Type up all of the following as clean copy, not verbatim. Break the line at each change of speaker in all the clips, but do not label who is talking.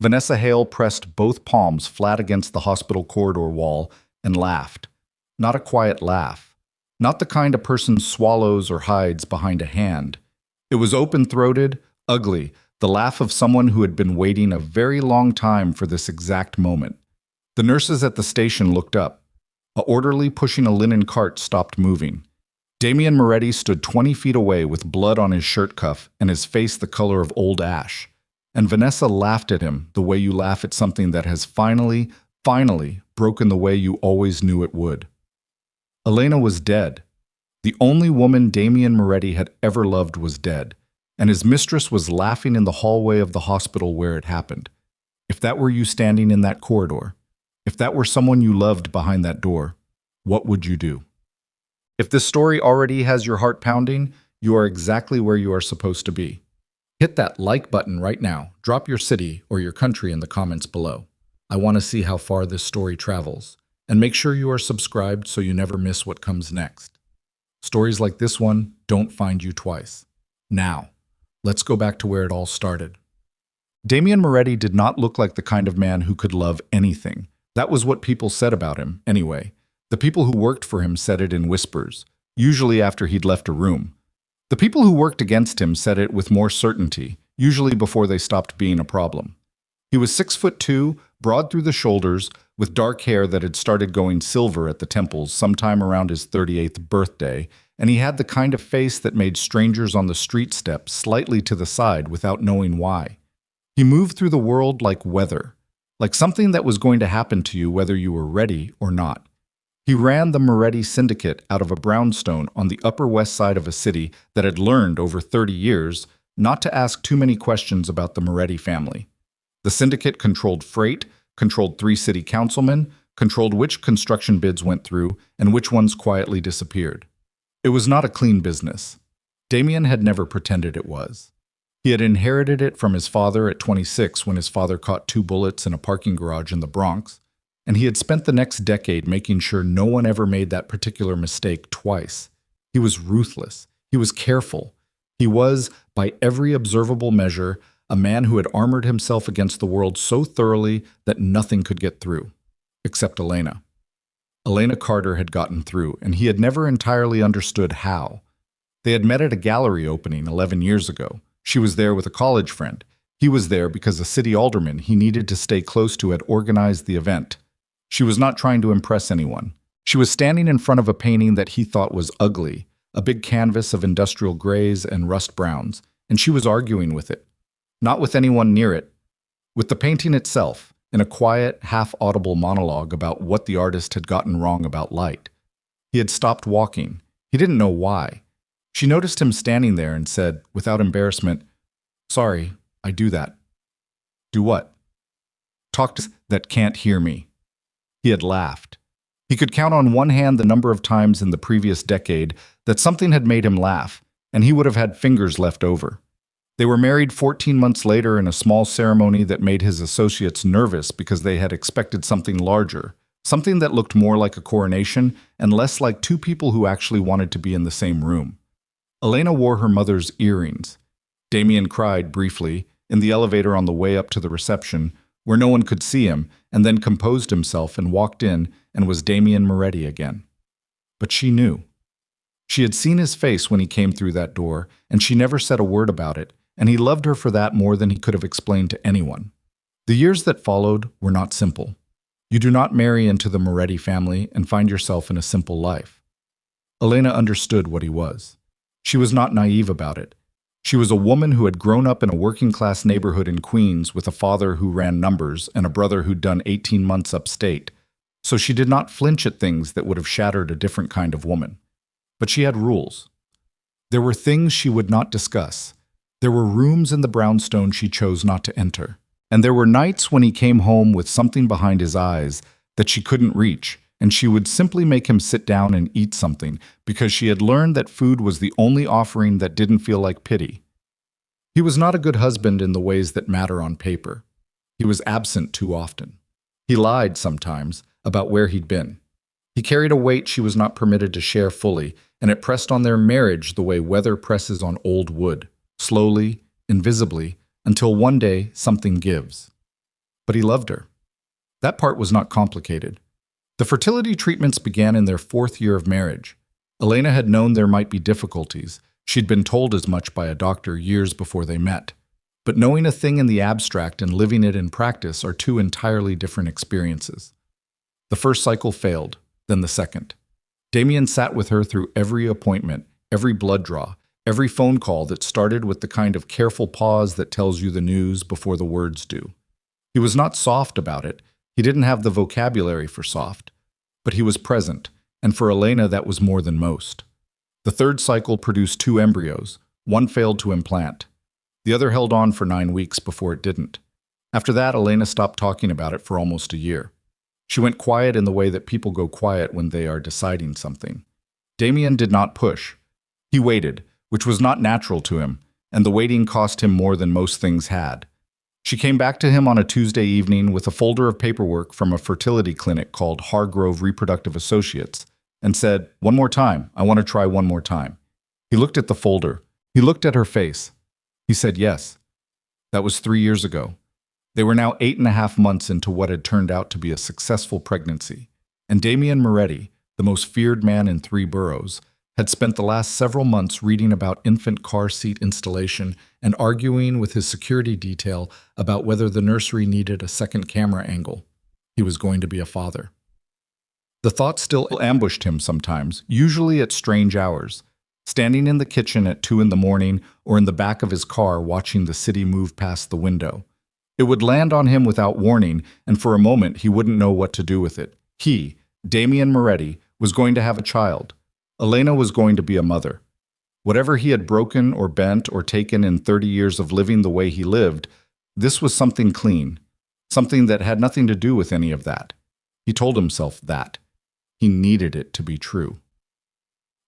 Vanessa Hale pressed both palms flat against the hospital corridor wall and laughed. Not a quiet laugh. Not the kind a person swallows or hides behind a hand. It was open-throated, ugly, the laugh of someone who had been waiting a very long time for this exact moment. The nurses at the station looked up. A orderly pushing a linen cart stopped moving. Damien Moretti stood 20 feet away with blood on his shirt cuff and his face the color of old ash. And Vanessa laughed at him the way you laugh at something that has finally broken the way you always knew it would. Elena was dead. The only woman Damien Moretti had ever loved was dead, and his mistress was laughing in the hallway of the hospital where it happened. If that were you standing in that corridor, if that were someone you loved behind that door, what would you do? If this story already has your heart pounding, you are exactly where you are supposed to be. Hit that like button right now. Drop your city or your country in the comments below. I want to see how far this story travels. And make sure you are subscribed so you never miss what comes next. Stories like this one don't find you twice. Now, let's go back to where it all started. Damien Moretti did not look like the kind of man who could love anything. That was what people said about him, anyway. The people who worked for him said it in whispers, usually after he'd left a room. The people who worked against him said it with more certainty, usually before they stopped being a problem. He was 6'2", broad through the shoulders, with dark hair that had started going silver at the temples sometime around his 38th birthday, and he had the kind of face that made strangers on the street step slightly to the side without knowing why. He moved through the world like weather, like something that was going to happen to you whether you were ready or not. He ran the Moretti Syndicate out of a brownstone on the Upper West Side of a city that had learned over 30 years not to ask too many questions about the Moretti family. The syndicate controlled freight, controlled 3 city councilmen, controlled which construction bids went through, and which ones quietly disappeared. It was not a clean business. Damien had never pretended it was. He had inherited it from his father at 26 when his father caught 2 bullets in a parking garage in the Bronx, and he had spent the next decade making sure no one ever made that particular mistake twice. He was ruthless. He was careful. He was, by every observable measure, a man who had armored himself against the world so thoroughly that nothing could get through, except Elena. Elena Carter had gotten through, and he had never entirely understood how. They had met at a gallery opening 11 years ago. She was there with a college friend. He was there because a city alderman he needed to stay close to had organized the event. She was not trying to impress anyone. She was standing in front of a painting that he thought was ugly, a big canvas of industrial grays and rust browns, and she was arguing with it. Not with anyone near it, with the painting itself, in a quiet, half-audible monologue about what the artist had gotten wrong about light. He had stopped walking. He didn't know why. She noticed him standing there and said, without embarrassment, "Sorry, I do that." "Do what?" "Talk to that can't hear me." He had laughed. He could count on one hand the number of times in the previous decade that something had made him laugh, and he would have had fingers left over. They were married 14 months later in a small ceremony that made his associates nervous because they had expected something larger, something that looked more like a coronation and less like 2 people who actually wanted to be in the same room. Elena wore her mother's earrings. Damien cried briefly in the elevator on the way up to the reception, where no one could see him, and then composed himself and walked in and was Damien Moretti again. But she knew. She had seen his face when he came through that door, and she never said a word about it, and he loved her for that more than he could have explained to anyone. The years that followed were not simple. You do not marry into the Moretti family and find yourself in a simple life. Elena understood what he was. She was not naive about it. She was a woman who had grown up in a working-class neighborhood in Queens with a father who ran numbers and a brother who'd done 18 months upstate, so she did not flinch at things that would have shattered a different kind of woman. But she had rules. There were things she would not discuss. There were rooms in the brownstone she chose not to enter. And there were nights when he came home with something behind his eyes that she couldn't reach, and she would simply make him sit down and eat something because she had learned that food was the only offering that didn't feel like pity. He was not a good husband in the ways that matter on paper. He was absent too often. He lied sometimes about where he'd been. He carried a weight she was not permitted to share fully, and it pressed on their marriage the way weather presses on old wood, slowly, invisibly, until one day something gives. but he loved her. That part was not complicated. The fertility treatments began in their 4th year of marriage. Elena had known there might be difficulties. She'd been told as much by a doctor years before they met. But knowing a thing in the abstract and living it in practice are two entirely different experiences. The first cycle failed, then the second. Damien sat with her through every appointment, every blood draw, every phone call that started with the kind of careful pause that tells you the news before the words do. He was not soft about it. He didn't have the vocabulary for soft. But he was present, and for Elena that was more than most. The third cycle produced 2 embryos. One failed to implant. The other held on for 9 weeks before it didn't. After that, Elena stopped talking about it for almost a year. She went quiet in the way that people go quiet when they are deciding something. Damien did not push. He waited, which was not natural to him, and the waiting cost him more than most things had. She came back to him on a Tuesday evening with a folder of paperwork from a fertility clinic called Hargrove Reproductive Associates and said, "One more time, I want to try one more time." He looked at the folder. He looked at her face. He said yes. That was 3 years ago. They were now 8.5 months into what had turned out to be a successful pregnancy, and Damien Moretti, the most feared man in 3 boroughs, had spent the last several months reading about infant car seat installation and arguing with his security detail about whether the nursery needed a second camera angle. He was going to be a father. The thought still ambushed him sometimes, usually at strange hours, standing in the kitchen at 2 in the morning or in the back of his car watching the city move past the window. It would land on him without warning, and for a moment he wouldn't know what to do with it. He, Damien Moretti, was going to have a child. Elena was going to be a mother. Whatever he had broken or bent or taken in 30 years of living the way he lived, this was something clean, something that had nothing to do with any of that. He told himself that. He needed it to be true.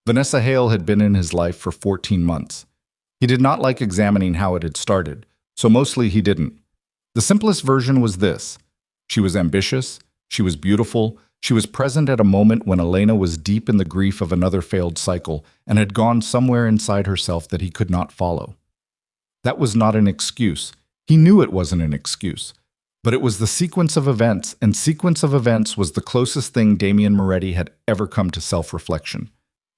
Vanessa Hale had been in his life for 14 months. He did not like examining how it had started, so mostly he didn't. The simplest version was this. She was ambitious, she was beautiful, she was present at a moment when Elena was deep in the grief of another failed cycle and had gone somewhere inside herself that he could not follow. That was not an excuse. He knew it wasn't an excuse. But it was the sequence of events, and sequence of events was the closest thing Damien Moretti had ever come to self-reflection.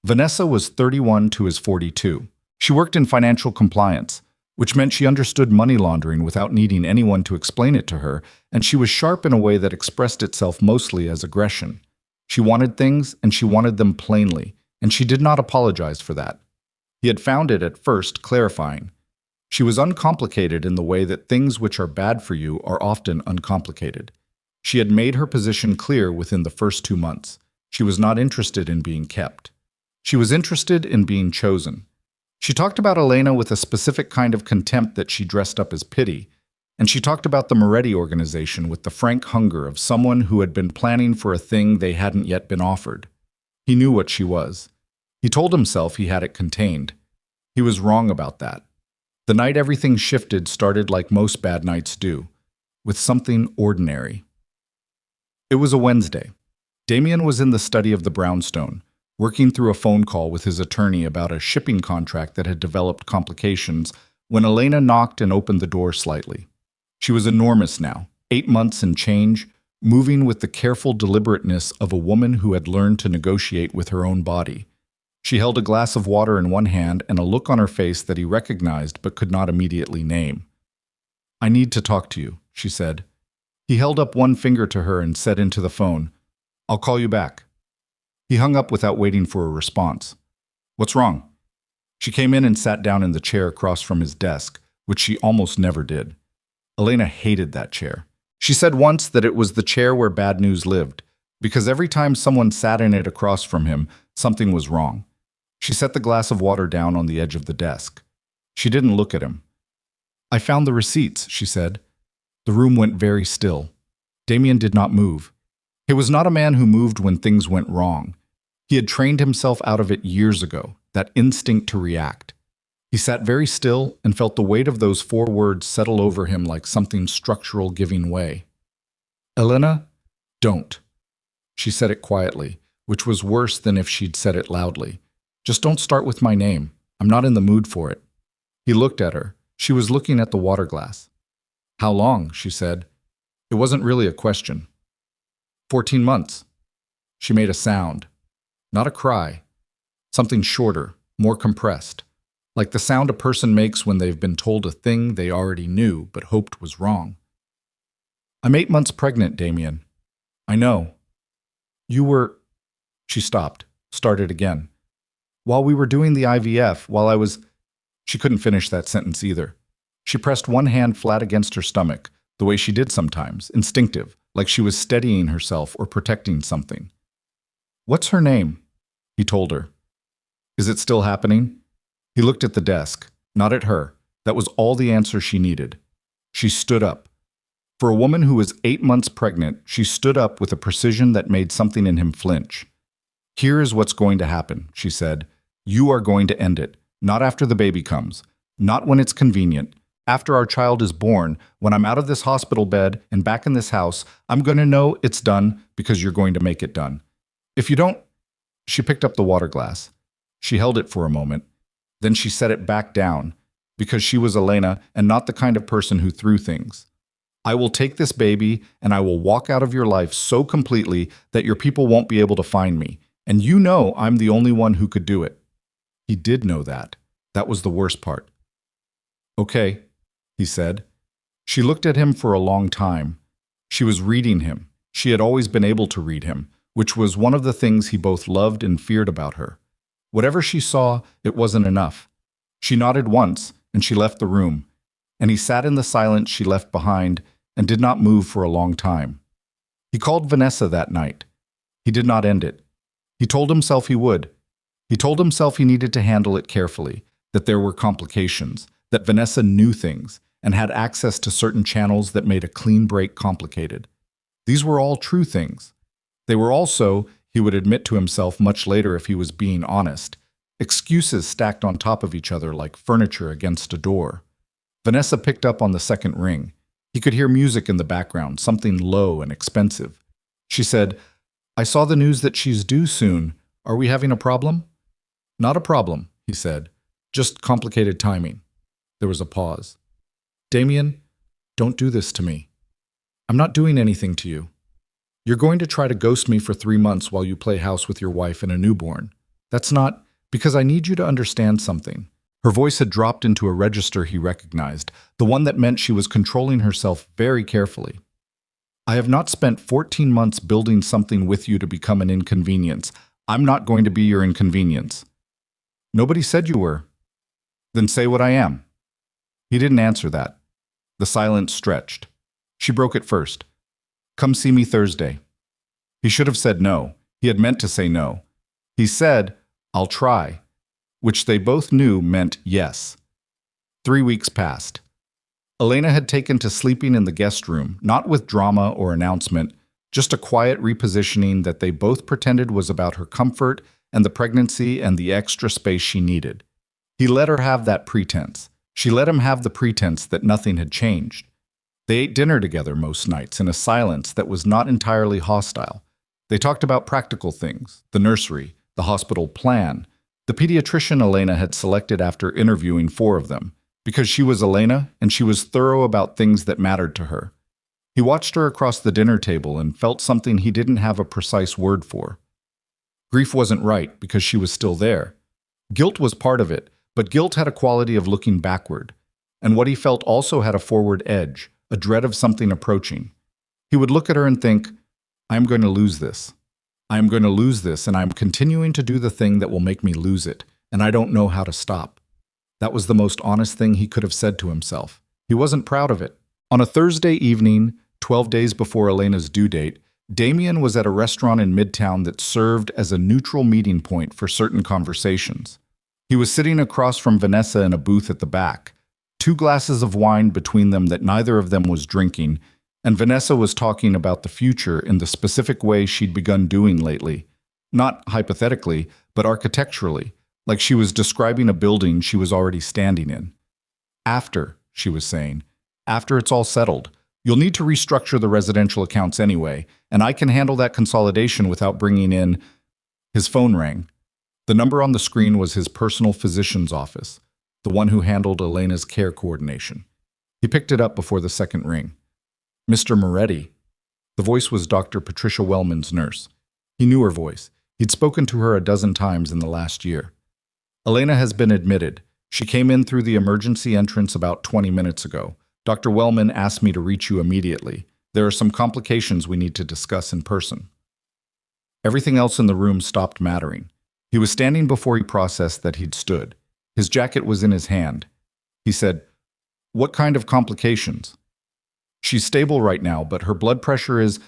Vanessa was 31 to his 42. She worked in financial compliance, which meant she understood money laundering without needing anyone to explain it to her, and she was sharp in a way that expressed itself mostly as aggression. She wanted things, and she wanted them plainly, and she did not apologize for that. He had found it at first clarifying. She was uncomplicated in the way that things which are bad for you are often uncomplicated. She had made her position clear within the first 2 months. She was not interested in being kept. She was interested in being chosen. She talked about Elena with a specific kind of contempt that she dressed up as pity, and she talked about the Moretti organization with the frank hunger of someone who had been planning for a thing they hadn't yet been offered. He knew what she was. He told himself he had it contained. He was wrong about that. The night everything shifted started like most bad nights do, with something ordinary. It was a Wednesday. Damien was in the study of the brownstone, working through a phone call with his attorney about a shipping contract that had developed complications, when Elena knocked and opened the door slightly. She was enormous now, 8 months and change, moving with the careful deliberateness of a woman who had learned to negotiate with her own body. She held a glass of water in one hand and a look on her face that he recognized but could not immediately name. "I need to talk to you," she said. He held up one finger to her and said into the phone, "I'll call you back." He hung up without waiting for a response. "What's wrong?" She came in and sat down in the chair across from his desk, which she almost never did. Elena hated that chair. She said once that it was the chair where bad news lived, because every time someone sat in it across from him, something was wrong. She set the glass of water down on the edge of the desk. She didn't look at him. "I found the receipts," she said. The room went very still. Damien did not move. He was not a man who moved when things went wrong. He had trained himself out of it years ago, that instinct to react. He sat very still and felt the weight of those 4 words settle over him like something structural giving way. "Elena, don't." She said it quietly, which was worse than if she'd said it loudly. "Just don't start with my name. I'm not in the mood for it." He looked at her. She was looking at the water glass. "How long?" she said. It wasn't really a question. 14 months. She made a sound. Not a cry. Something shorter, more compressed. Like the sound a person makes when they've been told a thing they already knew but hoped was wrong. I'm 8 months pregnant, Damien. I know. You were... She stopped, started again. While we were doing the IVF, while I was... She couldn't finish that sentence either. She pressed one hand flat against her stomach, the way she did sometimes, instinctive, like she was steadying herself or protecting something. What's her name? He told her. Is it still happening? He looked at the desk, not at her. That was all the answer she needed. She stood up. For a woman who was 8 months pregnant, she stood up with a precision that made something in him flinch. Here is what's going to happen, she said. You are going to end it, not after the baby comes, not when it's convenient. After our child is born, when I'm out of this hospital bed and back in this house, I'm going to know it's done because you're going to make it done. If you don't... She picked up the water glass. She held it for a moment. Then she set it back down, because she was Elena and not the kind of person who threw things. I will take this baby and I will walk out of your life so completely that your people won't be able to find me. And you know I'm the only one who could do it. He did know that. That was the worst part. Okay, he said. She looked at him for a long time. She was reading him. She had always been able to read him, which was one of the things he both loved and feared about her. Whatever she saw, it wasn't enough. She nodded once, and she left the room, and he sat in the silence she left behind and did not move for a long time. He called Vanessa that night. He did not end it. He told himself he would. He told himself he needed to handle it carefully, that there were complications, that Vanessa knew things and had access to certain channels that made a clean break complicated. These were all true things. They were also, he would admit to himself much later if he was being honest, excuses stacked on top of each other like furniture against a door. Vanessa picked up on the second ring. He could hear music in the background, something low and expensive. She said, I saw the news that she's due soon. Are we having a problem? Not a problem, he said. Just complicated timing. There was a pause. Damien, don't do this to me. I'm not doing anything to you. You're going to try to ghost me for 3 months while you play house with your wife and a newborn. That's not because I need you to understand something. Her voice had dropped into a register he recognized, the one that meant she was controlling herself very carefully. I have not spent 14 months building something with you to become an inconvenience. I'm not going to be your inconvenience. Nobody said you were. Then say what I am. He didn't answer that. The silence stretched. She broke it first. Come see me Thursday. He should have said no. He had meant to say no. He said, I'll try, which they both knew meant yes. 3 weeks passed. Elena had taken to sleeping in the guest room, not with drama or announcement, just a quiet repositioning that they both pretended was about her comfort and the pregnancy and the extra space she needed. He let her have that pretense. She let him have the pretense that nothing had changed. They ate dinner together most nights in a silence that was not entirely hostile. They talked about practical things, the nursery, the hospital plan, the pediatrician Elena had selected after interviewing 4 of them, because she was Elena and she was thorough about things that mattered to her. He watched her across the dinner table and felt something he didn't have a precise word for. Grief wasn't right because she was still there. Guilt was part of it, but guilt had a quality of looking backward, and what he felt also had a forward edge, a dread of something approaching. He would look at her and think, I'm going to lose this. I'm going to lose this, and I'm continuing to do the thing that will make me lose it, and I don't know how to stop. That was the most honest thing he could have said to himself. He wasn't proud of it. On a Thursday evening, 12 days before Elena's due date, Damien was at a restaurant in Midtown that served as a neutral meeting point for certain conversations. He was sitting across from Vanessa in a booth at the back, 2 glasses of wine between them that neither of them was drinking, and Vanessa was talking about the future in the specific way she'd begun doing lately. Not hypothetically, but architecturally, like she was describing a building she was already standing in. After, she was saying, after it's all settled, you'll need to restructure the residential accounts anyway, and I can handle that consolidation without bringing in... His phone rang. The number on the screen was his personal physician's office, the one who handled Elena's care coordination. He picked it up before the second ring. Mr. Moretti. The voice was Dr. Patricia Wellman's nurse. He knew her voice. He'd spoken to her a dozen times in the last year. Elena has been admitted. She came in through the emergency entrance about 20 minutes ago. Dr. Wellman asked me to reach you immediately. There are some complications we need to discuss in person. Everything else in the room stopped mattering. He was standing before he processed that he'd stood. His jacket was in his hand. He said, "What kind of complications?" "She's stable right now, but her blood pressure is—"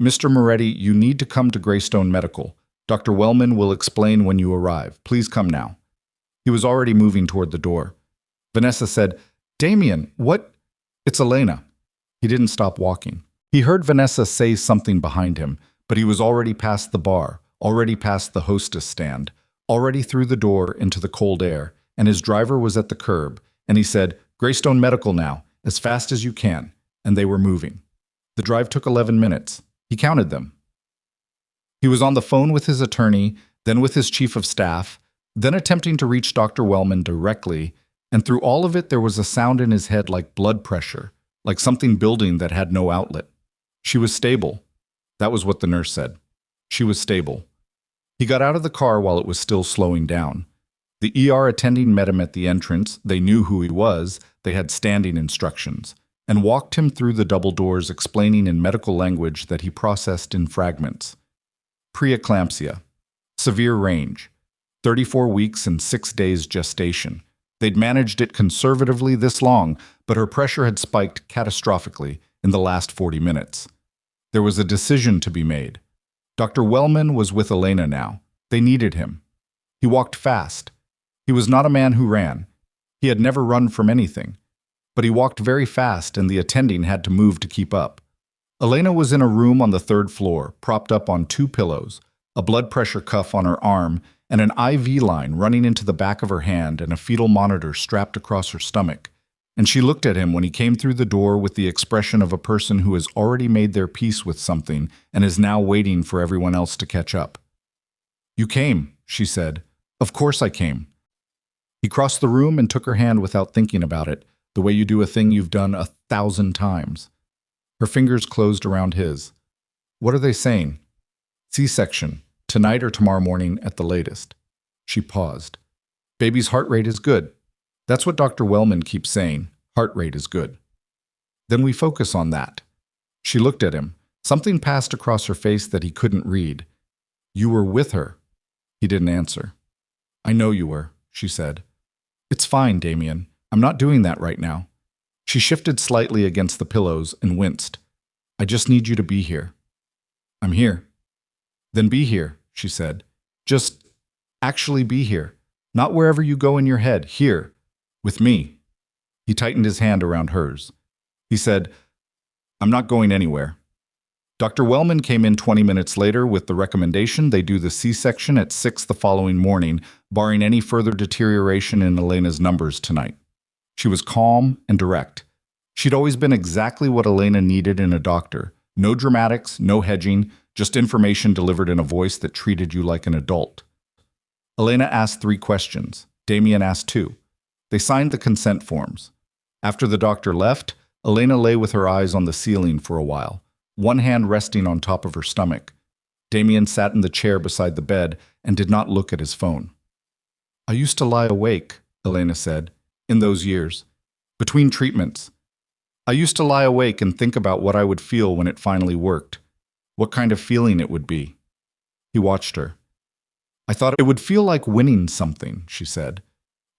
"Mr. Moretti, you need to come to Greystone Medical. Dr. Wellman will explain when you arrive. Please come now." He was already moving toward the door. Vanessa said, "Damien, what—" "It's Elena." He didn't stop walking. He heard Vanessa say something behind him, but he was already past the bar, already past the hostess stand, already through the door into the cold air, and his driver was at the curb, and he said, "Greystone Medical now, as fast as you can," and they were moving. The drive took 11 minutes. He counted them. He was on the phone with his attorney, then with his chief of staff, then attempting to reach Dr. Wellman directly, and through all of it there was a sound in his head like blood pressure, like something building that had no outlet. She was stable. That was what the nurse said. She was stable. He got out of the car while it was still slowing down. The ER attending met him at the entrance. They knew who he was. They had standing instructions, and walked him through the double doors, explaining in medical language that he processed in fragments. Preeclampsia. Severe range. 34 weeks and 6 days gestation. They'd managed it conservatively this long, but her pressure had spiked catastrophically in the last 40 minutes. There was a decision to be made. Dr. Wellman was with Elena now. They needed him. He walked fast. He was not a man who ran. He had never run from anything. But he walked very fast, and the attending had to move to keep up. Elena was in a room on the 3rd floor, propped up on 2 pillows, a blood pressure cuff on her arm, and an IV line running into the back of her hand and a fetal monitor strapped across her stomach. And she looked at him when he came through the door with the expression of a person who has already made their peace with something and is now waiting for everyone else to catch up. "You came," she said. "Of course I came." He crossed the room and took her hand without thinking about it, the way you do a thing you've done 1,000 times. Her fingers closed around his. "What are they saying?" "C-section. Tonight or tomorrow morning at the latest." She paused. "Baby's heart rate is good. That's what Dr. Wellman keeps saying. Heart rate is good." "Then we focus on that." She looked at him. Something passed across her face that he couldn't read. "You were with her." He didn't answer. "I know you were," she said. "It's fine, Damien. I'm not doing that right now." She shifted slightly against the pillows and winced. "I just need you to be here." "I'm here." "Then be here," she said. "Just actually be here. Not wherever you go in your head. Here. With me." He tightened his hand around hers. He said, "I'm not going anywhere." Dr. Wellman came in 20 minutes later with the recommendation they do the C-section at 6 the following morning, barring any further deterioration in Elena's numbers tonight. She was calm and direct. She'd always been exactly what Elena needed in a doctor. No dramatics, no hedging, just information delivered in a voice that treated you like an adult. Elena asked 3 questions. Damien asked 2. They signed the consent forms. After the doctor left, Elena lay with her eyes on the ceiling for a while, one hand resting on top of her stomach. Damien sat in the chair beside the bed and did not look at his phone. "I used to lie awake," Elena said, "in those years. Between treatments. I used to lie awake and think about what I would feel when it finally worked. What kind of feeling it would be." He watched her. "I thought it would feel like winning something," she said.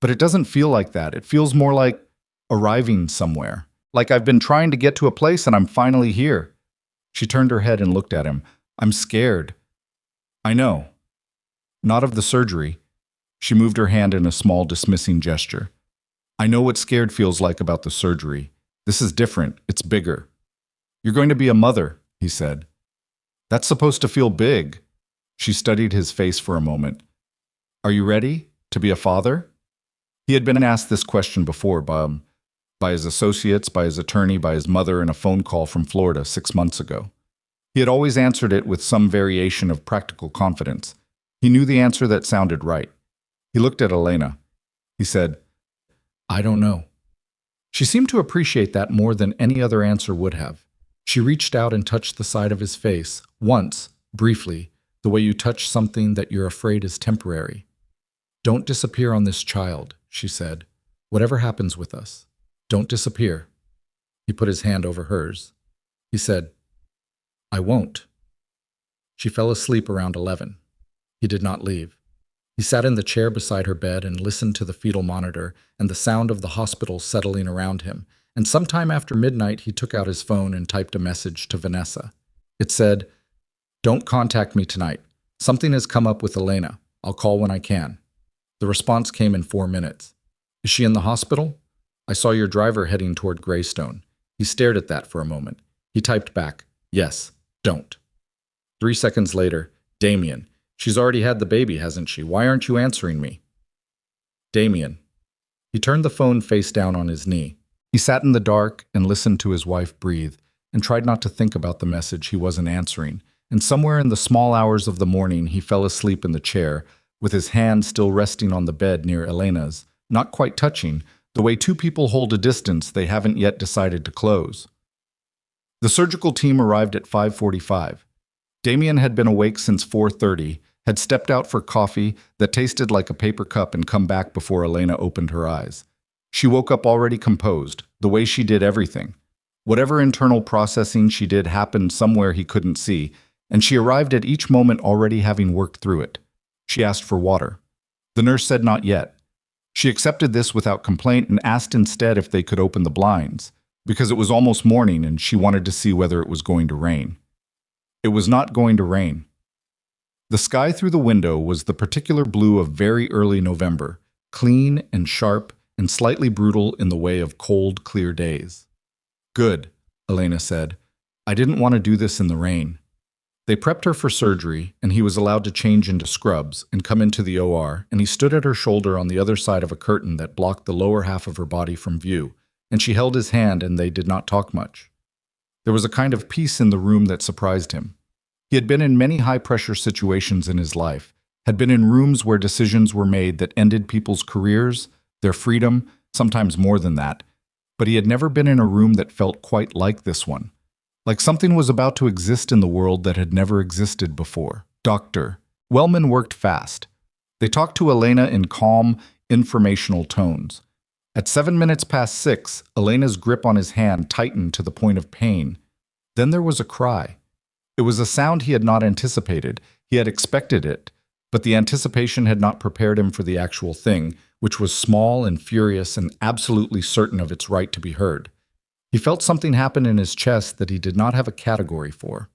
"But it doesn't feel like that. It feels more like arriving somewhere. Like I've been trying to get to a place and I'm finally here." She turned her head and looked at him. "I'm scared." "I know." "Not of the surgery." She moved her hand in a small dismissing gesture. "I know what scared feels like about the surgery. This is different. It's bigger." "You're going to be a mother," he said. "That's supposed to feel big." She studied his face for a moment. "Are you ready to be a father?" He had been asked this question before by his associates, by his attorney, by his mother in a phone call from Florida 6 months ago. He had always answered it with some variation of practical confidence. He knew the answer that sounded right. He looked at Elena. He said, "I don't know." She seemed to appreciate that more than any other answer would have. She reached out and touched the side of his face, once, briefly, the way you touch something that you're afraid is temporary. "Don't disappear on this child," she said. "Whatever happens with us, don't disappear." He put his hand over hers. He said, "I won't." She fell asleep around 11. He did not leave. He sat in the chair beside her bed and listened to the fetal monitor and the sound of the hospital settling around him, and sometime after midnight he took out his phone and typed a message to Vanessa. It said, "Don't contact me tonight. Something has come up with Elena. I'll call when I can." The response came in 4 minutes. "Is she in the hospital? I saw your driver heading toward Greystone." He stared at that for a moment. He typed back, "Yes, don't." 3 seconds later, "Damien, she's already had the baby, hasn't she? Why aren't you answering me?" "Damien." He turned the phone face down on his knee. He sat in the dark and listened to his wife breathe and tried not to think about the message he wasn't answering. And somewhere in the small hours of the morning, he fell asleep in the chair, with his hand still resting on the bed near Elena's, not quite touching, the way two people hold a distance they haven't yet decided to close. The surgical team arrived at 5:45. Damien had been awake since 4:30, had stepped out for coffee that tasted like a paper cup and come back before Elena opened her eyes. She woke up already composed, the way she did everything. Whatever internal processing she did happened somewhere he couldn't see, and she arrived at each moment already having worked through it. She asked for water. The nurse said not yet. She accepted this without complaint and asked instead if they could open the blinds, because it was almost morning and she wanted to see whether it was going to rain. It was not going to rain. The sky through the window was the particular blue of very early November, clean and sharp and slightly brutal in the way of cold, clear days. "Good," Elena said. "I didn't want to do this in the rain." They prepped her for surgery, and he was allowed to change into scrubs and come into the OR, and he stood at her shoulder on the other side of a curtain that blocked the lower half of her body from view, and she held his hand and they did not talk much. There was a kind of peace in the room that surprised him. He had been in many high-pressure situations in his life, had been in rooms where decisions were made that ended people's careers, their freedom, sometimes more than that, but he had never been in a room that felt quite like this one. Like something was about to exist in the world that had never existed before. Dr. Wellman worked fast. They talked to Elena in calm, informational tones. At 7 minutes past 6, Elena's grip on his hand tightened to the point of pain. Then there was a cry. It was a sound he had not anticipated. He had expected it, but the anticipation had not prepared him for the actual thing, which was small and furious and absolutely certain of its right to be heard. He felt something happen in his chest that he did not have a category for.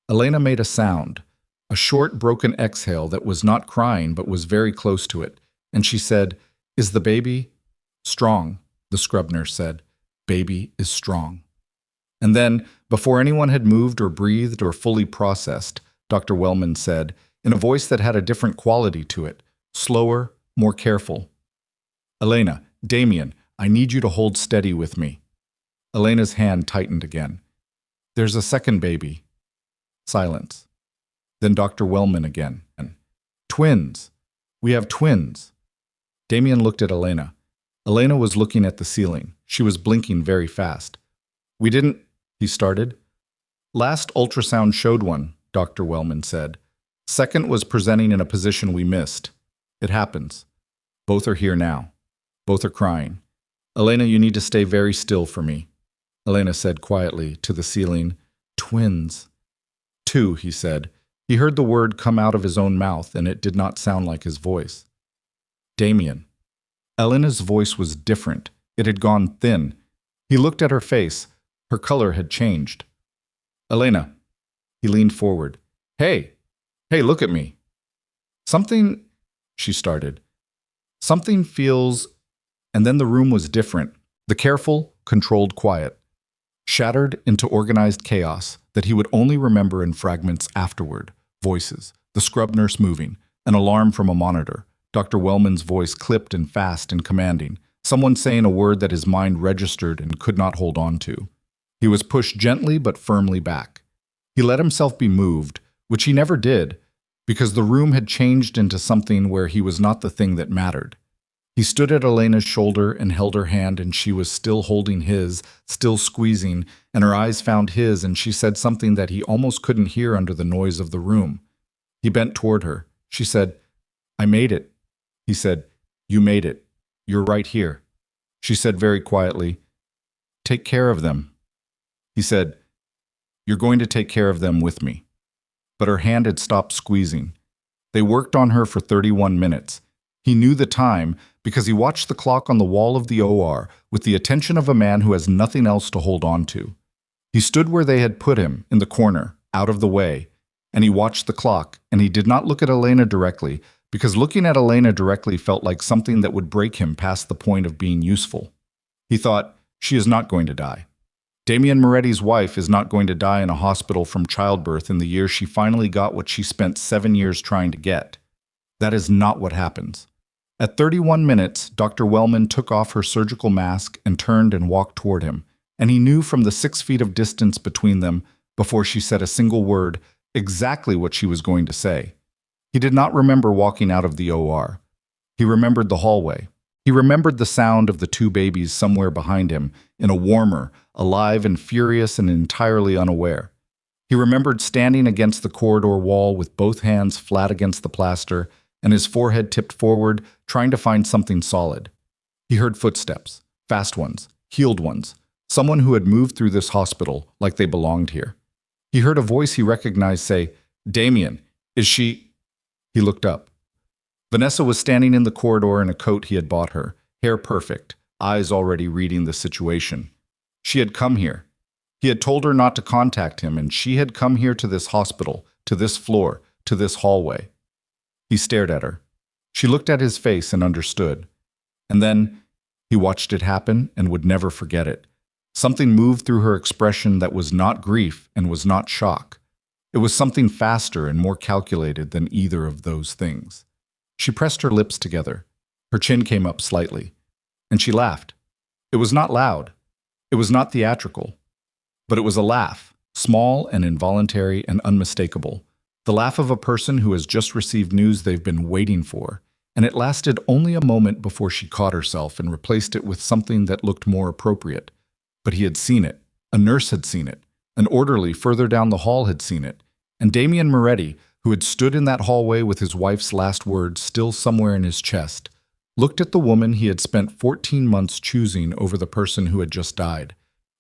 Elena made a sound, a short, broken exhale that was not crying but was very close to it, and she said, "Is the baby?" "Strong," the scrub nurse said. "Baby is strong." And then, before anyone had moved or breathed or fully processed, Dr. Wellman said, in a voice that had a different quality to it, slower, more careful, "Elena, Damien, I need you to hold steady with me." Elena's hand tightened again. "There's a second baby." Silence. Then Dr. Wellman again. "Twins. We have twins." Damien looked at Elena. Elena was looking at the ceiling. She was blinking very fast. "We didn't," he started. "Last ultrasound showed one," Dr. Wellman said. "Second was presenting in a position we missed. It happens. Both are here now. Both are crying. Elena, you need to stay very still for me." Elena said quietly to the ceiling, "Twins." "Two," he said. He heard the word come out of his own mouth, and it did not sound like his voice. "Damien." Elena's voice was different. It had gone thin. He looked at her face. Her color had changed. "Elena." He leaned forward. Hey, look at me." "Something," she started. "Something feels..." And then the room was different. The careful, controlled quiet. Shattered into organized chaos that he would only remember in fragments afterward. Voices, the scrub nurse moving, an alarm from a monitor, Dr. Wellman's voice clipped and fast and commanding, someone saying a word that his mind registered and could not hold on to. He was pushed gently but firmly back. He let himself be moved, which he never did, because the room had changed into something where he was not the thing that mattered. He stood at Elena's shoulder and held her hand, and she was still holding his, still squeezing, and her eyes found his, and she said something that he almost couldn't hear under the noise of the room. He bent toward her. She said, "I made it." He said, "You made it. You're right here." She said very quietly, "Take care of them." He said, "You're going to take care of them with me." But her hand had stopped squeezing. They worked on her for 31 minutes. He knew the time because he watched the clock on the wall of the OR with the attention of a man who has nothing else to hold on to. He stood where they had put him, in the corner, out of the way, and he watched the clock, and he did not look at Elena directly, because looking at Elena directly felt like something that would break him past the point of being useful. He thought, she is not going to die. Damien Moretti's wife is not going to die in a hospital from childbirth in the year she finally got what she spent 7 years trying to get. That is not what happens. At 31 minutes, Dr. Wellman took off her surgical mask and turned and walked toward him, and he knew from the 6 feet of distance between them, before she said a single word, exactly what she was going to say. He did not remember walking out of the OR. He remembered the hallway. He remembered the sound of the 2 babies somewhere behind him, in a warmer, alive and furious and entirely unaware. He remembered standing against the corridor wall with both hands flat against the plaster and his forehead tipped forward, trying to find something solid. He heard footsteps, fast ones, healed ones, someone who had moved through this hospital like they belonged here. He heard a voice he recognized say, "Damien, is she?" He looked up. Vanessa was standing in the corridor in a coat he had bought her, hair perfect, eyes already reading the situation. She had come here. He had told her not to contact him, and she had come here to this hospital, to this floor, to this hallway. He stared at her. She looked at his face and understood. And then he watched it happen and would never forget it. Something moved through her expression that was not grief and was not shock. It was something faster and more calculated than either of those things. She pressed her lips together. Her chin came up slightly, and she laughed. It was not loud. It was not theatrical. But it was a laugh, small and involuntary and unmistakable. The laugh of a person who has just received news they've been waiting for, and it lasted only a moment before she caught herself and replaced it with something that looked more appropriate. But he had seen it. A nurse had seen it. An orderly further down the hall had seen it. And Damien Moretti, who had stood in that hallway with his wife's last words still somewhere in his chest, looked at the woman he had spent 14 months choosing over the person who had just died,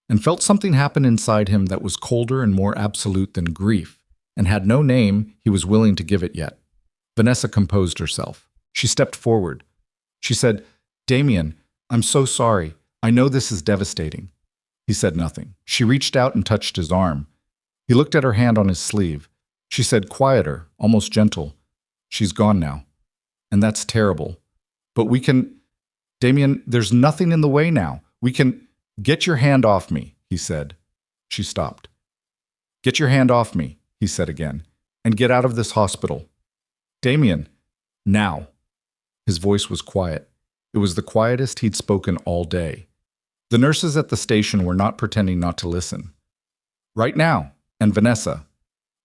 and felt something happen inside him that was colder and more absolute than grief, and had no name he was willing to give it yet. Vanessa composed herself. She stepped forward. She said, "Damien, I'm so sorry. I know this is devastating." He said nothing. She reached out and touched his arm. He looked at her hand on his sleeve. She said, quieter, almost gentle, "She's gone now. And that's terrible. But we can... Damien, there's nothing in the way now. We can... Get your hand off me," he said. She stopped. "Get your hand off me," he said again, "and get out of this hospital. Damien, now." His voice was quiet. It was the quietest he'd spoken all day. The nurses at the station were not pretending not to listen. "Right now, and Vanessa."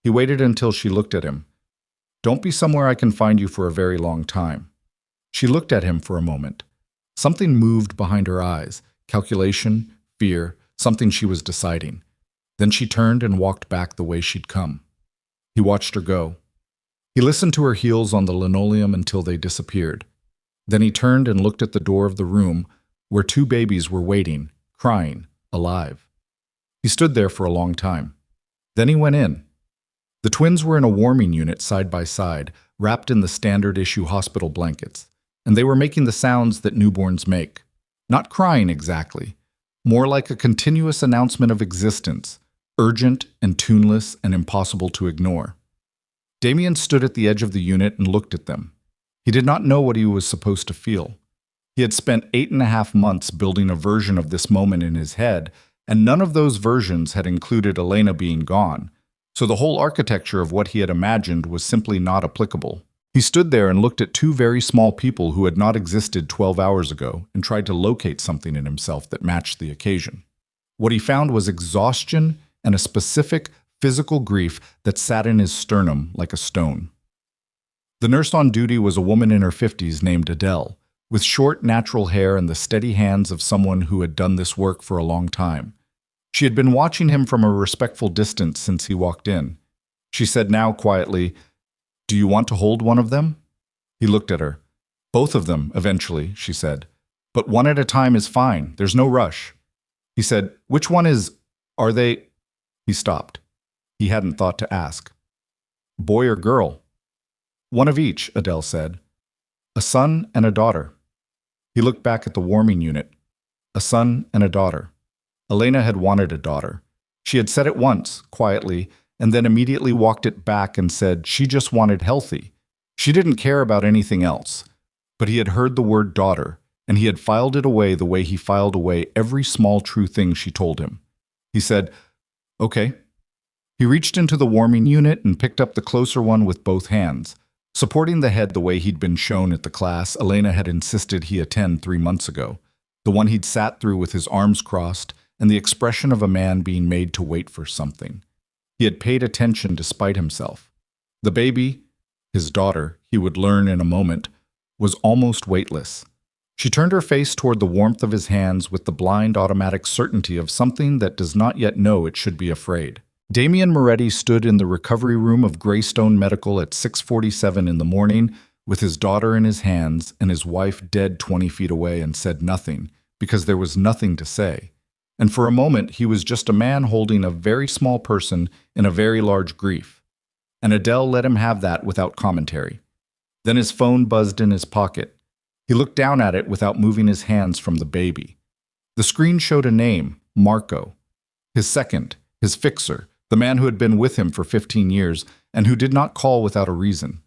He waited until she looked at him. "Don't be somewhere I can find you for a very long time." She looked at him for a moment. Something moved behind her eyes, calculation, fear, something she was deciding. Then she turned and walked back the way she'd come. He watched her go. He listened to her heels on the linoleum until they disappeared. Then he turned and looked at the door of the room where 2 babies were waiting, crying, alive. He stood there for a long time. Then he went in. The twins were in a warming unit side by side, wrapped in the standard-issue hospital blankets, and they were making the sounds that newborns make. Not crying exactly, more like a continuous announcement of existence, urgent and tuneless and impossible to ignore. Damien stood at the edge of the unit and looked at them. He did not know what he was supposed to feel. He had spent 8.5 months building a version of this moment in his head, and none of those versions had included Elena being gone, so the whole architecture of what he had imagined was simply not applicable. He stood there and looked at 2 very small people who had not existed 12 hours ago and tried to locate something in himself that matched the occasion. What he found was exhaustion and a specific physical grief that sat in his sternum like a stone. The nurse on duty was a woman in her 50s named Adele, with short, natural hair and the steady hands of someone who had done this work for a long time. She had been watching him from a respectful distance since he walked in. She said now quietly, "Do you want to hold one of them?" He looked at her. "Both of them, eventually," she said. "But one at a time is fine. There's no rush." He said, "Which one are they?" He stopped. He hadn't thought to ask. "Boy or girl?" "One of each," Adele said. "A son and a daughter." He looked back at the warming unit. A son and a daughter. Elena had wanted a daughter. She had said it once, quietly, and then immediately walked it back and said she just wanted healthy. She didn't care about anything else. But he had heard the word daughter, and he had filed it away the way he filed away every small true thing she told him. He said, "Okay." He reached into the warming unit and picked up the closer one with both hands. Supporting the head the way he'd been shown at the class Elena had insisted he attend 3 months ago, the one he'd sat through with his arms crossed and the expression of a man being made to wait for something. He had paid attention despite himself. The baby, his daughter, he would learn in a moment, was almost weightless. She turned her face toward the warmth of his hands with the blind automatic certainty of something that does not yet know it should be afraid. Damien Moretti stood in the recovery room of Greystone Medical at 6:47 in the morning with his daughter in his hands and his wife dead 20 feet away and said nothing, because there was nothing to say. And for a moment he was just a man holding a very small person in a very large grief. And Adele let him have that without commentary. Then his phone buzzed in his pocket. He looked down at it without moving his hands from the baby. The screen showed a name, Marco. His second, his fixer, the man who had been with him for 15 years and who did not call without a reason.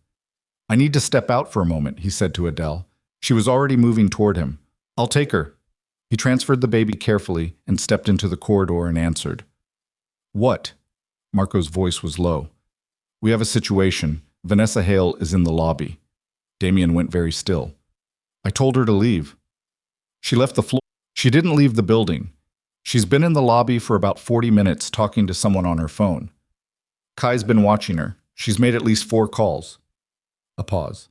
"I need to step out for a moment," he said to Adele. She was already moving toward him. "I'll take her." He transferred the baby carefully and stepped into the corridor and answered. "What?" Marco's voice was low. "We have a situation. Vanessa Hale is in the lobby." Damien went very still. "I told her to leave." "She left the floor." "She didn't leave the building. She's been in the lobby for about 40 minutes talking to someone on her phone. Kai's been watching her. She's made at least 4 calls. A pause.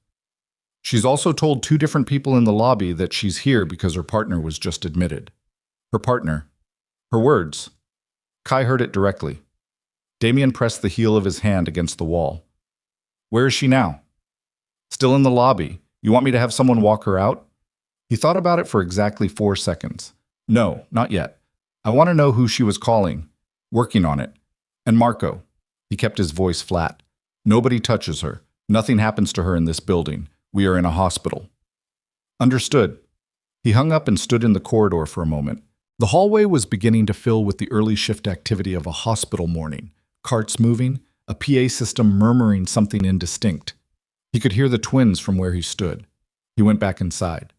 "She's also told 2 different people in the lobby that she's here because her partner was just admitted." Her partner. Her words. Kai heard it directly. Damien pressed the heel of his hand against the wall. "Where is she now?" "Still in the lobby. You want me to have someone walk her out?" He thought about it for exactly 4 seconds. "No, not yet. I want to know who she was calling. Working on it. And Marco." He kept his voice flat. "Nobody touches her. Nothing happens to her in this building. We are in a hospital." "Understood." He hung up and stood in the corridor for a moment. The hallway was beginning to fill with the early shift activity of a hospital morning. Carts moving, a PA system murmuring something indistinct. He could hear the twins from where he stood. He went back inside.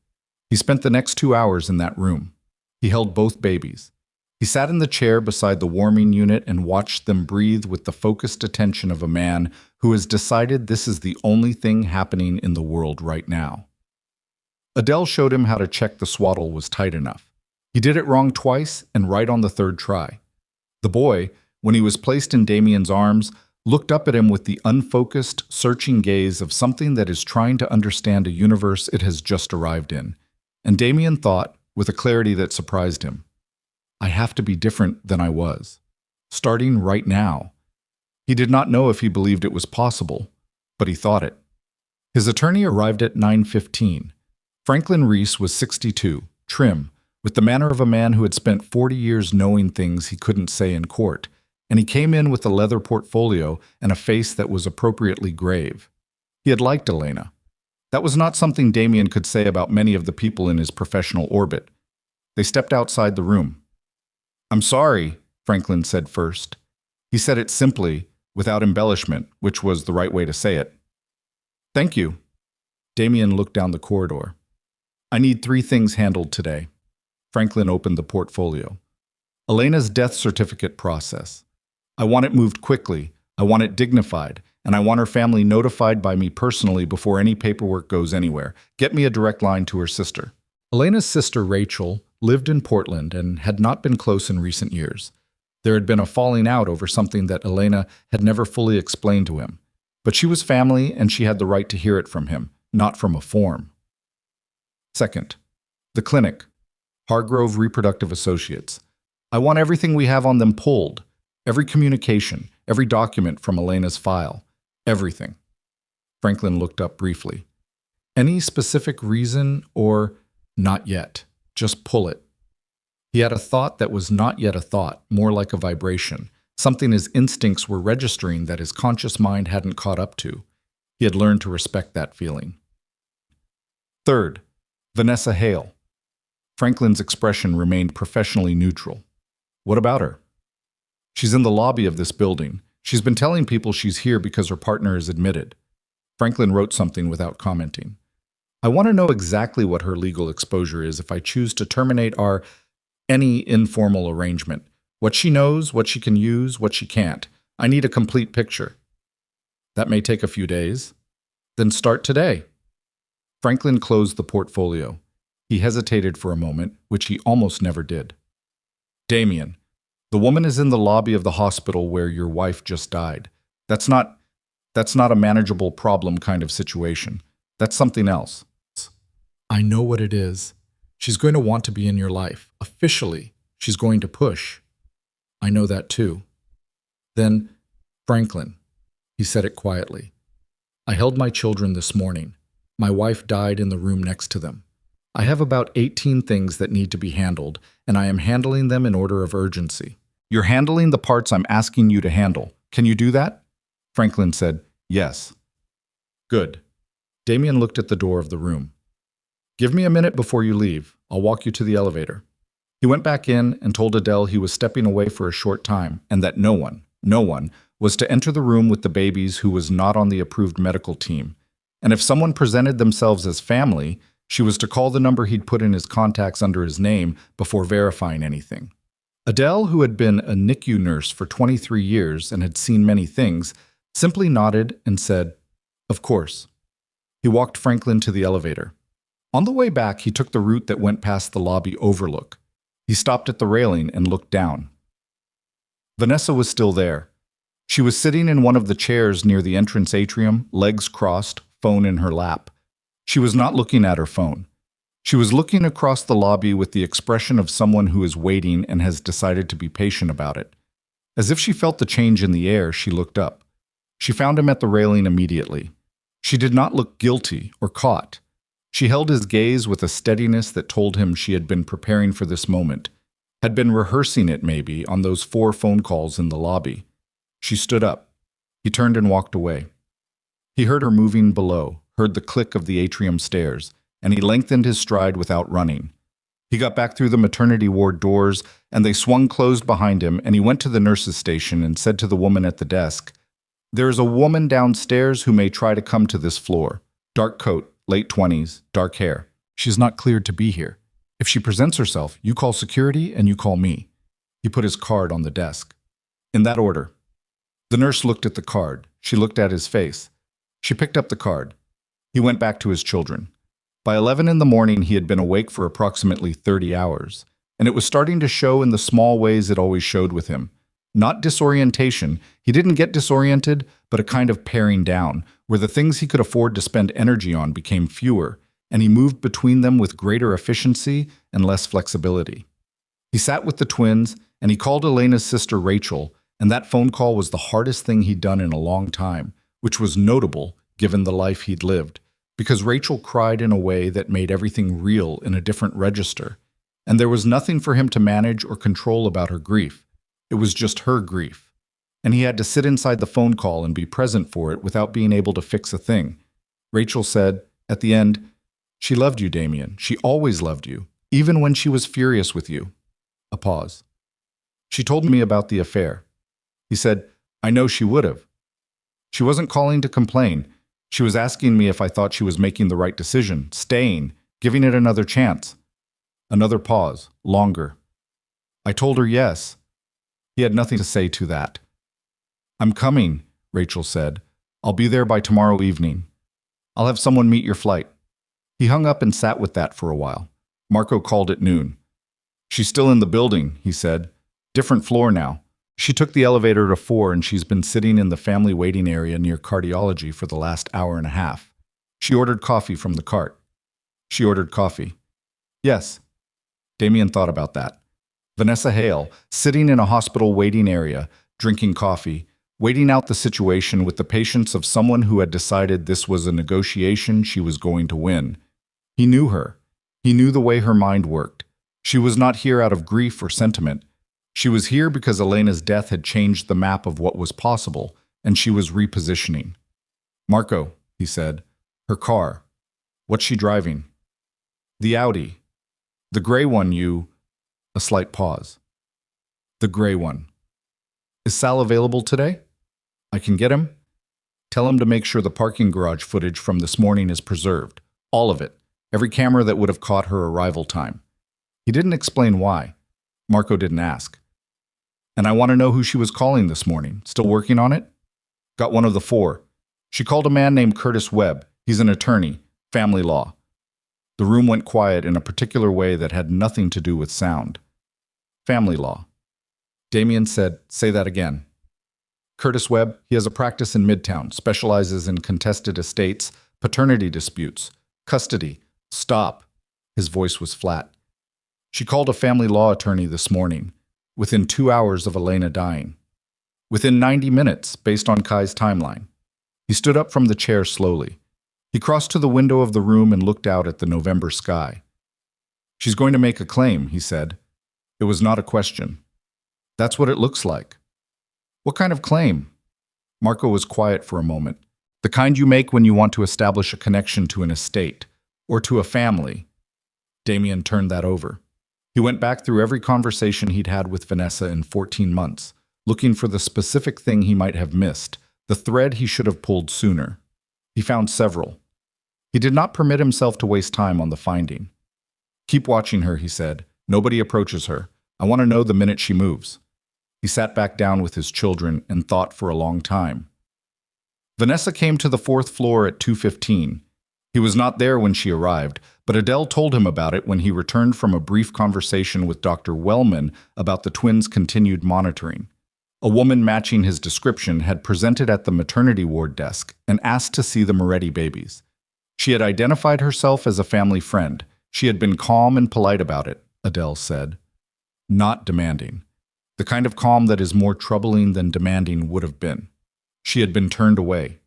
He spent the next 2 hours in that room. He held both babies. He sat in the chair beside the warming unit and watched them breathe with the focused attention of a man who has decided this is the only thing happening in the world right now. Adele showed him how to check the swaddle was tight enough. He did it wrong twice and right on the 3rd try. The boy, when he was placed in Damien's arms, looked up at him with the unfocused, searching gaze of something that is trying to understand a universe it has just arrived in. And Damien thought, with a clarity that surprised him, "I have to be different than I was. Starting right now." He did not know if he believed it was possible, but he thought it. His attorney arrived at 9:15. Franklin Reese was 62, trim, with the manner of a man who had spent 40 years knowing things he couldn't say in court, and he came in with a leather portfolio and a face that was appropriately grave. He had liked Elena. That was not something Damien could say about many of the people in his professional orbit. They stepped outside the room. "I'm sorry," Franklin said first. He said it simply, without embellishment, which was the right way to say it. "Thank you." Damien looked down the corridor. "I need 3 things handled today." Franklin opened the portfolio. "Elena's death certificate process. I want it moved quickly, I want it dignified, and I want her family notified by me personally before any paperwork goes anywhere. Get me a direct line to her sister." Elena's sister, Rachel, lived in Portland and had not been close in recent years. There had been a falling out over something that Elena had never fully explained to him. But she was family and she had the right to hear it from him, not from a form. Second, the clinic, Hargrove Reproductive Associates. I want everything we have on them pulled. Every communication, every document from Elena's file. Everything. Franklin looked up briefly. Any specific reason or not yet? Just pull it. He had a thought that was not yet a thought, more like a vibration, something his instincts were registering that his conscious mind hadn't caught up to. He had learned to respect that feeling. Third, Vanessa Hale. Franklin's expression remained professionally neutral. What about her? She's in the lobby of this building. She's been telling people she's here because her partner is admitted. Franklin wrote something without commenting. I want to know exactly what her legal exposure is if I choose to terminate any informal arrangement. What she knows, what she can use, what she can't. I need a complete picture. That may take a few days. Then start today. Franklin closed the portfolio. He hesitated for a moment, which he almost never did. Damien, the woman is in the lobby of the hospital where your wife just died. That's not a manageable problem kind of situation. That's something else. I know what it is. She's going to want to be in your life. Officially, she's going to push. I know that too. Then, Franklin, he said it quietly. I held my children this morning. My wife died in the room next to them. I have about 18 things that need to be handled, and I am handling them in order of urgency. You're handling the parts I'm asking you to handle. Can you do that? Franklin said, yes. Good. Damien looked at the door of the room. Give me a minute before you leave. I'll walk you to the elevator. He went back in and told Adele he was stepping away for a short time and that no one, was to enter the room with the babies who was not on the approved medical team. And if someone presented themselves as family, she was to call the number he'd put in his contacts under his name before verifying anything. Adele, who had been a NICU nurse for 23 years and had seen many things, simply nodded and said, of course. He walked Franklin to the elevator. On the way back, he took the route that went past the lobby overlook. He stopped at the railing and looked down. Vanessa was still there. She was sitting in one of the chairs near the entrance atrium, legs crossed, phone in her lap. She was not looking at her phone. She was looking across the lobby with the expression of someone who is waiting and has decided to be patient about it. As if she felt the change in the air, she looked up. She found him at the railing immediately. She did not look guilty or caught. She held his gaze with a steadiness that told him she had been preparing for this moment, had been rehearsing it maybe on those 4 phone calls in the lobby. She stood up. He turned and walked away. He heard her moving below, heard the click of the atrium stairs, and he lengthened his stride without running. He got back through the maternity ward doors, and they swung closed behind him, and he went to the nurse's station and said to the woman at the desk, there is a woman downstairs who may try to come to this floor. Dark coat, late 20s, dark hair. She's not cleared to be here. If she presents herself, you call security and you call me. He put his card on the desk. In that order. The nurse looked at the card. She looked at his face. She picked up the card. He went back to his children. By 11 in the morning, he had been awake for approximately 30 hours, and it was starting to show in the small ways it always showed with him. Not disorientation. He didn't get disoriented, but a kind of paring down, where the things he could afford to spend energy on became fewer, and he moved between them with greater efficiency and less flexibility. He sat with the twins, and he called Elena's sister Rachel, and that phone call was the hardest thing he'd done in a long time, which was notable given the life he'd lived, because Rachel cried in a way that made everything real in a different register, and there was nothing for him to manage or control about her grief. It was just her grief, and he had to sit inside the phone call and be present for it without being able to fix a thing. Rachel said, at the end, she loved you, Damien. She always loved you, even when she was furious with you. A pause. She told me about the affair. He said, I know she would have. She wasn't calling to complain. She was asking me if I thought she was making the right decision, staying, giving it another chance. Another pause, longer. I told her yes. He had nothing to say to that. I'm coming, Rachel said. I'll be there by tomorrow evening. I'll have someone meet your flight. He hung up and sat with that for a while. Marco called at noon. She's still in the building, he said. Different floor now. She took the elevator to 4 and she's been sitting in the family waiting area near cardiology for the last hour and a half. She ordered coffee from the cart. She ordered coffee. Yes. Damien thought about that. Vanessa Hale, sitting in a hospital waiting area, drinking coffee, waiting out the situation with the patience of someone who had decided this was a negotiation she was going to win. He knew her. He knew the way her mind worked. She was not here out of grief or sentiment. She was here because Elena's death had changed the map of what was possible, and she was repositioning. Marco, he said. Her car. What's she driving? The Audi. The gray one you... A slight pause. The gray one. Is Sal available today? I can get him? Tell him to make sure the parking garage footage from this morning is preserved. All of it. Every camera that would have caught her arrival time. He didn't explain why. Marco didn't ask. And I want to know who she was calling this morning. Still working on it? Got one of the four. She called a man named Curtis Webb. He's an attorney. Family law. The room went quiet in a particular way that had nothing to do with sound. Family law. Damien said, say that again. Curtis Webb, he has a practice in Midtown, specializes in contested estates, paternity disputes, custody. Stop. His voice was flat. She called a family law attorney this morning, within 2 hours of Elena dying. Within 90 minutes, based on Kai's timeline. He stood up from the chair slowly. He crossed to the window of the room and looked out at the November sky. She's going to make a claim, he said. It was not a question. That's what it looks like. What kind of claim? Marco was quiet for a moment. The kind you make when you want to establish a connection to an estate, or to a family. Damien turned that over. He went back through every conversation he'd had with Vanessa in 14 months, looking for the specific thing he might have missed, the thread he should have pulled sooner. He found several. He did not permit himself to waste time on the finding. Keep watching her, he said. Nobody approaches her. I want to know the minute she moves. He sat back down with his children and thought for a long time. Vanessa came to the 4th floor at 2:15. He was not there when she arrived, but Adele told him about it when he returned from a brief conversation with Dr. Wellman about the twins' continued monitoring. A woman matching his description had presented at the maternity ward desk and asked to see the Moretti babies. She had identified herself as a family friend. She had been calm and polite about it, Adele said. Not demanding. The kind of calm that is more troubling than demanding would have been. She had been turned away.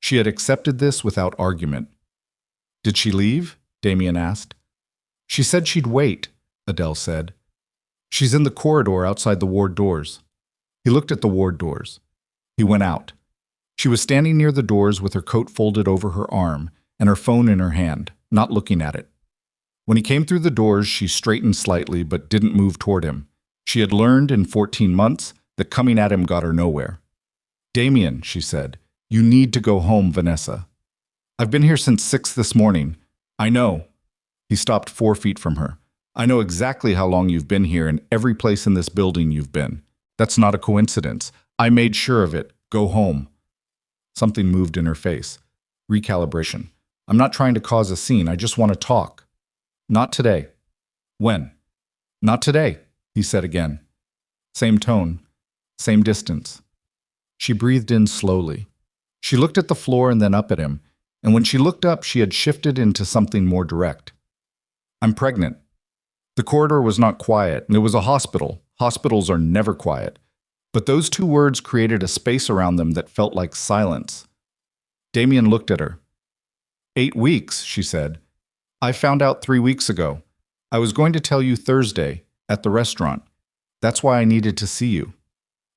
She had accepted this without argument. Did she leave? Damien asked. She said she'd wait, Adele said. She's in the corridor outside the ward doors. He looked at the ward doors. He went out. She was standing near the doors with her coat folded over her arm and her phone in her hand, not looking at it. When he came through the doors, she straightened slightly but didn't move toward him. She had learned in 14 months that coming at him got her nowhere. Damien, she said, you need to go home, Vanessa. I've been here since 6 this morning. I know. He stopped 4 feet from her. I know exactly how long you've been here and every place in this building you've been. That's not a coincidence. I made sure of it. Go home. Something moved in her face. Recalibration. I'm not trying to cause a scene. I just want to talk. Not today. When? Not today, he said again. Same tone. Same distance. She breathed in slowly. She looked at the floor and then up at him, and when she looked up, she had shifted into something more direct. I'm pregnant. The corridor was not quiet, and it was a hospital. Hospitals are never quiet. But those 2 words created a space around them that felt like silence. Damien looked at her. 8 weeks, she said. I found out 3 weeks ago. I was going to tell you Thursday, at the restaurant. That's why I needed to see you.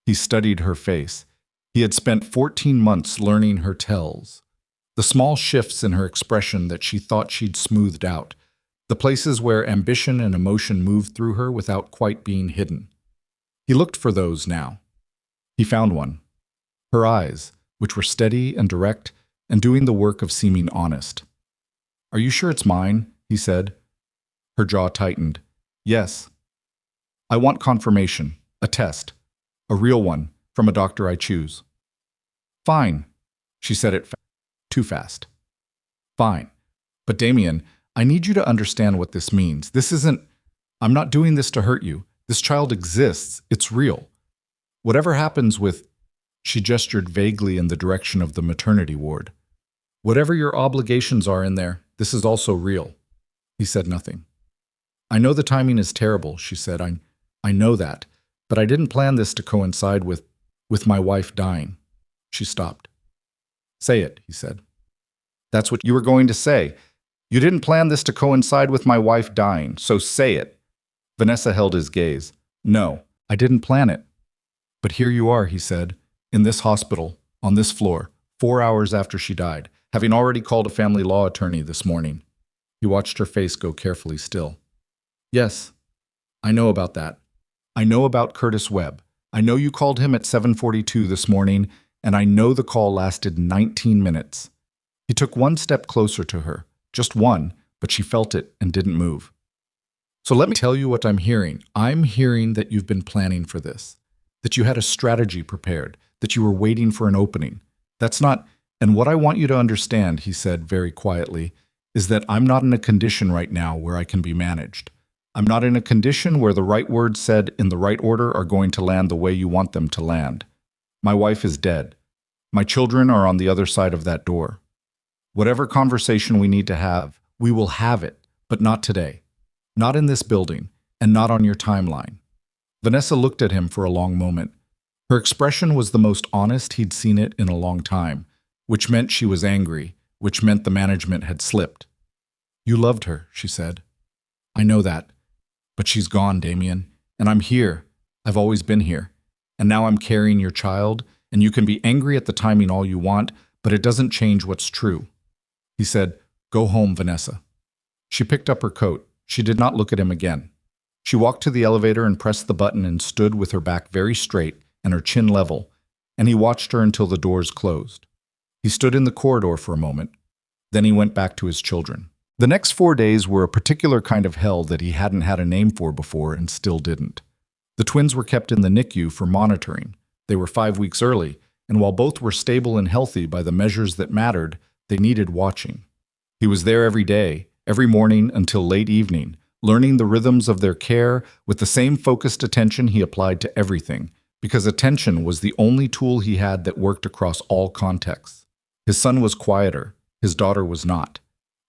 He studied her face. He had spent 14 months learning her tells. The small shifts in her expression that she thought she'd smoothed out. The places where ambition and emotion moved through her without quite being hidden. He looked for those now. He found one. Her eyes, which were steady and direct and doing the work of seeming honest. Are you sure it's mine? He said. Her jaw tightened. Yes. I want confirmation, a test, a real one, from a doctor I choose. Fine. She said it too fast. Fine. But Damien, I need you to understand what this means. This isn't, I'm not doing this to hurt you. This child exists. It's real. Whatever happens with, she gestured vaguely in the direction of the maternity ward. Whatever your obligations are in there, this is also real. He said nothing. I know the timing is terrible, she said. I know that, but I didn't plan this to coincide with my wife dying. She stopped. Say it, he said. That's what you were going to say. You didn't plan this to coincide with my wife dying, so say it. Vanessa held his gaze. No, I didn't plan it. But here you are, he said, in this hospital, on this floor, 4 hours after she died, having already called a family law attorney this morning. He watched her face go carefully still. Yes, I know about that. I know about Curtis Webb. I know you called him at 7:42 this morning, and I know the call lasted 19 minutes. He took one step closer to her, just one, but she felt it and didn't move. So let me tell you what I'm hearing. I'm hearing that you've been planning for this, that you had a strategy prepared, that you were waiting for an opening. That's not, and what I want you to understand, he said very quietly, is that I'm not in a condition right now where I can be managed. I'm not in a condition where the right words said in the right order are going to land the way you want them to land. My wife is dead. My children are on the other side of that door. Whatever conversation we need to have, we will have it, but not today. Not in this building, and not on your timeline. Vanessa looked at him for a long moment. Her expression was the most honest he'd seen it in a long time, which meant she was angry, which meant the management had slipped. You loved her, she said. I know that. But she's gone, Damien, and I'm here. I've always been here. And now I'm carrying your child, and you can be angry at the timing all you want, but it doesn't change what's true. He said, Go home, Vanessa. She picked up her coat. She did not look at him again. She walked to the elevator and pressed the button and stood with her back very straight and her chin level, and he watched her until the doors closed. He stood in the corridor for a moment. Then he went back to his children. The next 4 days were a particular kind of hell that he hadn't had a name for before and still didn't. The twins were kept in the NICU for monitoring. They were 5 weeks early, and while both were stable and healthy by the measures that mattered, they needed watching. He was there every day, every morning until late evening, learning the rhythms of their care with the same focused attention he applied to everything, because attention was the only tool he had that worked across all contexts. His son was quieter, his daughter was not.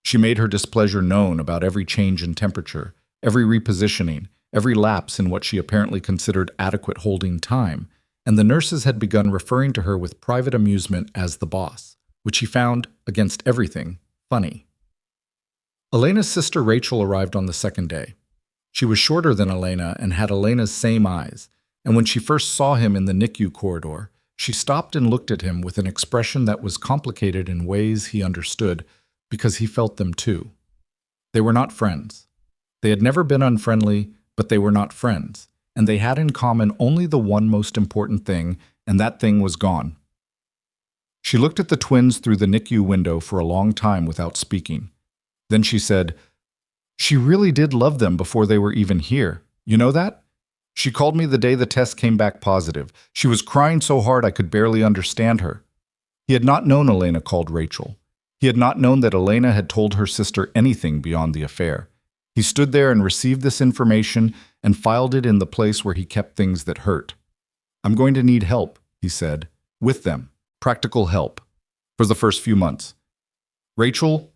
She made her displeasure known about every change in temperature, every repositioning, every lapse in what she apparently considered adequate holding time, and the nurses had begun referring to her with private amusement as the boss, which he found, against everything, funny. Elena's sister Rachel arrived on the second day. She was shorter than Elena and had Elena's same eyes, and when she first saw him in the NICU corridor, she stopped and looked at him with an expression that was complicated in ways he understood, because he felt them too. They were not friends. They had never been unfriendly, but they were not friends, and they had in common only the one most important thing, and that thing was gone. She looked at the twins through the NICU window for a long time without speaking. Then she said, She really did love them before they were even here. You know that? She called me the day the test came back positive. She was crying so hard I could barely understand her. He had not known Elena called Rachel. He had not known that Elena had told her sister anything beyond the affair. He stood there and received this information and filed it in the place where he kept things that hurt. I'm going to need help, he said, with them, practical help, for the first few months. Rachel,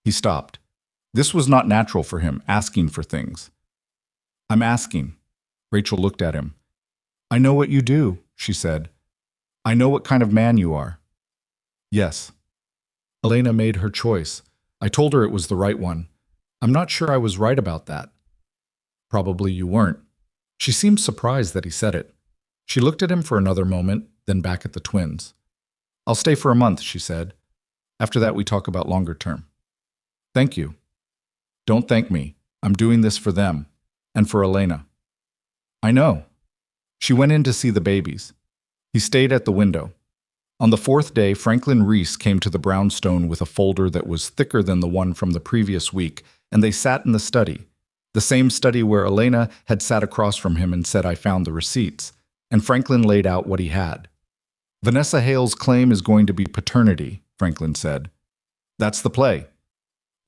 he stopped. This was not natural for him, asking for things. I'm asking. Rachel looked at him. I know what you do, she said. I know what kind of man you are. Yes. Elena made her choice. I told her it was the right one. I'm not sure I was right about that. Probably you weren't. She seemed surprised that he said it. She looked at him for another moment, then back at the twins. I'll stay for a month, she said. After that, we talk about longer term. Thank you. Don't thank me. I'm doing this for them. And for Elena. I know. She went in to see the babies. He stayed at the window. On the fourth day, Franklin Reese came to the brownstone with a folder that was thicker than the one from the previous week, and they sat in the study, the same study where Elena had sat across from him and said, I found the receipts, and Franklin laid out what he had. Vanessa Hale's claim is going to be paternity, Franklin said. That's the play.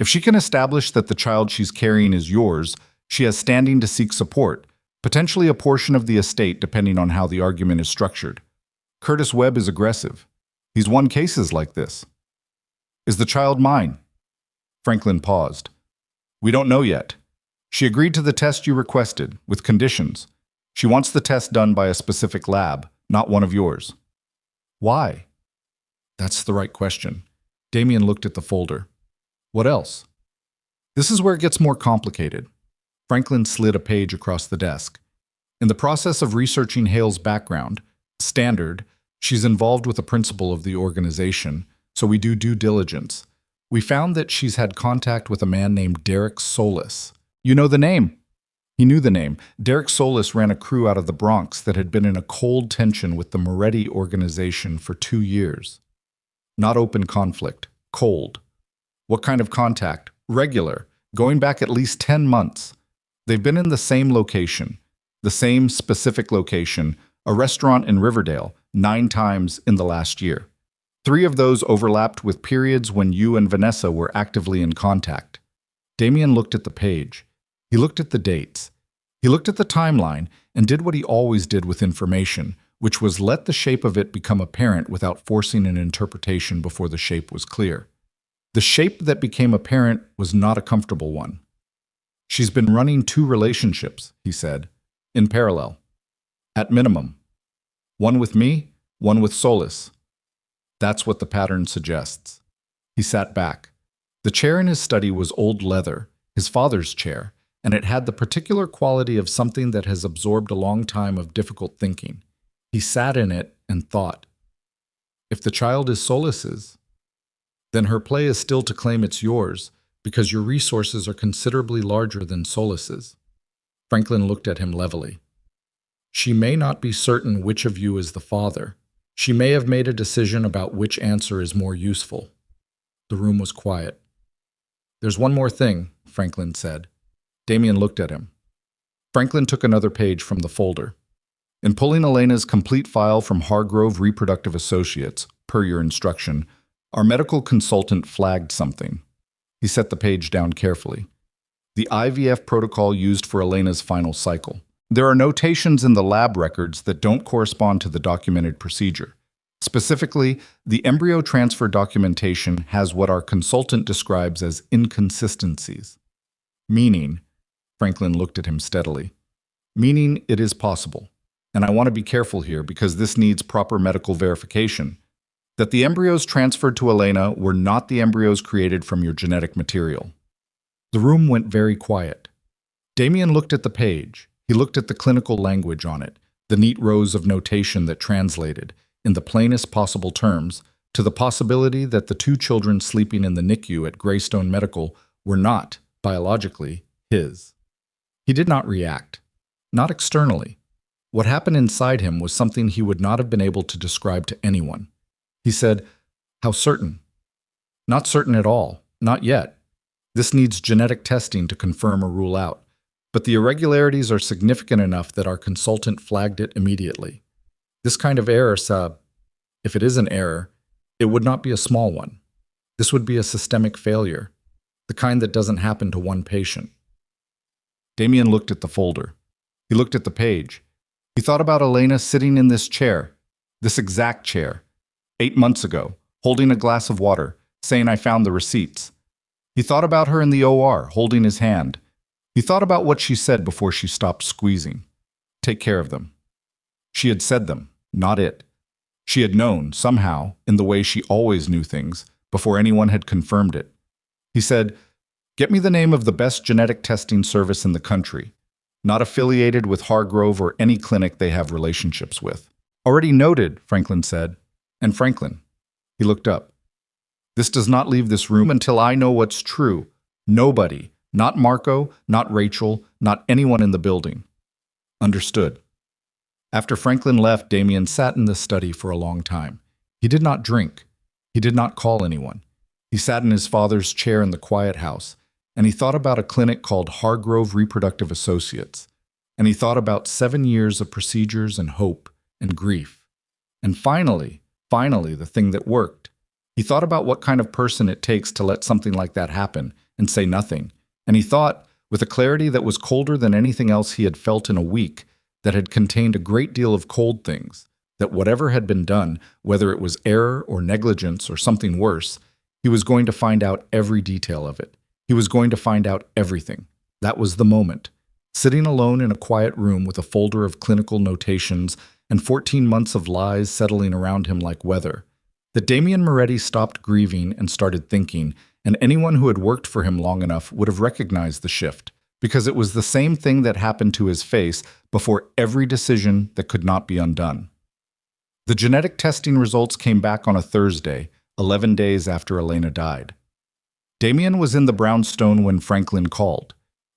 If she can establish that the child she's carrying is yours, she has standing to seek support, potentially a portion of the estate depending on how the argument is structured. Curtis Webb is aggressive. He's won cases like this. Is the child mine? Franklin paused. We don't know yet. She agreed to the test you requested, with conditions. She wants the test done by a specific lab, not one of yours. Why? That's the right question. Damien looked at the folder. What else? This is where it gets more complicated. Franklin slid a page across the desk. In the process of researching Hale's background, standard, she's involved with a principal of the organization, so we do due diligence. We found that she's had contact with a man named Derek Solis. You know the name? He knew the name. Derek Solis ran a crew out of the Bronx that had been in a cold tension with the Moretti organization for 2 years. Not open conflict, cold. What kind of contact? Regular, going back at least 10 months. They've been in the same location, the same specific location, a restaurant in Riverdale, 9 times in the last year. 3 of those overlapped with periods when you and Vanessa were actively in contact. Damien looked at the page. He looked at the dates. He looked at the timeline and did what he always did with information, which was let the shape of it become apparent without forcing an interpretation before the shape was clear. The shape that became apparent was not a comfortable one. She's been running 2 relationships, he said, in parallel. At minimum. One with me, one with Solis. That's what the pattern suggests. He sat back. The chair in his study was old leather, his father's chair, and it had the particular quality of something that has absorbed a long time of difficult thinking. He sat in it and thought, if the child is Solis's, then her play is still to claim it's yours, because your resources are considerably larger than Solis's. Franklin looked at him levelly. She may not be certain which of you is the father. She may have made a decision about which answer is more useful. The room was quiet. There's one more thing, Franklin said. Damien looked at him. Franklin took another page from the folder. In pulling Elena's complete file from Hargrove Reproductive Associates, per your instruction, our medical consultant flagged something. He set the page down carefully. The IVF protocol used for Elena's final cycle. There are notations in the lab records that don't correspond to the documented procedure. Specifically, the embryo transfer documentation has what our consultant describes as inconsistencies. Meaning, Franklin looked at him steadily, meaning it is possible, and I want to be careful here because this needs proper medical verification, that the embryos transferred to Elena were not the embryos created from your genetic material. The room went very quiet. Damien looked at the page. He looked at the clinical language on it, the neat rows of notation that translated, in the plainest possible terms, to the possibility that the 2 children sleeping in the NICU at Greystone Medical were not, biologically, his. He did not react, not externally. What happened inside him was something he would not have been able to describe to anyone. He said, "How certain?" "Not certain at all, not yet. This needs genetic testing to confirm or rule out. But the irregularities are significant enough that our consultant flagged it immediately. This kind of error, if it is an error, it would not be a small one. This would be a systemic failure, the kind that doesn't happen to one patient." Damien looked at the folder. He looked at the page. He thought about Elena sitting in this chair, this exact chair, 8 months ago, holding a glass of water, saying I found the receipts. He thought about her in the OR, holding his hand. He thought about what she said before she stopped squeezing. Take care of them. She had said them, not it. She had known, somehow, in the way she always knew things, before anyone had confirmed it. He said, "Get me the name of the best genetic testing service in the country, not affiliated with Hargrove or any clinic they have relationships with." "Already noted," Franklin said. "And Franklin." He looked up. "This does not leave this room until I know what's true. Nobody. Not Marco, not Rachel, not anyone in the building." Understood. After Franklin left, Damien sat in the study for a long time. He did not drink. He did not call anyone. He sat in his father's chair in the quiet house, and he thought about a clinic called Hargrove Reproductive Associates, and he thought about 7 years of procedures and hope and grief. And finally, the thing that worked. He thought about what kind of person it takes to let something like that happen and say nothing. And he thought, with a clarity that was colder than anything else he had felt in a week, that had contained a great deal of cold things, that whatever had been done, whether it was error or negligence or something worse, he was going to find out every detail of it. He was going to find out everything. That was the moment. Sitting alone in a quiet room with a folder of clinical notations and 14 months of lies settling around him like weather, that Damien Moretti stopped grieving and started thinking, and anyone who had worked for him long enough would have recognized the shift, because it was the same thing that happened to his face before every decision that could not be undone. The genetic testing results came back on a Thursday, 11 days after Elena died. Damien was in the brownstone when Franklin called.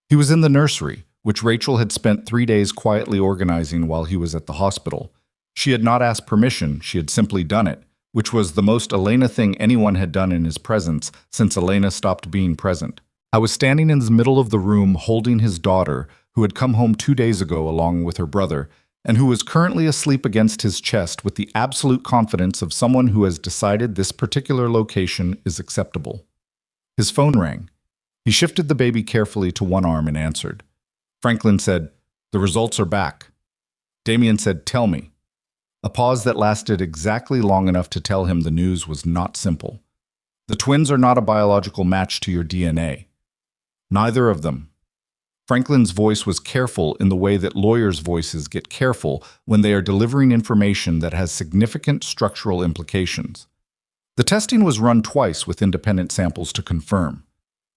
He was in the nursery, which Rachel had spent 3 days quietly organizing while he was at the hospital. She had not asked permission, she had simply done it, which was the most Elena thing anyone had done in his presence since Elena stopped being present. I was standing in the middle of the room holding his daughter, who had come home 2 days ago along with her brother, and who was currently asleep against his chest with the absolute confidence of someone who has decided this particular location is acceptable. His phone rang. He shifted the baby carefully to one arm and answered. Franklin said, "The results are back." Damien said, "Tell me." A pause that lasted exactly long enough to tell him the news was not simple. The twins are not a biological match to your DNA. Neither of them. Franklin's voice was careful in the way that lawyers' voices get careful when they are delivering information that has significant structural implications. The testing was run twice with independent samples to confirm.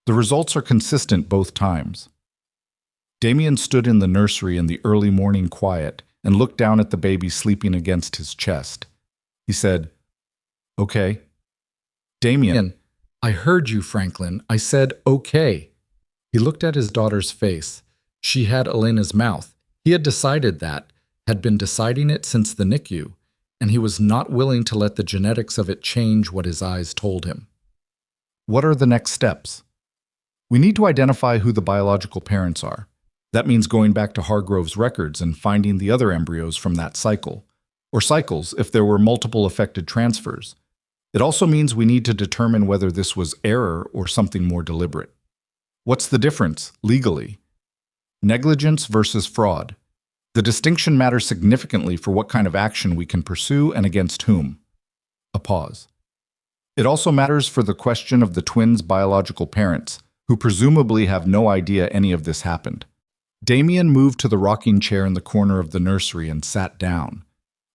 The results are consistent both times. Damien stood in the nursery in the early morning quiet and looked down at the baby sleeping against his chest. He said, "Okay." "Damien, I heard you, Franklin. I said, okay." He looked at his daughter's face. She had Elena's mouth. He had decided that, had been deciding it since the NICU, and he was not willing to let the genetics of it change what his eyes told him. What are the next steps? We need to identify who the biological parents are. That means going back to Hargrove's records and finding the other embryos from that cycle, or cycles if there were multiple affected transfers. It also means we need to determine whether this was error or something more deliberate. What's the difference, legally? Negligence versus fraud. The distinction matters significantly for what kind of action we can pursue and against whom. A pause. It also matters for the question of the twins' biological parents, who presumably have no idea any of this happened. Damien moved to the rocking chair in the corner of the nursery and sat down.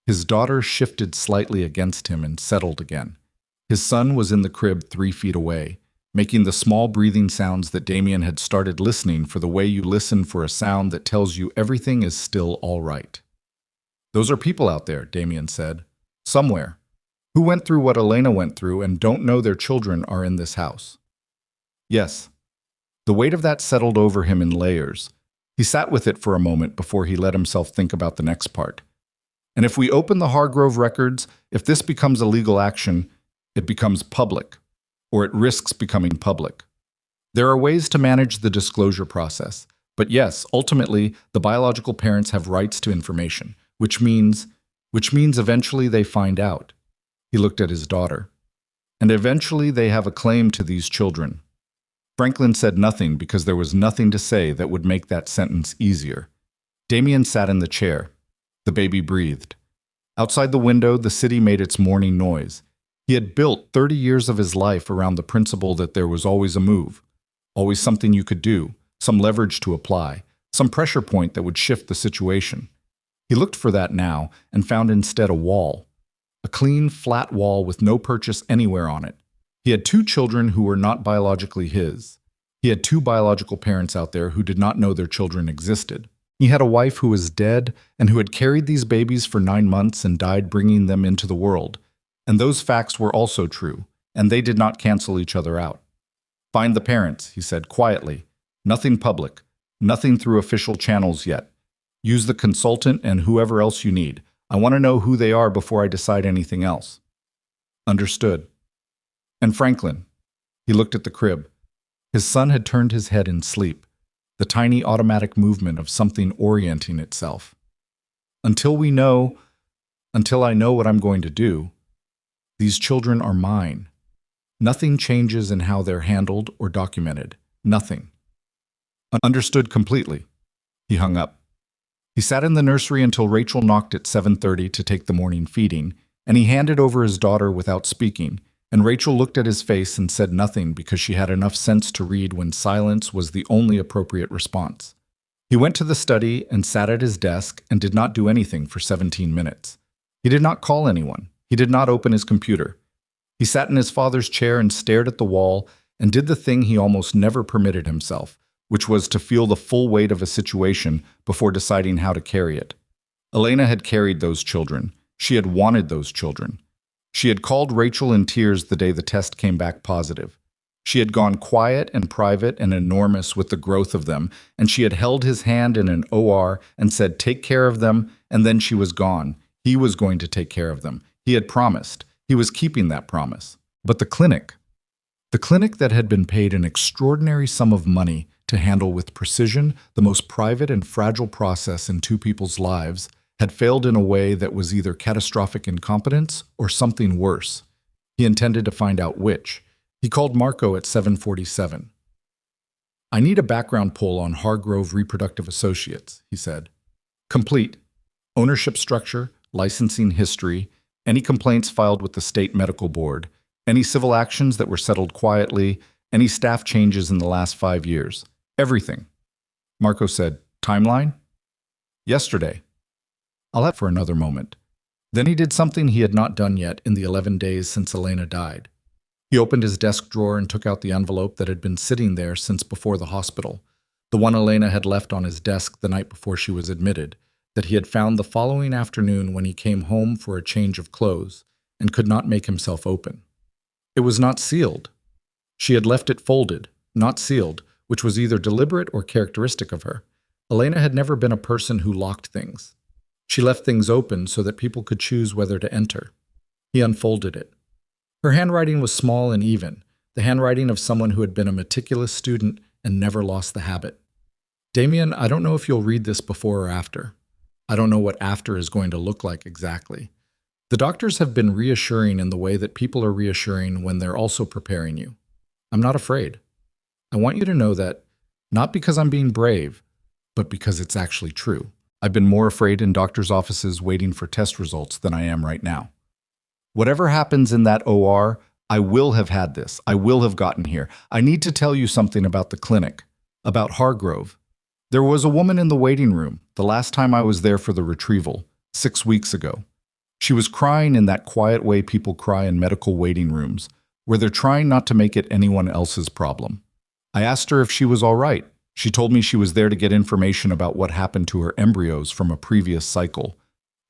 His daughter shifted slightly against him and settled again. His son was in the crib 3 feet away, making the small breathing sounds that Damien had started listening for the way you listen for a sound that tells you everything is still all right. "Those are people out there," Damien said. "Somewhere. Who went through what Elena went through and don't know their children are in this house." Yes. The weight of that settled over him in layers. He sat with it for a moment before he let himself think about the next part. And if we open the Hargrove records, if this becomes a legal action, it becomes public, or it risks becoming public. There are ways to manage the disclosure process, but yes, ultimately, the biological parents have rights to information, which means eventually they find out. He looked at his daughter. And eventually they have a claim to these children. Franklin said nothing because there was nothing to say that would make that sentence easier. Damien sat in the chair. The baby breathed. Outside the window, the city made its morning noise. He had built 30 years of his life around the principle that there was always a move, always something you could do, some leverage to apply, some pressure point that would shift the situation. He looked for that now and found instead a wall. A clean, flat wall with no purchase anywhere on it. He had 2 children who were not biologically his. He had 2 biological parents out there who did not know their children existed. He had a wife who was dead and who had carried these babies for 9 months and died bringing them into the world. And those facts were also true, and they did not cancel each other out. "Find the parents," he said quietly. "Nothing public, nothing through official channels yet. Use the consultant and whoever else you need. I want to know who they are before I decide anything else." Understood. And Franklin. He looked at the crib. His son had turned his head in sleep, the tiny automatic movement of something orienting itself. Until I know what I'm going to do, these children are mine. Nothing changes in how they're handled or documented. Nothing. Understood completely. He hung up. He sat in the nursery until Rachel knocked at 7:30 to take the morning feeding, and he handed over his daughter without speaking. and Rachel looked at his face and said nothing because she had enough sense to read when silence was the only appropriate response. He went to the study and sat at his desk and did not do anything for 17 minutes. He did not call anyone. He did not open his computer. He sat in his father's chair and stared at the wall and did the thing he almost never permitted himself, which was to feel the full weight of a situation before deciding how to carry it. Elena had carried those children. She had wanted those children. She had called Rachel in tears the day the test came back positive. She had gone quiet and private and enormous with the growth of them, and she had held his hand in an OR and said, "Take care of them," and then she was gone. He was going to take care of them. He had promised. He was keeping that promise. But the clinic that had been paid an extraordinary sum of money to handle with precision the most private and fragile process in two people's lives, had failed in a way that was either catastrophic incompetence or something worse. He intended to find out which. He called Marco at 7:47. "I need a background poll on Hargrove Reproductive Associates," he said. "Complete. Ownership structure, licensing history, any complaints filed with the state medical board, any civil actions that were settled quietly, any staff changes in the last 5 years. Everything." Marco said, "Timeline?" "Yesterday." "I'll have for another moment." Then he did something he had not done yet in the 11 days since Elena died. He opened his desk drawer and took out the envelope that had been sitting there since before the hospital, the one Elena had left on his desk the night before she was admitted, that he had found the following afternoon when he came home for a change of clothes and could not make himself open. It was not sealed. She had left it folded, not sealed, which was either deliberate or characteristic of her. Elena had never been a person who locked things. She left things open so that people could choose whether to enter. He unfolded it. Her handwriting was small and even, the handwriting of someone who had been a meticulous student and never lost the habit. "Damien, I don't know if you'll read this before or after. I don't know what after is going to look like exactly. The doctors have been reassuring in the way that people are reassuring when they're also preparing you. I'm not afraid. I want you to know that, not because I'm being brave, but because it's actually true. I've been more afraid in doctors' offices waiting for test results than I am right now. Whatever happens in that OR, I will have had this. I will have gotten here. I need to tell you something about the clinic, about Hargrove. There was a woman in the waiting room the last time I was there for the retrieval, 6 weeks ago. She was crying in that quiet way people cry in medical waiting rooms, where they're trying not to make it anyone else's problem. I asked her if she was all right. She told me she was there to get information about what happened to her embryos from a previous cycle.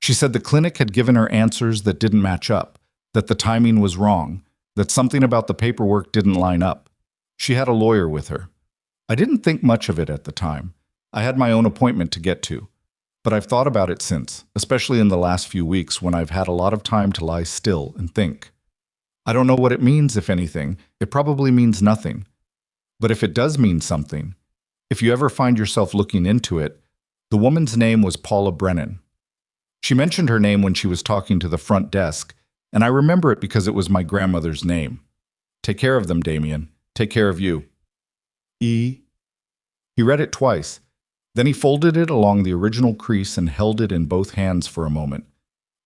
She said the clinic had given her answers that didn't match up, that the timing was wrong, that something about the paperwork didn't line up. She had a lawyer with her. I didn't think much of it at the time. I had my own appointment to get to. But I've thought about it since, especially in the last few weeks when I've had a lot of time to lie still and think. I don't know what it means, if anything. It probably means nothing. But if it does mean something, if you ever find yourself looking into it, the woman's name was Paula Brennan. She mentioned her name when she was talking to the front desk, and I remember it because it was my grandmother's name. Take care of them, Damien. Take care of you. E. He read it twice. Then he folded it along the original crease and held it in both hands for a moment.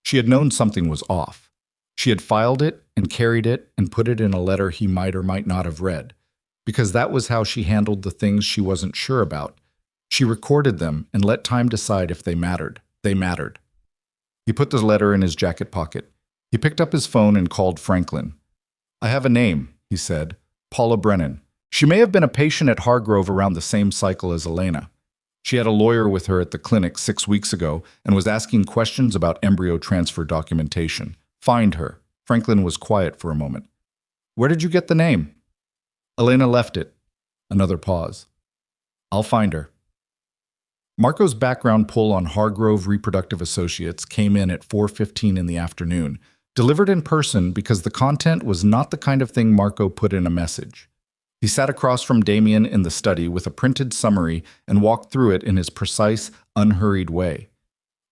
She had known something was off. She had filed it and carried it and put it in a letter he might or might not have read, because that was how she handled the things she wasn't sure about. She recorded them and let time decide if they mattered. They mattered. He put the letter in his jacket pocket. He picked up his phone and called Franklin. "I have a name," he said. "Paula Brennan. She may have been a patient at Hargrove around the same cycle as Elena. She had a lawyer with her at the clinic 6 weeks ago and was asking questions about embryo transfer documentation. Find her." Franklin was quiet for a moment. "Where did you get the name?" "Elena left it." Another pause. "I'll find her." Marco's background pull on Hargrove Reproductive Associates came in at 4:15 in the afternoon, delivered in person because the content was not the kind of thing Marco put in a message. He sat across from Damien in the study with a printed summary and walked through it in his precise, unhurried way.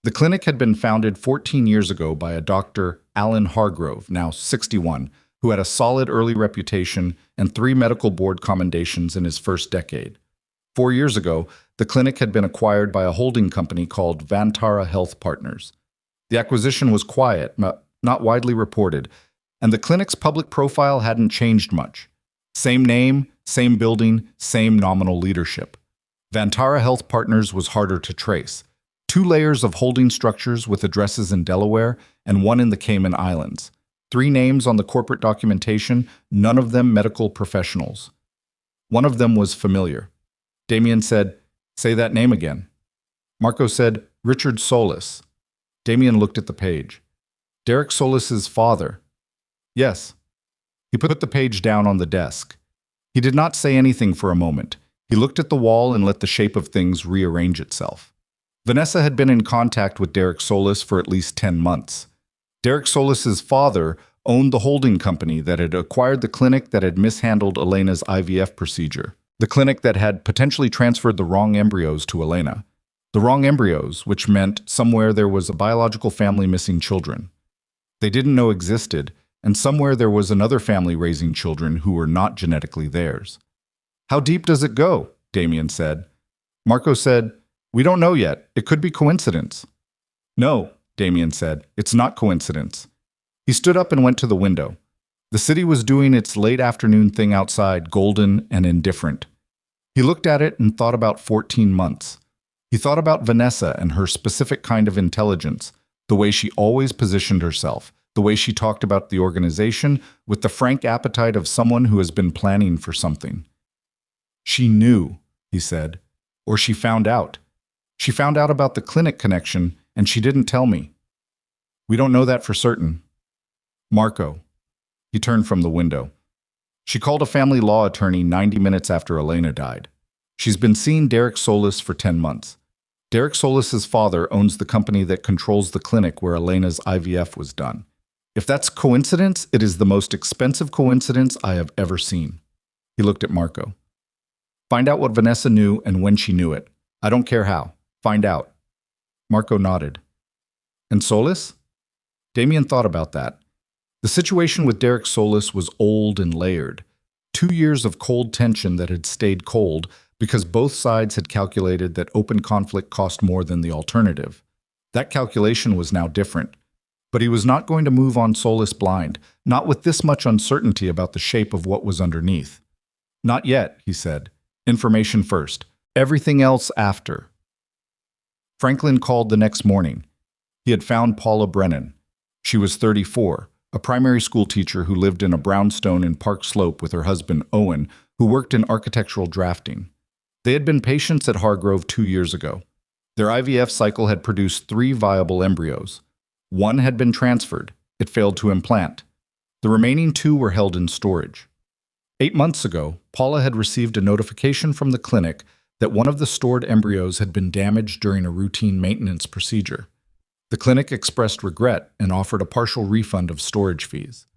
The clinic had been founded 14 years ago by a Dr. Alan Hargrove, now 61, who had a solid early reputation and 3 medical board commendations in his first decade. 4 years ago, the clinic had been acquired by a holding company called Vantara Health Partners. The acquisition was quiet, not widely reported, And the clinic's public profile hadn't changed much. Same name, same building, same nominal leadership. Vantara Health Partners was harder to trace. 2 layers of holding structures with addresses in Delaware and 1 in the Cayman Islands. 3 names on the corporate documentation, none of them medical professionals. One of them was familiar. Damien said, "Say that name again." Marco said, "Richard Solis." Damien looked at the page. "Derek Solis's father." "Yes." He put the page down on the desk. He did not say anything for a moment. He looked at the wall and let the shape of things rearrange itself. Vanessa had been in contact with Derek Solis for at least 10 months. Derek Solis's father owned the holding company that had acquired the clinic that had mishandled Elena's IVF procedure. The clinic that had potentially transferred the wrong embryos to Elena. The wrong embryos, which meant somewhere there was a biological family missing children they didn't know existed, and somewhere there was another family raising children who were not genetically theirs. "How deep does it go?" Damien said. Marco said, "We don't know yet. It could be coincidence." "No," Damien said, "it's not coincidence." He stood up and went to the window. The city was doing its late afternoon thing outside, golden and indifferent. He looked at it and thought about 14 months. He thought about Vanessa and her specific kind of intelligence, the way she always positioned herself, the way she talked about the organization with the frank appetite of someone who has been planning for something. "She knew," he said, "or she found out. She found out about the clinic connection, and she didn't tell me. We don't know that for certain." "Marco." He turned from the window. "She called a family law attorney 90 minutes after Elena died. She's been seeing Derek Solis for 10 months. Derek Solis's father owns the company that controls the clinic where Elena's IVF was done. If that's coincidence, it is the most expensive coincidence I have ever seen." He looked at Marco. "Find out what Vanessa knew and when she knew it. I don't care how. Find out." Marco nodded. "And Solis?" Damien thought about that. The situation with Derek Solis was old and layered. 2 years of cold tension that had stayed cold because both sides had calculated that open conflict cost more than the alternative. That calculation was now different. But he was not going to move on Solis blind, not with this much uncertainty about the shape of what was underneath. "Not yet," he said. "Information first. Everything else after." Franklin called the next morning. He had found Paula Brennan. She was 34, a primary school teacher who lived in a brownstone in Park Slope with her husband, Owen, who worked in architectural drafting. They had been patients at Hargrove 2 years ago. Their IVF cycle had produced 3 viable embryos. 1 had been transferred. It failed to implant. The remaining 2 were held in storage. 8 months ago, Paula had received a notification from the clinic that one of the stored embryos had been damaged during a routine maintenance procedure. The clinic expressed regret and offered a partial refund of storage fees.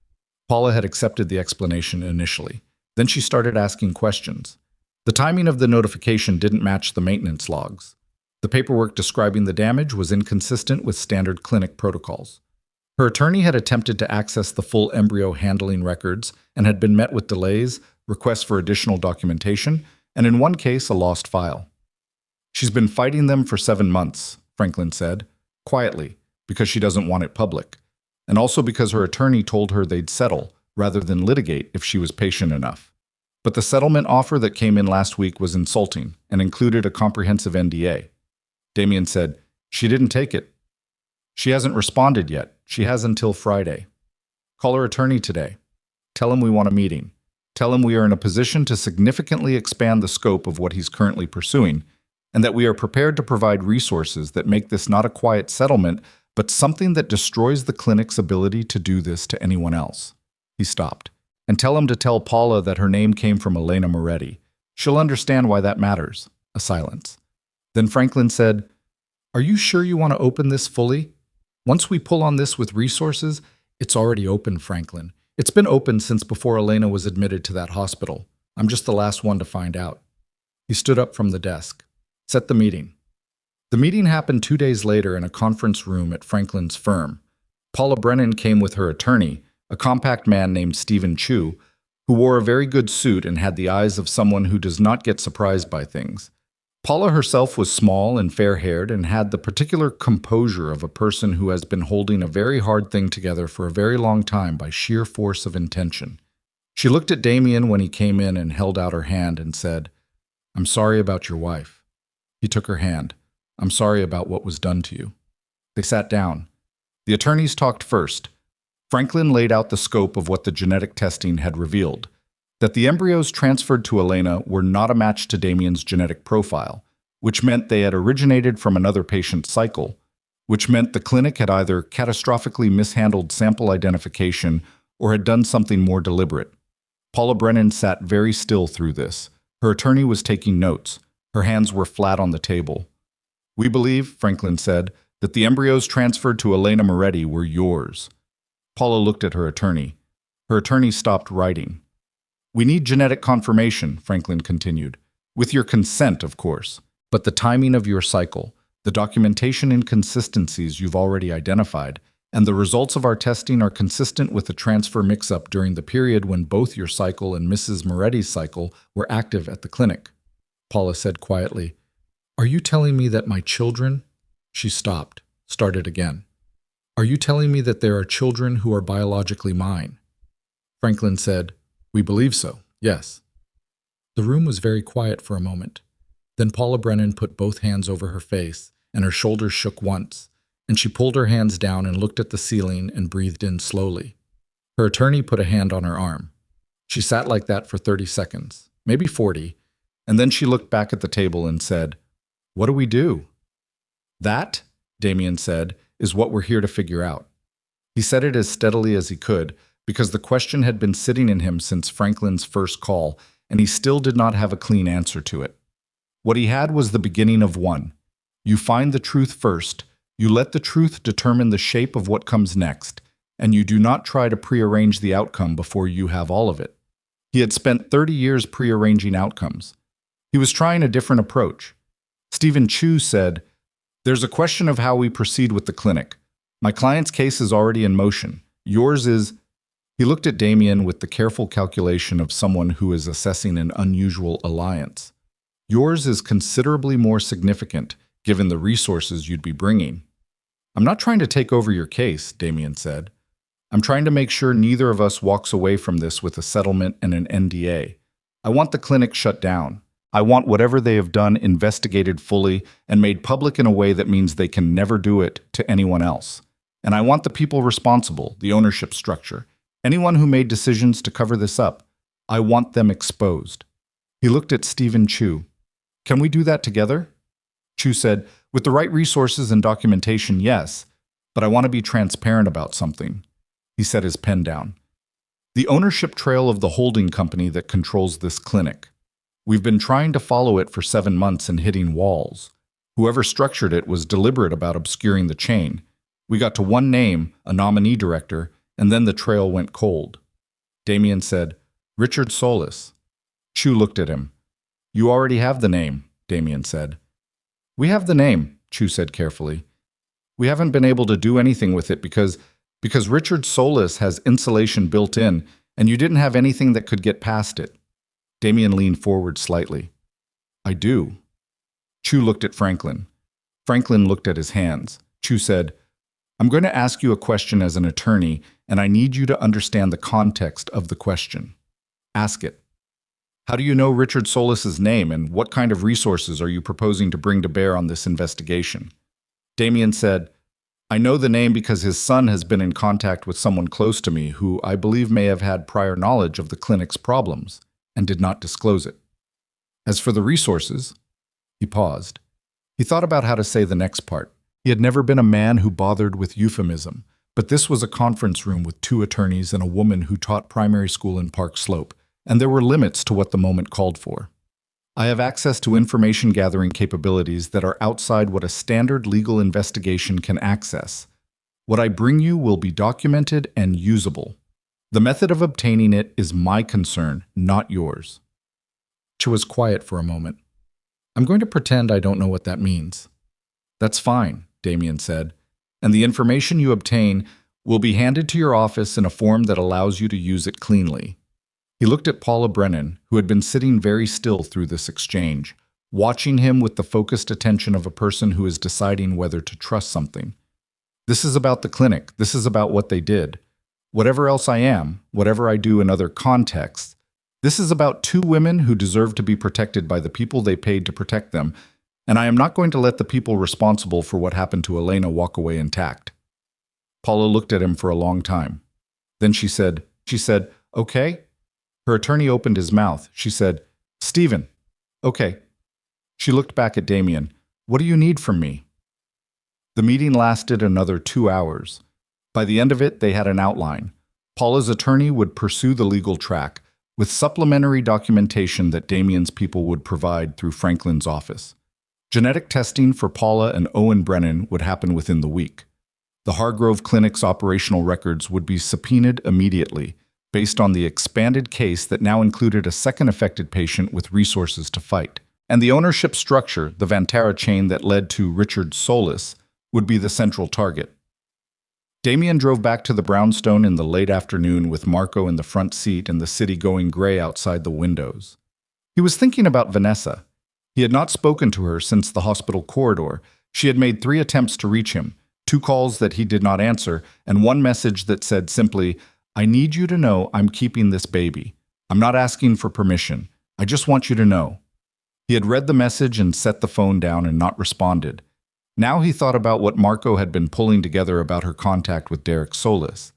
Paula had accepted the explanation initially. Then she started asking questions. The timing of the notification didn't match the maintenance logs. The paperwork describing the damage was inconsistent with standard clinic protocols. Her attorney had attempted to access the full embryo handling records and had been met with delays, requests for additional documentation, and in one case, a lost file. "She's been fighting them for 7 months, Franklin said, quietly, because she doesn't want it public, and also because her attorney told her they'd settle rather than litigate if she was patient enough. But the settlement offer that came in last week was insulting and included a comprehensive NDA. Damien said, "She didn't take it. She hasn't responded yet. She has until Friday. Call her attorney today. Tell him we want a meeting. Tell him we are in a position to significantly expand the scope of what he's currently pursuing, and that we are prepared to provide resources that make this not a quiet settlement, but something that destroys the clinic's ability to do this to anyone else." He stopped. "And tell him to tell Paula that her name came from Elena Moretti. She'll understand why that matters." A silence. Then Franklin said, "Are you sure you want to open this fully? Once we pull on this with resources, it's already open, Franklin. It's been open since before Elena was admitted to that hospital. I'm just the last one to find out." He stood up from the desk. "Set the meeting." The meeting happened 2 days later in a conference room at Franklin's firm. Paula Brennan came with her attorney, a compact man named Stephen Chu, who wore a very good suit and had the eyes of someone who does not get surprised by things. Paula herself was small and fair-haired and had the particular composure of a person who has been holding a very hard thing together for a very long time by sheer force of intention. She looked at Damien when he came in and held out her hand and said, "I'm sorry about your wife." He took her hand. "I'm sorry about what was done to you." They sat down. The attorneys talked first. Franklin laid out the scope of what the genetic testing had revealed, that the embryos transferred to Elena were not a match to Damien's genetic profile, which meant they had originated from another patient's cycle, which meant the clinic had either catastrophically mishandled sample identification or had done something more deliberate. Paula Brennan sat very still through this. Her attorney was taking notes. Her hands were flat on the table. "We believe," Franklin said, "that the embryos transferred to Elena Moretti were yours." Paula looked at her attorney. Her attorney stopped writing. "We need genetic confirmation," Franklin continued. "With your consent, of course. But the timing of your cycle, the documentation inconsistencies you've already identified, and the results of our testing are consistent with the transfer mix-up during the period when both your cycle and Mrs. Moretti's cycle were active at the clinic." Paula said quietly, "Are you telling me that my children—" She stopped, started again. "Are you telling me that there are children who are biologically mine?" Franklin said, "We believe so, yes." The room was very quiet for a moment. Then Paula Brennan put both hands over her face, and her shoulders shook once, and she pulled her hands down and looked at the ceiling and breathed in slowly. Her attorney put a hand on her arm. She sat like that for 30 seconds, maybe 40, and then she looked back at the table and said, "What do we do?" "That," Damien said, "is what we're here to figure out." He said it as steadily as he could, because the question had been sitting in him since Franklin's first call, and he still did not have a clean answer to it. What he had was the beginning of one. You find the truth first, you let the truth determine the shape of what comes next, and you do not try to prearrange the outcome before you have all of it. He had spent 30 years prearranging outcomes. He was trying a different approach. Stephen Chu said, "There's a question of how we proceed with the clinic. My client's case is already in motion. Yours is—" He looked at Damien with the careful calculation of someone who is assessing an unusual alliance. "Yours is considerably more significant, given the resources you'd be bringing." "I'm not trying to take over your case," Damien said. "I'm trying to make sure neither of us walks away from this with a settlement and an NDA. I want the clinic shut down. I want whatever they have done investigated fully and made public in a way that means they can never do it to anyone else. And I want the people responsible, the ownership structure, anyone who made decisions to cover this up. I want them exposed." He looked at Stephen Chu. "Can we do that together?" Chu said, "With the right resources and documentation, yes, but I want to be transparent about something." He set his pen down. "The ownership trail of the holding company that controls this clinic. We've been trying to follow it for 7 months and hitting walls. Whoever structured it was deliberate about obscuring the chain. We got to one name, a nominee director, and then the trail went cold." Damien said, "Richard Solis." Chu looked at him. "You already have the name," Damien said. "We have the name," Chu said carefully. "We haven't been able to do anything with it because Richard Solis has insulation built in, and you didn't have anything that could get past it." Damien leaned forward slightly. "I do." Chu looked at Franklin. Franklin looked at his hands. Chu said, "I'm going to ask you a question as an attorney, and I need you to understand the context of the question. Ask it. How do you know Richard Solis's name, and what kind of resources are you proposing to bring to bear on this investigation?" Damien said, "I know the name because his son has been in contact with someone close to me who I believe may have had prior knowledge of the clinic's problems and did not disclose it. As for the resources—" He paused. He thought about how to say the next part. He had never been a man who bothered with euphemism, but this was a conference room with 2 attorneys and a woman who taught primary school in Park Slope, and there were limits to what the moment called for. "I have access to information gathering capabilities that are outside what a standard legal investigation can access. What I bring you will be documented and usable. The method of obtaining it is my concern, not yours." She was quiet for a moment. "I'm going to pretend I don't know what that means." "That's fine," Damien said, "and the information you obtain will be handed to your office in a form that allows you to use it cleanly." He looked at Paula Brennan, who had been sitting very still through this exchange, watching him with the focused attention of a person who is deciding whether to trust something. This is about the clinic. This is about what they did. Whatever else I am, whatever I do in other contexts, this is about two women who deserve to be protected by the people they paid to protect them, and I am not going to let the people responsible for what happened to Elena walk away intact. Paula looked at him for a long time. Then she said, okay? Her attorney opened his mouth. She said, Stephen, okay. She looked back at Damien. What do you need from me? The meeting lasted another 2 hours. By the end of it, they had an outline. Paula's attorney would pursue the legal track, with supplementary documentation that Damien's people would provide through Franklin's office. Genetic testing for Paula and Owen Brennan would happen within the week. The Hargrove Clinic's operational records would be subpoenaed immediately, based on the expanded case that now included a second affected patient with resources to fight. And the ownership structure, the Vantara chain that led to Richard Solis, would be the central target. Damien drove back to the brownstone in the late afternoon with Marco in the front seat and the city going gray outside the windows. He was thinking about Vanessa. He had not spoken to her since the hospital corridor. She had made 3 attempts to reach him, 2 calls that he did not answer, and 1 message that said simply, I need you to know I'm keeping this baby. I'm not asking for permission. I just want you to know. He had read the message and set the phone down and not responded. Now he thought about what Marco had been pulling together about her contact with Derek Solis.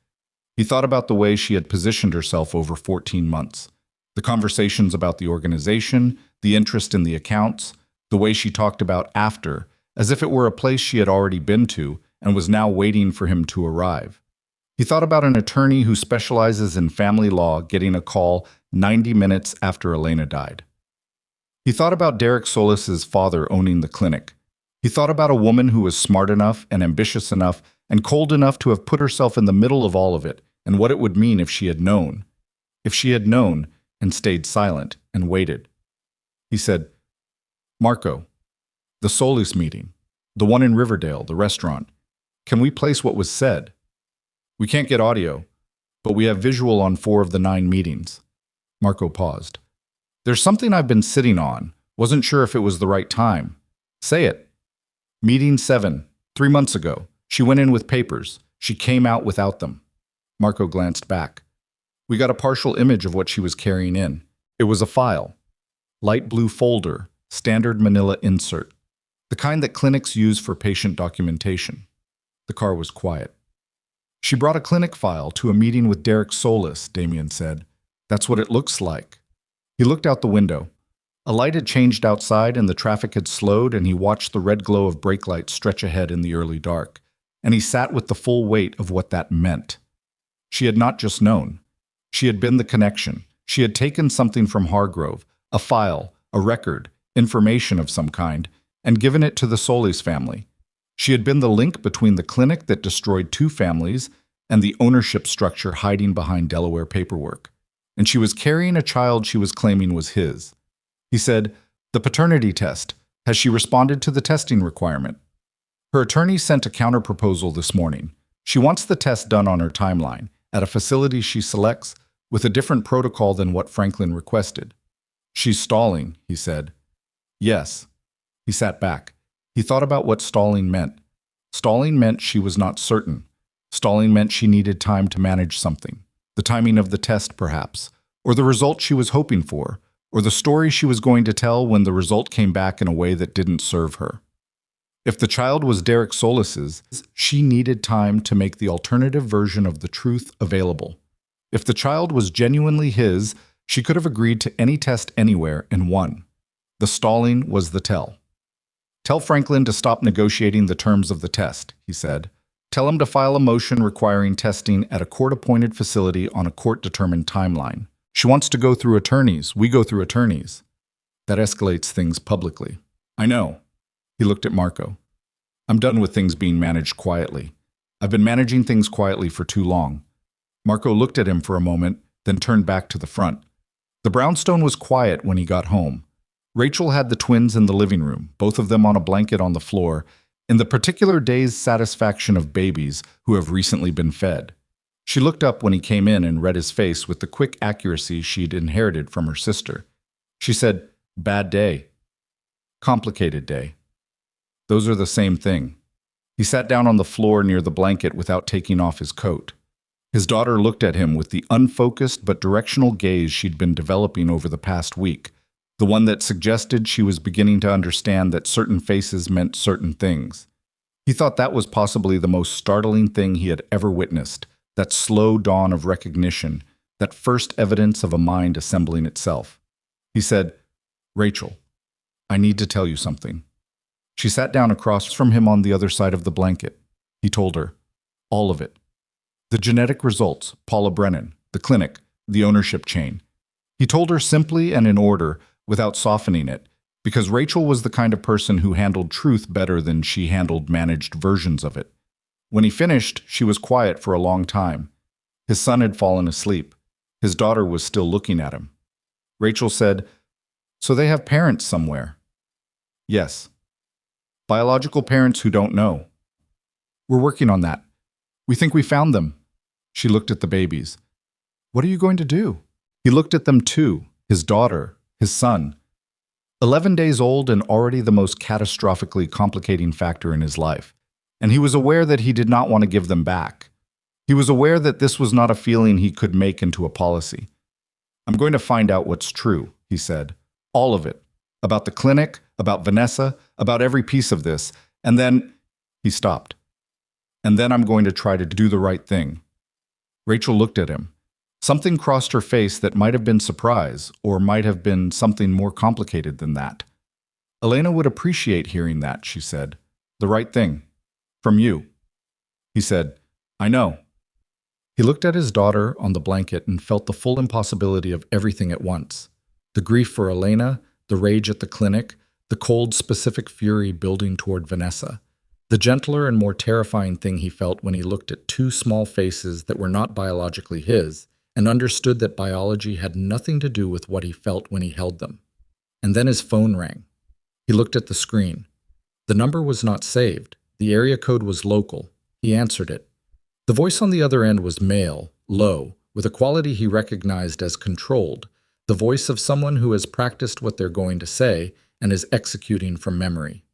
He thought about the way she had positioned herself over 14 months. The conversations about the organization, the interest in the accounts, the way she talked about after, as if it were a place she had already been to and was now waiting for him to arrive. He thought about an attorney who specializes in family law getting a call 90 minutes after Elena died. He thought about Derek Solis's father owning the clinic. He thought about a woman who was smart enough and ambitious enough and cold enough to have put herself in the middle of all of it, and what it would mean if she had known. If she had known and stayed silent and waited. He said, Marco, the Solis meeting, the one in Riverdale, the restaurant, can we place what was said? We can't get audio, but we have visual on 4 of the 9 meetings. Marco paused. There's something I've been sitting on. Wasn't sure if it was the right time. Say it. Meeting 7, 3 months ago. She went in with papers. She came out without them. Marco glanced back. We got a partial image of what she was carrying in. It was a file. Light blue folder, standard manila insert. The kind that clinics use for patient documentation. The car was quiet. She brought a clinic file to a meeting with Derek Solis, Damien said. That's what it looks like. He looked out the window. A light had changed outside and the traffic had slowed, and he watched the red glow of brake lights stretch ahead in the early dark. And he sat with the full weight of what that meant. She had not just known. She had been the connection. She had taken something from Hargrove, a file, a record, information of some kind, and given it to the Solis family. She had been the link between the clinic that destroyed 2 families and the ownership structure hiding behind Delaware paperwork. And she was carrying a child she was claiming was his. He said, the paternity test. Has she responded to the testing requirement? Her attorney sent a counterproposal this morning. She wants the test done on her timeline, at a facility she selects, with a different protocol than what Franklin requested. She's stalling, he said. Yes. He sat back. He thought about what stalling meant. Stalling meant she was not certain. Stalling meant she needed time to manage something. The timing of the test, perhaps, or the result she was hoping for, or the story she was going to tell when the result came back in a way that didn't serve her. If the child was Derek Solis's, she needed time to make the alternative version of the truth available. If the child was genuinely his, she could have agreed to any test anywhere and won. The stalling was the tell. Tell Franklin to stop negotiating the terms of the test, he said. Tell him to file a motion requiring testing at a court-appointed facility on a court-determined timeline. She wants to go through attorneys. We go through attorneys. That escalates things publicly. I know. He looked at Marco. I'm done with things being managed quietly. I've been managing things quietly for too long. Marco looked at him for a moment, then turned back to the front. The brownstone was quiet when he got home. Rachel had the twins in the living room, both of them on a blanket on the floor, in the particular day's satisfaction of babies who have recently been fed. She looked up when he came in and read his face with the quick accuracy she'd inherited from her sister. She said, "Bad day." Complicated day. Those are the same thing. He sat down on the floor near the blanket without taking off his coat. His daughter looked at him with the unfocused but directional gaze she'd been developing over the past week, the one that suggested she was beginning to understand that certain faces meant certain things. He thought that was possibly the most startling thing he had ever witnessed, that slow dawn of recognition, that first evidence of a mind assembling itself. He said, "Rachel, I need to tell you something." She sat down across from him on the other side of the blanket. He told her, all of it. The genetic results, Paula Brennan, the clinic, the ownership chain. He told her simply and in order, without softening it, because Rachel was the kind of person who handled truth better than she handled managed versions of it. When he finished, she was quiet for a long time. His son had fallen asleep. His daughter was still looking at him. Rachel said, "So they have parents somewhere?" "Yes. Biological parents who don't know. We're working on that. We think we found them." She looked at the babies. "What are you going to do?" He looked at them too, his daughter, his son. 11 days old and already the most catastrophically complicating factor in his life. And he was aware that he did not want to give them back. He was aware that this was not a feeling he could make into a policy. "I'm going to find out what's true," he said. "All of it. About the clinic, about Vanessa, about every piece of this. And then..." He stopped. "And then I'm going to try to do the right thing." Rachel looked at him. Something crossed her face that might have been surprise, or might have been something more complicated than that. "Elena would appreciate hearing that," she said. "The right thing. From you." He said, "I know." He looked at his daughter on the blanket and felt the full impossibility of everything at once. The grief for Elena, the rage at the clinic, the cold, specific fury building toward Vanessa. The gentler and more terrifying thing he felt when he looked at two small faces that were not biologically his, and understood that biology had nothing to do with what he felt when he held them. And then his phone rang. He looked at the screen. The number was not saved. The area code was local. He answered it. The voice on the other end was male, low, with a quality he recognized as controlled, the voice of someone who has practiced what they're going to say and is executing from memory.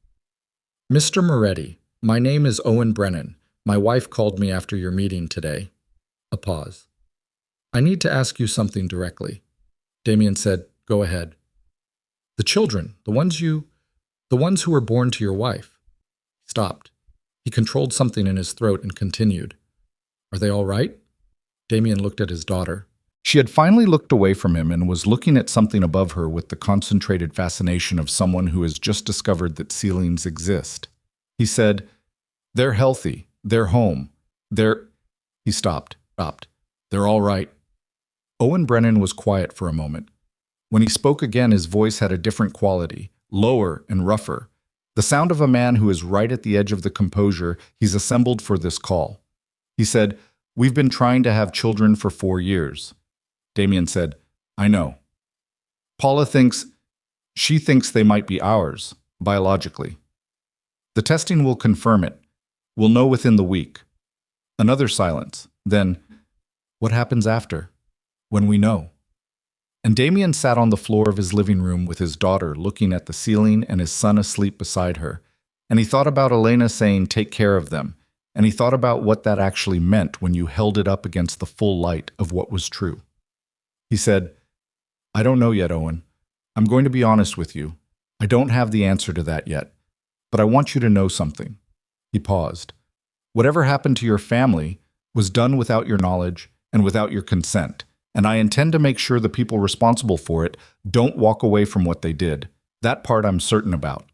"Mr. Moretti, my name is Owen Brennan. My wife called me after your meeting today." A pause. "I need to ask you something directly." Damien said, "Go ahead." "The children, the ones who were born to your wife." He stopped. He controlled something in his throat and continued. "Are they all right?" Damien looked at his daughter. She had finally looked away from him and was looking at something above her with the concentrated fascination of someone who has just discovered that ceilings exist. He said, "They're healthy. They're home. He stopped. "They're all right." Owen Brennan was quiet for a moment. When he spoke again, his voice had a different quality, lower and rougher. The sound of a man who is right at the edge of the composure he's assembled for this call. He said, "We've been trying to have children for 4 years. Damien said, "I know. Paula thinks they might be ours, biologically. The testing will confirm it. We'll know within the week." Another silence. Then, "What happens after? When we know?" And Damien sat on the floor of his living room with his daughter looking at the ceiling and his son asleep beside her. And he thought about Elena saying, "Take care of them." And he thought about what that actually meant when you held it up against the full light of what was true. He said, "I don't know yet, Owen. I'm going to be honest with you. I don't have the answer to that yet. But I want you to know something." He paused. "Whatever happened to your family was done without your knowledge and without your consent. And I intend to make sure the people responsible for it don't walk away from what they did. That part I'm certain about."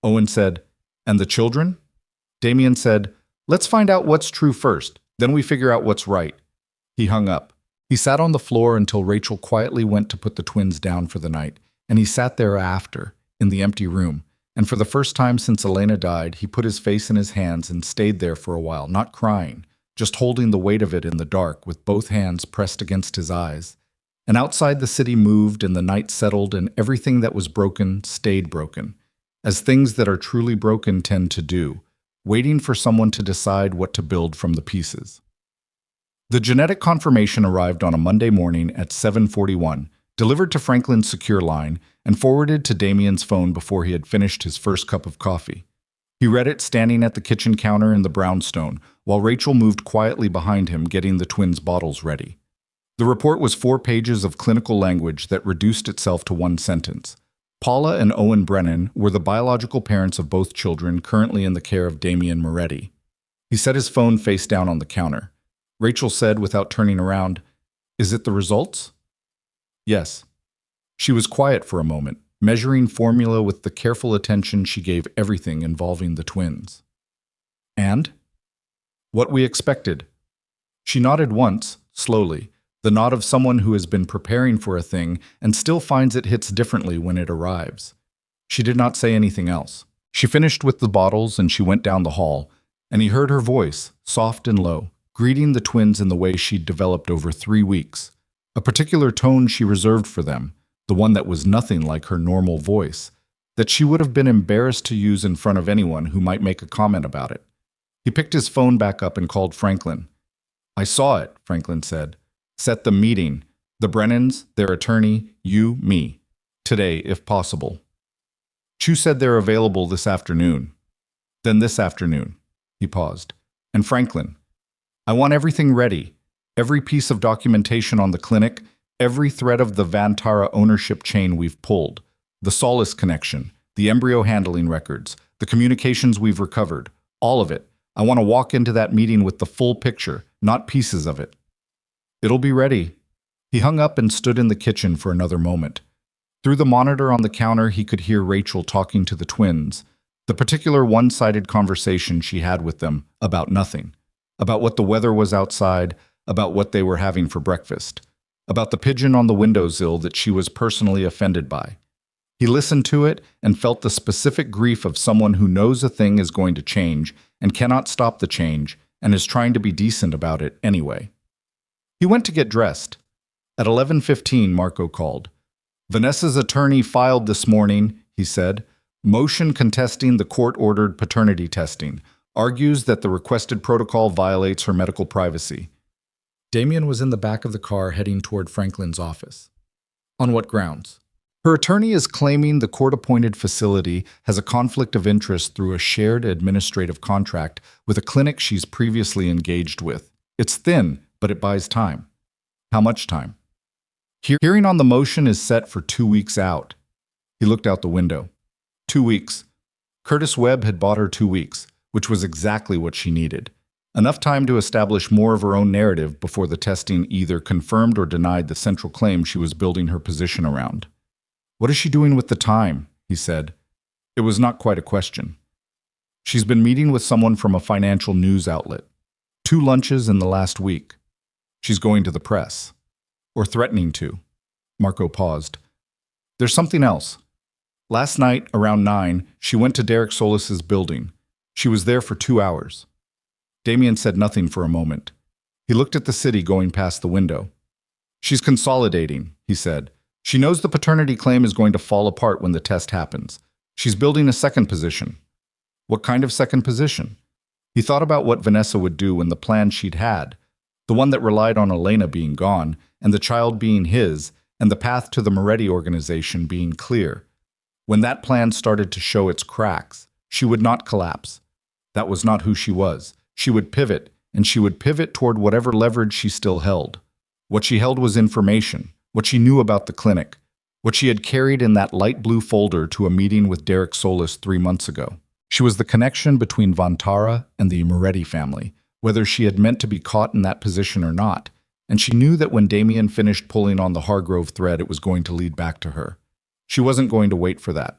Owen said, "And the children?" Damien said, "Let's find out what's true first, then we figure out what's right." He hung up. He sat on the floor until Rachel quietly went to put the twins down for the night, and he sat there after, in the empty room. And for the first time since Elena died, he put his face in his hands and stayed there for a while, not crying, just holding the weight of it in the dark with both hands pressed against his eyes. And outside the city moved and the night settled and everything that was broken stayed broken, as things that are truly broken tend to do, waiting for someone to decide what to build from the pieces. The genetic confirmation arrived on a Monday morning at 7:41, delivered to Franklin's secure line, and forwarded to Damien's phone before he had finished his first cup of coffee. He read it standing at the kitchen counter in the brownstone, while Rachel moved quietly behind him getting the twins' bottles ready. The report was 4 pages of clinical language that reduced itself to one sentence. Paula and Owen Brennan were the biological parents of both children currently in the care of Damien Moretti. He set his phone face down on the counter. Rachel said without turning around, "Is it the results?" "Yes." She was quiet for a moment, measuring formula with the careful attention she gave everything involving the twins. "And?" "What we expected." She nodded once, slowly, the nod of someone who has been preparing for a thing and still finds it hits differently when it arrives. She did not say anything else. She finished with the bottles and she went down the hall, and he heard her voice, soft and low, greeting the twins in the way she'd developed over 3 weeks. A particular tone she reserved for them, the one that was nothing like her normal voice, that she would have been embarrassed to use in front of anyone who might make a comment about it. He picked his phone back up and called Franklin. "I saw it," Franklin said. "Set the meeting. The Brennans, their attorney, you, me. Today, if possible." Chu said they're available this afternoon. "Then this afternoon." He paused. "And Franklin, I want everything ready. Every piece of documentation on the clinic, every thread of the Vantara ownership chain we've pulled, the Solace connection, the embryo handling records, the communications we've recovered, all of it. I want to walk into that meeting with the full picture, not pieces of it." "It'll be ready." He hung up and stood in the kitchen for another moment. Through the monitor on the counter, he could hear Rachel talking to the twins, the particular one-sided conversation she had with them about nothing, about what the weather was outside, about what they were having for breakfast, about the pigeon on the windowsill that she was personally offended by. He listened to it and felt the specific grief of someone who knows a thing is going to change and cannot stop the change and is trying to be decent about it anyway. He went to get dressed. At 11:15, Marco called. "Vanessa's attorney filed this morning," he said. "Motion contesting the court-ordered paternity testing. Argues that the requested protocol violates her medical privacy." Damien was in the back of the car heading toward Franklin's office. "On what grounds?" "Her attorney is claiming the court-appointed facility has a conflict of interest through a shared administrative contract with a clinic she's previously engaged with. It's thin, but it buys time." "How much time?" "Hearing on the motion is set for 2 weeks out." He looked out the window. 2 weeks. Curtis Webb had bought her 2 weeks, which was exactly what she needed. Enough time to establish more of her own narrative before the testing either confirmed or denied the central claim she was building her position around. "What is she doing with the time?" he said. It was not quite a question. "She's been meeting with someone from a financial news outlet. 2 lunches in the last week. She's going to the press. Or threatening to." Marco paused. "There's something else. Last night, around 9, she went to Derek Solis's building. She was there for 2 hours. Damien said nothing for a moment. He looked at the city going past the window. "She's consolidating," he said. "She knows the paternity claim is going to fall apart when the test happens. She's building a second position." "What kind of second position?" He thought about what Vanessa would do when the plan she'd had, the one that relied on Elena being gone, and the child being his, and the path to the Moretti organization being clear. When that plan started to show its cracks, she would not collapse. That was not who she was. She would pivot, and she would pivot toward whatever leverage she still held. What she held was information, what she knew about the clinic, what she had carried in that light blue folder to a meeting with Derek Solis 3 months ago. She was the connection between Vantara and the Moretti family, whether she had meant to be caught in that position or not, and she knew that when Damien finished pulling on the Hargrove thread, it was going to lead back to her. She wasn't going to wait for that.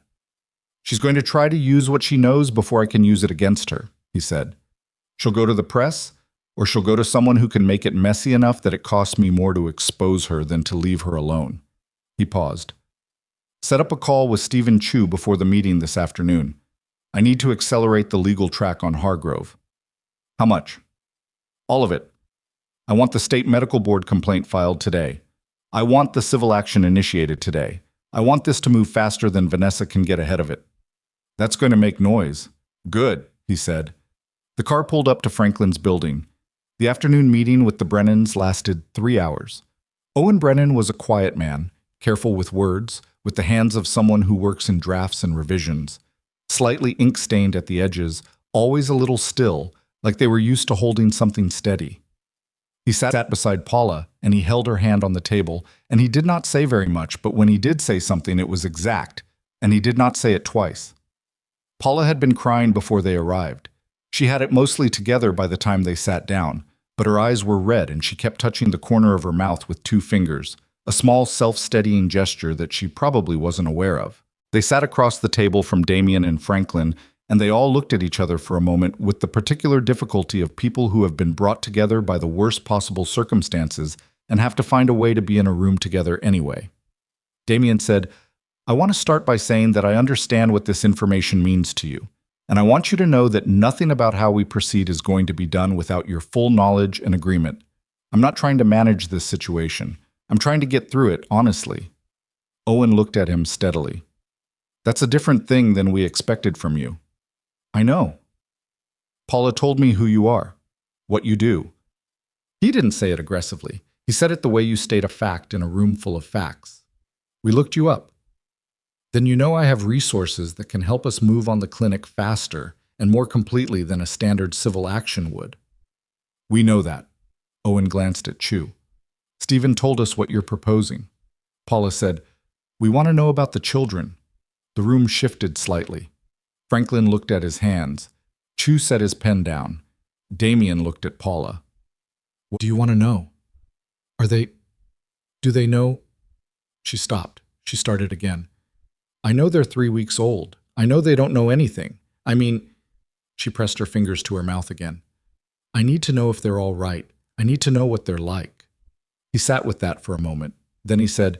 "She's going to try to use what she knows before I can use it against her," he said. "She'll go to the press, or she'll go to someone who can make it messy enough that it costs me more to expose her than to leave her alone." He paused. "Set up a call with Stephen Chu before the meeting this afternoon. I need to accelerate the legal track on Hargrove." "How much?" "All of it. I want the state medical board complaint filed today. I want the civil action initiated today. I want this to move faster than Vanessa can get ahead of it." "That's going to make noise." "Good," he said. The car pulled up to Franklin's building. The afternoon meeting with the Brennans lasted 3 hours. Owen Brennan was a quiet man, careful with words, with the hands of someone who works in drafts and revisions. Slightly ink-stained at the edges, always a little still, like they were used to holding something steady. He sat beside Paula, and he held her hand on the table, and he did not say very much, but when he did say something, it was exact, and he did not say it twice. Paula had been crying before they arrived. She had it mostly together by the time they sat down, but her eyes were red and she kept touching the corner of her mouth with 2 fingers, a small self-steadying gesture that she probably wasn't aware of. They sat across the table from Damien and Franklin, and they all looked at each other for a moment with the particular difficulty of people who have been brought together by the worst possible circumstances and have to find a way to be in a room together anyway. Damien said, "I want to start by saying that I understand what this information means to you, and I want you to know that nothing about how we proceed is going to be done without your full knowledge and agreement. I'm not trying to manage this situation. I'm trying to get through it, honestly." Owen looked at him steadily. "That's a different thing than we expected from you." "I know. Paula told me who you are, what you do." He didn't say it aggressively. He said it the way you state a fact in a room full of facts. "We looked you up. Then you know I have resources that can help us move on the clinic faster and more completely than a standard civil action would." "We know that." Owen glanced at Chu. "Stephen told us what you're proposing." Paula said, "We want to know about the children." The room shifted slightly. Franklin looked at his hands. Chu set his pen down. Damien looked at Paula. "What do you want to know? Do they know?" She stopped. She started again. "I know they're 3 weeks old. I know they don't know anything. I mean," she pressed her fingers to her mouth again. "I need to know if they're all right. I need to know what they're like." He sat with that for a moment. Then he said,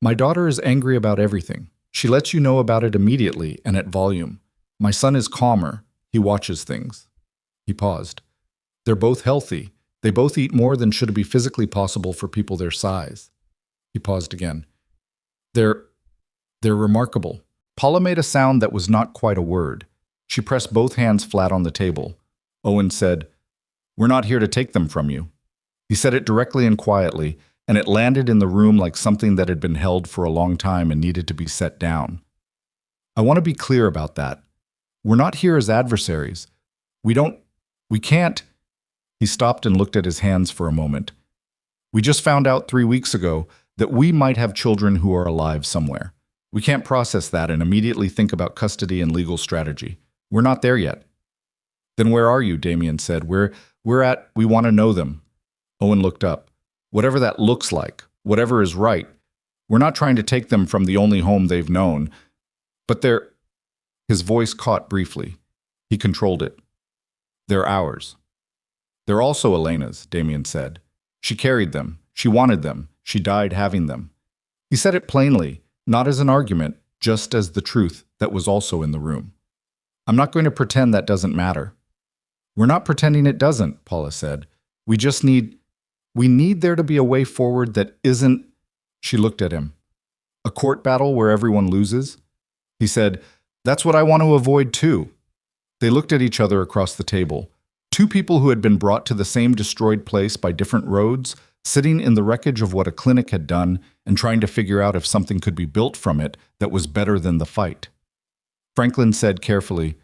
"My daughter is angry about everything. She lets you know about it immediately and at volume. My son is calmer. He watches things." He paused. "They're both healthy. They both eat more than should be physically possible for people their size." He paused again. They're remarkable." Paula made a sound that was not quite a word. She pressed both hands flat on the table. Owen said, "We're not here to take them from you." He said it directly and quietly, and it landed in the room like something that had been held for a long time and needed to be set down. "I want to be clear about that. We're not here as adversaries. We can't." He stopped and looked at his hands for a moment. "We just found out 3 weeks ago that we might have children who are alive somewhere. We can't process that and immediately think about custody and legal strategy. We're not there yet." "Then where are you?" Damien said. We want to know them." Owen looked up. "Whatever that looks like, whatever is right, we're not trying to take them from the only home they've known. But they're—" His voice caught briefly. He controlled it. "They're ours." "They're also Elena's," Damien said. "She carried them. She wanted them. She died having them." He said it plainly, not as an argument, just as the truth that was also in the room. "I'm not going to pretend that doesn't matter." "We're not pretending it doesn't," Paula said. We need there to be a way forward that isn't—" She looked at him. "A court battle where everyone loses?" He said, "That's what I want to avoid too." They looked at each other across the table. 2 people who had been brought to the same destroyed place by different roads, sitting in the wreckage of what a clinic had done and trying to figure out if something could be built from it that was better than the fight. Franklin said carefully,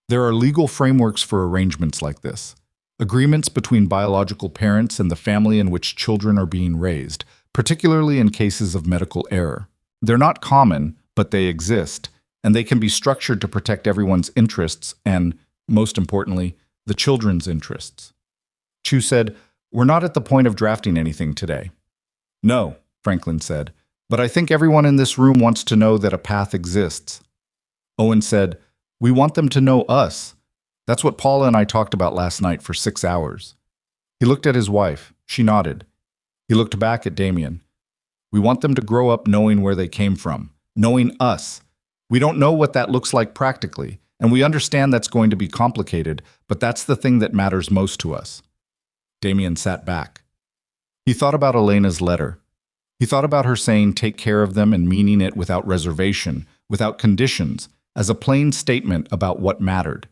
"There are legal frameworks for arrangements like this. Agreements between biological parents and the family in which children are being raised, particularly in cases of medical error. They're not common, but they exist, and they can be structured to protect everyone's interests and, most importantly, the children's interests." Chu said, "We're not at the point of drafting anything today." "No," Franklin said, "but I think everyone in this room wants to know that a path exists." Owen said, "We want them to know us. That's what Paula and I talked about last night for 6 hours." He looked at his wife. She nodded. He looked back at Damien. "We want them to grow up knowing where they came from, knowing us. We don't know what that looks like practically, and we understand that's going to be complicated, but that's the thing that matters most to us." Damien sat back. He thought about Elena's letter. He thought about her saying take care of them and meaning it without reservation, without conditions, as a plain statement about what mattered.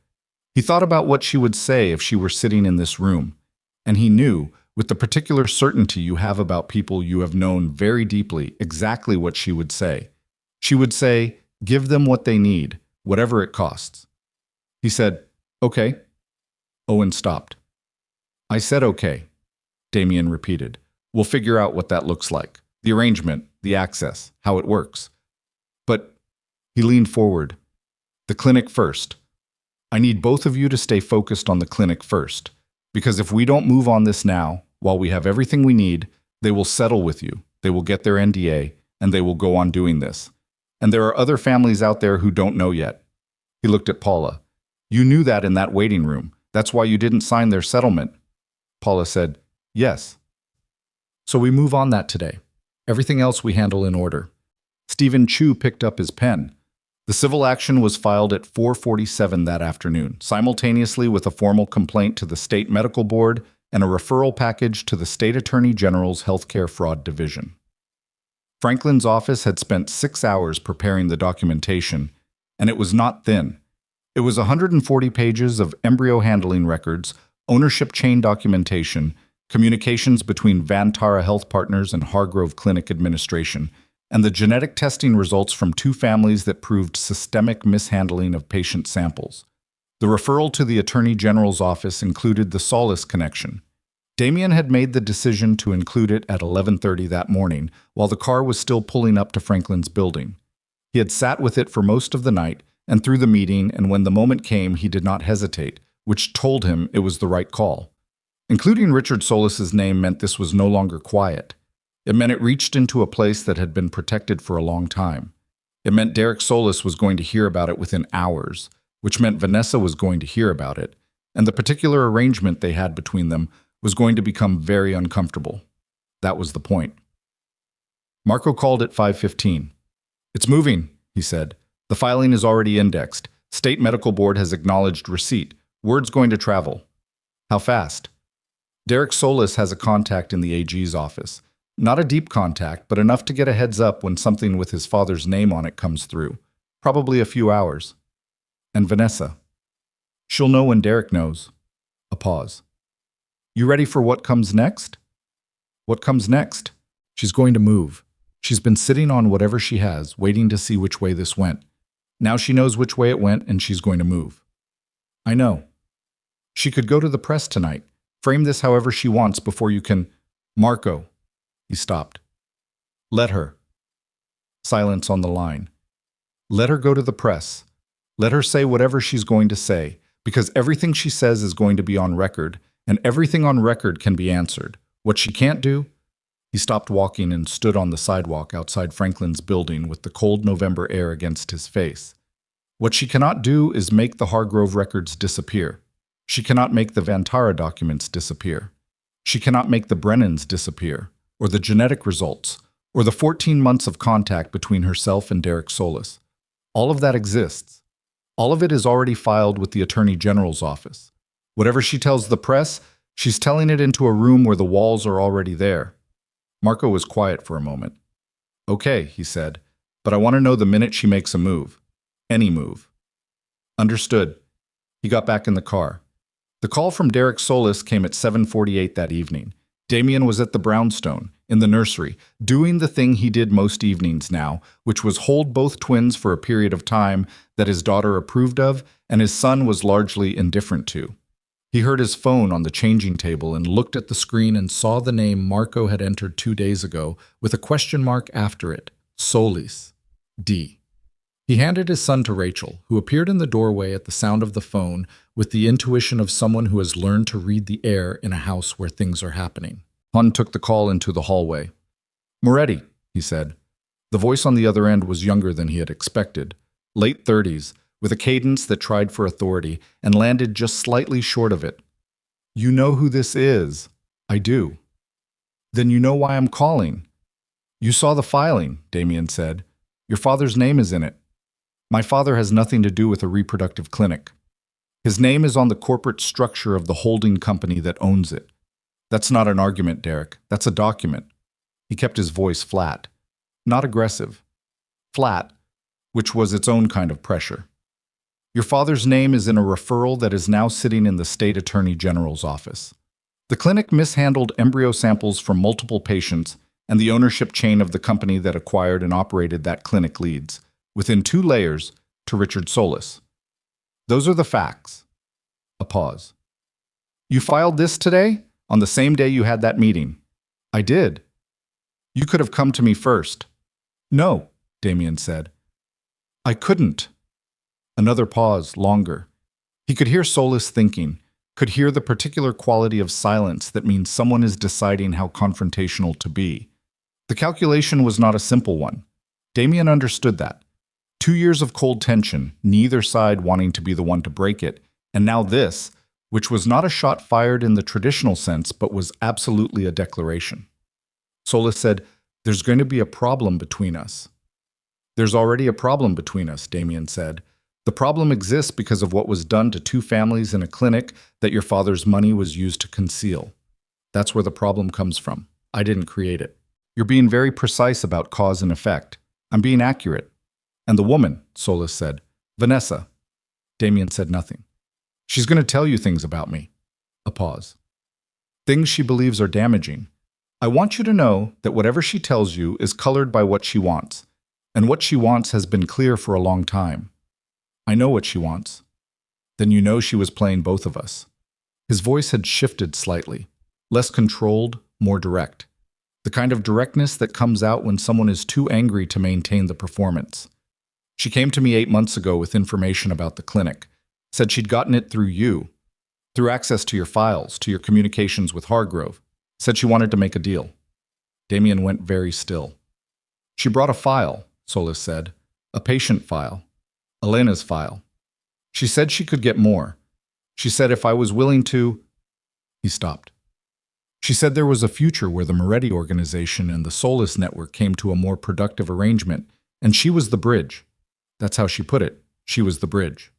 He thought about what she would say if she were sitting in this room, and he knew, with the particular certainty you have about people you have known very deeply, exactly what she would say. She would say, give them what they need, whatever it costs. He said, okay. Owen stopped. I said okay, Damien repeated. We'll figure out what that looks like. The arrangement, the access, how it works. But he leaned forward. The clinic first. I need both of you to stay focused on the clinic first. Because if we don't move on this now, while we have everything we need, they will settle with you. They will get their NDA, and they will go on doing this. And there are other families out there who don't know yet. He looked at Paula. You knew that in that waiting room. That's why you didn't sign their settlement. Paula said, yes. So we move on that today. Everything else we handle in order. Stephen Chu picked up his pen. The civil action was filed at 4:47 that afternoon, simultaneously with a formal complaint to the State Medical Board and a referral package to the State Attorney General's Healthcare Fraud Division. Franklin's office had spent 6 hours preparing the documentation, and it was not thin. It was 140 pages of embryo handling records, ownership chain documentation, communications between Vantara Health Partners and Hargrove Clinic Administration, and the genetic testing results from 2 families that proved systemic mishandling of patient samples. The referral to the Attorney General's office included the Solis connection. Damien had made the decision to include it at 11:30 that morning, while the car was still pulling up to Franklin's building. He had sat with it for most of the night and through the meeting, and when the moment came, he did not hesitate, which told him it was the right call. Including Richard Solis's name meant this was no longer quiet. It meant it reached into a place that had been protected for a long time. It meant Derek Solis was going to hear about it within hours, which meant Vanessa was going to hear about it, and the particular arrangement they had between them was going to become very uncomfortable. That was the point. Marco called at 5:15. It's moving, he said. The filing is already indexed. State Medical Board has acknowledged receipt. Word's going to travel. How fast? Derek Solis has a contact in the AG's office. Not a deep contact, but enough to get a heads up when something with his father's name on it comes through. Probably a few hours. And Vanessa. She'll know when Derek knows. A pause. You ready for what comes next? What comes next? She's going to move. She's been sitting on whatever she has, waiting to see which way this went. Now she knows which way it went, and she's going to move. I know. She could go to the press tonight. Frame this however she wants before you can... Marco. He stopped. Let her. Silence on the line. Let her go to the press. Let her say whatever she's going to say, because everything she says is going to be on record, and everything on record can be answered. What she can't do... He stopped walking and stood on the sidewalk outside Franklin's building with the cold November air against his face. What she cannot do is make the Hargrove records disappear. She cannot make the Vantara documents disappear. She cannot make the Brennans disappear, or the genetic results, or the 14 months of contact between herself and Derek Solis. All of that exists. All of it is already filed with the Attorney General's office. Whatever she tells the press, she's telling it into a room where the walls are already there. Marco was quiet for a moment. Okay, he said, but I want to know the minute she makes a move. Any move. Understood. He got back in the car. The call from Derek Solis came at 7:48 that evening. Damien was at the brownstone, in the nursery, doing the thing he did most evenings now, which was hold both twins for a period of time that his daughter approved of and his son was largely indifferent to. He heard his phone on the changing table and looked at the screen and saw the name Marco had entered 2 days ago with a question mark after it. Solis. D. He handed his son to Rachel, who appeared in the doorway at the sound of the phone with the intuition of someone who has learned to read the air in a house where things are happening. Hun took the call into the hallway. Moretti, he said. The voice on the other end was younger than he had expected. Late 30s, with a cadence that tried for authority and landed just slightly short of it. You know who this is? I do. Then you know why I'm calling. You saw the filing, Damien said. Your father's name is in it. My father has nothing to do with a reproductive clinic. His name is on the corporate structure of the holding company that owns it. That's not an argument, Derek. That's a document. He kept his voice flat. Not aggressive. Flat, which was its own kind of pressure. Your father's name is in a referral that is now sitting in the State Attorney General's office. The clinic mishandled embryo samples from multiple patients, and the ownership chain of the company that acquired and operated that clinic leads, within 2 layers, to Richard Solis. Those are the facts. A pause. You filed this today? On the same day you had that meeting? I did. You could have come to me first. No, Damien said. I couldn't. Another pause, longer. He could hear Solis thinking, could hear the particular quality of silence that means someone is deciding how confrontational to be. The calculation was not a simple one. Damien understood that. 2 years of cold tension, neither side wanting to be the one to break it, and now this, which was not a shot fired in the traditional sense, but was absolutely a declaration. Solis said, "There's going to be a problem between us." "There's already a problem between us," Damien said. "The problem exists because of what was done to 2 families in a clinic that your father's money was used to conceal. That's where the problem comes from. I didn't create it. You're being very precise about cause and effect. I'm being accurate." "And the woman," Solis said. "Vanessa." Damien said nothing. "She's going to tell you things about me." A pause. "Things she believes are damaging. I want you to know that whatever she tells you is colored by what she wants, and what she wants has been clear for a long time. I know what she wants." "Then you know she was playing both of us." His voice had shifted slightly, less controlled, more direct. The kind of directness that comes out when someone is too angry to maintain the performance. "She came to me 8 months ago with information about the clinic, said she'd gotten it through you, through access to your files, to your communications with Hargrove, said she wanted to make a deal." Damien went very still. "She brought a file," Solis said, "a patient file, Elena's file. She said she could get more. She said if I was willing to—" He stopped. "She said there was a future where the Moretti organization and the Solis network came to a more productive arrangement, and she was the bridge. That's how she put it. She was the bridge."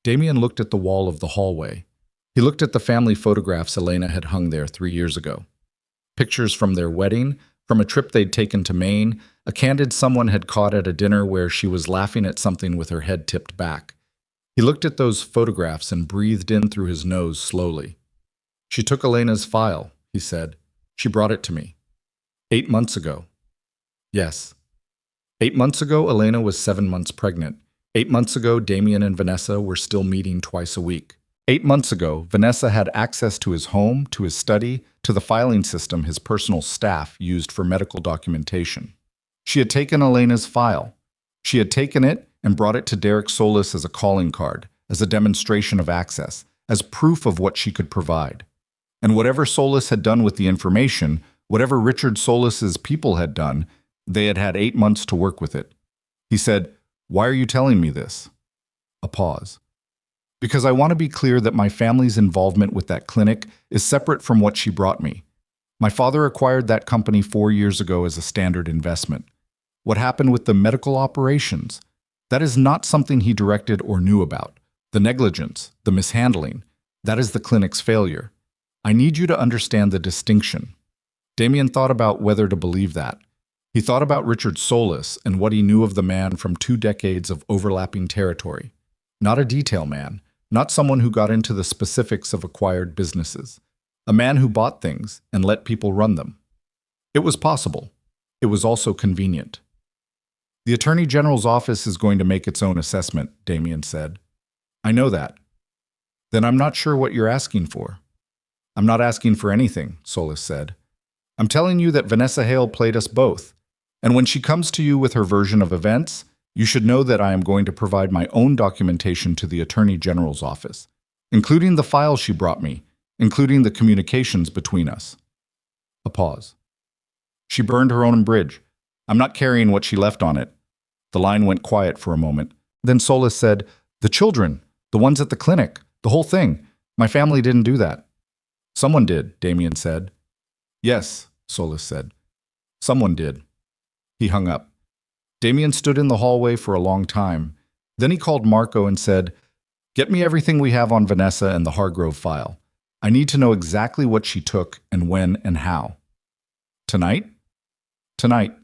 Damien looked at the wall of the hallway. He looked at the family photographs Elena had hung there 3 years ago. Pictures from their wedding, from a trip they'd taken to Maine, a candid someone had caught at a dinner where she was laughing at something with her head tipped back. He looked at those photographs and breathed in through his nose slowly. "She took Elena's file," he said. "She brought it to me. 8 months ago." "Yes. 8 months ago, Elena was 7 months pregnant. 8 months ago, Damien and Vanessa were still meeting twice a week. 8 months ago, Vanessa had access to his home, to his study, to the filing system his personal staff used for medical documentation. She had taken Elena's file. She had taken it and brought it to Derek Solis as a calling card, as a demonstration of access, as proof of what she could provide. And whatever Solis had done with the information, whatever Richard Solis's people had done, they had had 8 months to work with it. He said, "Why are you telling me this?" A pause. "Because I want to be clear that my family's involvement with that clinic is separate from what she brought me. My father acquired that company 4 years ago as a standard investment. What happened with the medical operations? That is not something he directed or knew about. The negligence, the mishandling, that is the clinic's failure. I need you to understand the distinction." Damien thought about whether to believe that. He thought about Richard Solis and what he knew of the man from 2 decades of overlapping territory. Not a detail man, not someone who got into the specifics of acquired businesses. A man who bought things and let people run them. It was possible. It was also convenient. "The Attorney General's office is going to make its own assessment," Damien said. "I know that." "Then I'm not sure what you're asking for." "I'm not asking for anything," Solis said. "I'm telling you that Vanessa Hale played us both. And when she comes to you with her version of events, you should know that I am going to provide my own documentation to the Attorney General's office, including the files she brought me, including the communications between us." A pause. "She burned her own bridge. I'm not carrying what she left on it." The line went quiet for a moment. Then Solis said, "The children, the ones at the clinic, the whole thing. My family didn't do that." "Someone did," Damien said. "Yes," Solis said. "Someone did." He hung up. Damien stood in the hallway for a long time. Then he called Marco and said, "Get me everything we have on Vanessa and the Hargrove file. I need to know exactly what she took and when and how." "Tonight?" "Tonight."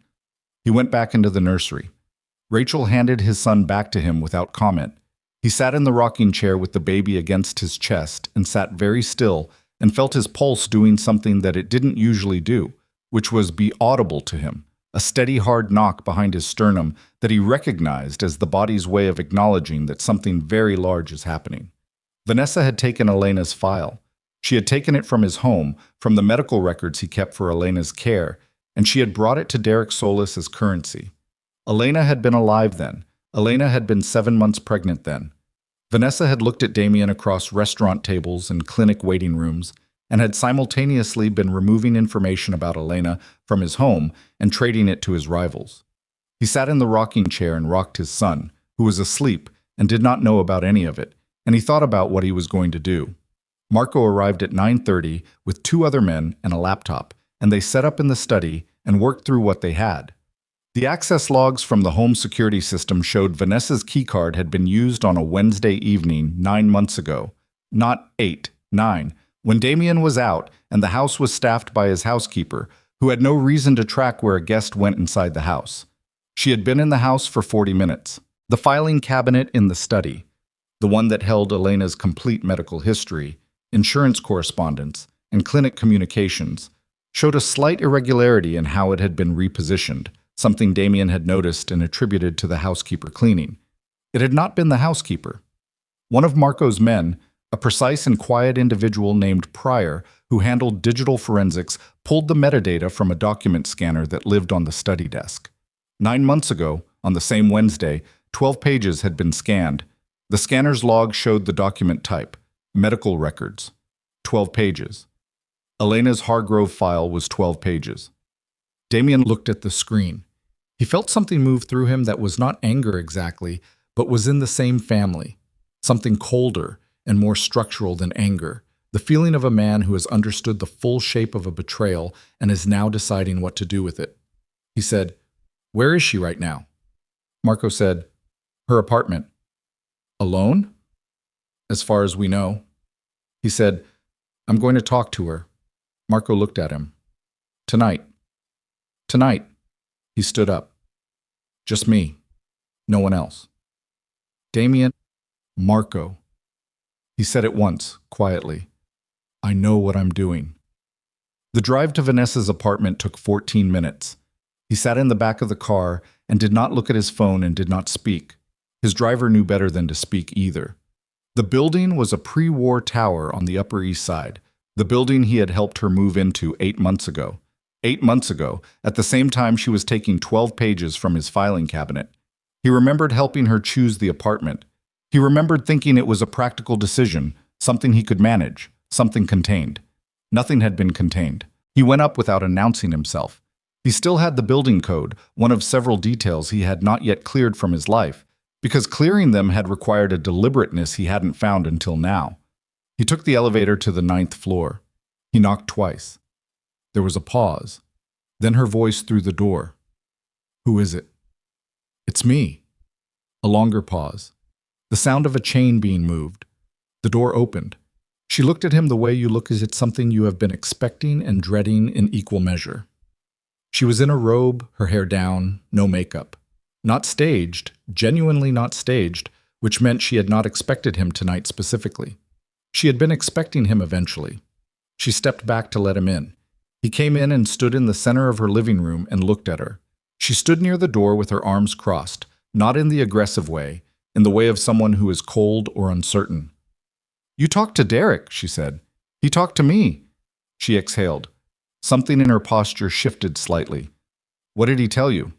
He went back into the nursery. Rachel handed his son back to him without comment. He sat in the rocking chair with the baby against his chest and sat very still and felt his pulse doing something that it didn't usually do, which was be audible to him, a steady hard knock behind his sternum that he recognized as the body's way of acknowledging that something very large is happening. Vanessa had taken Elena's file. She had taken it from his home, from the medical records he kept for Elena's care, and she had brought it to Derek Solis as currency. Elena had been alive then. Elena had been 7 months pregnant then. Vanessa had looked at Damien across restaurant tables and clinic waiting rooms and had simultaneously been removing information about Elena from his home and trading it to his rivals. He sat in the rocking chair and rocked his son, who was asleep and did not know about any of it, and he thought about what he was going to do. Marco arrived at 9:30 with 2 other men and a laptop, and they set up in the study and worked through what they had. The access logs from the home security system showed Vanessa's keycard had been used on a Wednesday evening 9 months ago, not 8, 9, when Damien was out and the house was staffed by his housekeeper, who had no reason to track where a guest went inside the house. She had been in the house for 40 minutes. The filing cabinet in the study, the one that held Elena's complete medical history, insurance correspondence, and clinic communications, showed a slight irregularity in how it had been repositioned, something Damien had noticed and attributed to the housekeeper cleaning. It had not been the housekeeper. One of Marco's men, a precise and quiet individual named Pryor, who handled digital forensics, pulled the metadata from a document scanner that lived on the study desk. 9 months ago, on the same Wednesday, 12 pages had been scanned. The scanner's log showed the document type, medical records, 12 pages. Elena's Hargrove file was 12 pages. Damien looked at the screen. He felt something move through him that was not anger exactly, but was in the same family. Something colder and more structural than anger. The feeling of a man who has understood the full shape of a betrayal and is now deciding what to do with it. He said, "Where is she right now?" Marco said, "Her apartment." "Alone?" "As far as we know." He said, "I'm going to talk to her." Marco looked at him. "Tonight." "Tonight." He stood up. "Just me. No one else." "Damien." "Marco." He said it once, quietly. "I know what I'm doing." The drive to Vanessa's apartment took 14 minutes. He sat in the back of the car and did not look at his phone and did not speak. His driver knew better than to speak either. The building was a pre-war tower on the Upper East Side, the building he had helped her move into 8 months ago. 8 months ago, at the same time she was taking 12 pages from his filing cabinet. He remembered helping her choose the apartment. He remembered thinking it was a practical decision, something he could manage, something contained. Nothing had been contained. He went up without announcing himself. He still had the building code, one of several details he had not yet cleared from his life, because clearing them had required a deliberateness he hadn't found until now. He took the elevator to the 9th floor. He knocked twice. There was a pause. Then her voice through the door. "Who is it?" "It's me." A longer pause. The sound of a chain being moved. The door opened. She looked at him the way you look at something you have been expecting and dreading in equal measure. She was in a robe, her hair down, no makeup. Not staged, genuinely not staged, which meant she had not expected him tonight specifically. She had been expecting him eventually. She stepped back to let him in. He came in and stood in the center of her living room and looked at her. She stood near the door with her arms crossed, not in the aggressive way, in the way of someone who is cold or uncertain. "You talked to Derek," she said. "He talked to me." She exhaled. Something in her posture shifted slightly. "What did he tell you?"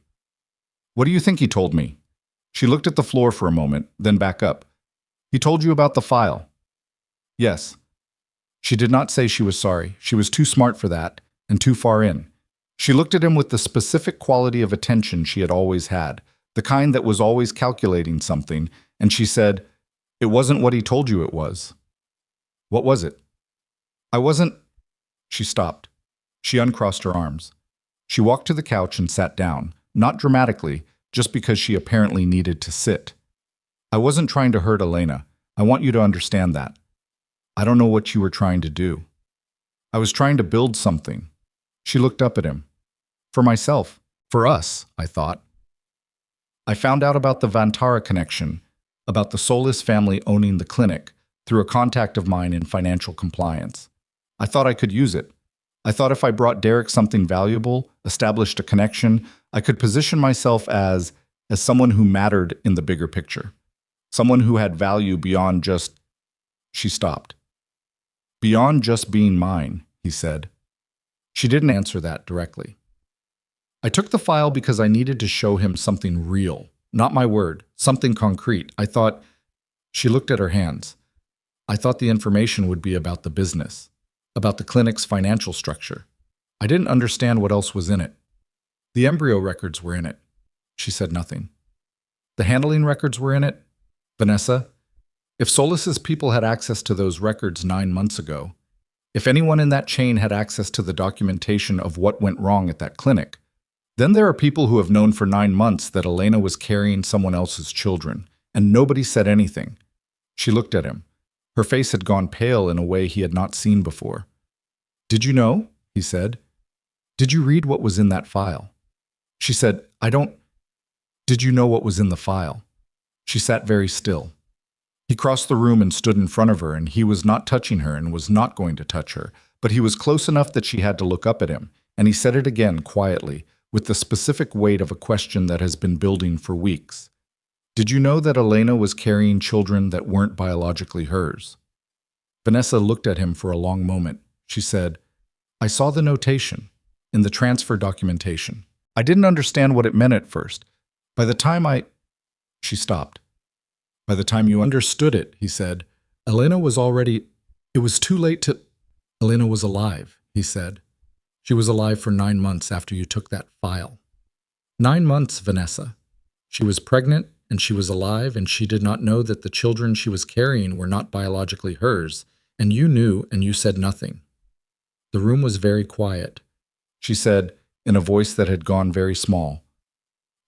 "What do you think he told me?" She looked at the floor for a moment, then back up. "He told you about the file?" "Yes." She did not say she was sorry. She was too smart for that, and too far in. She looked at him with the specific quality of attention she had always had, the kind that was always calculating something, and she said, "It wasn't what he told you it was." "What was it?" "I wasn't—" She stopped. She uncrossed her arms. She walked to the couch and sat down, not dramatically, just because she apparently needed to sit. "I wasn't trying to hurt Elena. I want you to understand that. I don't know what you were trying to do. I was trying to build something." She looked up at him. "For myself. For us, I thought. I found out about the Vantara connection, about the Solis family owning the clinic, through a contact of mine in financial compliance. I thought I could use it. I thought if I brought Derek something valuable, established a connection, I could position myself as someone who mattered in the bigger picture. Someone who had value beyond just... She stopped. Beyond just being mine, he said. She didn't answer that directly. I took the file because I needed to show him something real, not my word, something concrete. I thought... She looked at her hands. I thought the information would be about the business, about the clinic's financial structure. I didn't understand what else was in it. The embryo records were in it. She said nothing. The handling records were in it. Vanessa, if Solis's people had access to those records 9 months ago, if anyone in that chain had access to the documentation of what went wrong at that clinic, then there are people who have known for 9 months that Elena was carrying someone else's children, and nobody said anything. She looked at him. Her face had gone pale in a way he had not seen before. Did you know? He said. Did you read what was in that file? She said, I don't... Did you know what was in the file? She sat very still. He crossed the room and stood in front of her, and he was not touching her and was not going to touch her, but he was close enough that she had to look up at him, and he said it again quietly, with the specific weight of a question that has been building for weeks. Did you know that Elena was carrying children that weren't biologically hers? Vanessa looked at him for a long moment. She said, I saw the notation in the transfer documentation. I didn't understand what it meant at first. By the time She stopped. By the time you understood it, he said, Elena was already... It was too late to... Elena was alive, he said. She was alive for 9 months after you took that file. 9 months, Vanessa. She was pregnant, and she was alive, and she did not know that the children she was carrying were not biologically hers, and you knew, and you said nothing. The room was very quiet. She said, in a voice that had gone very small,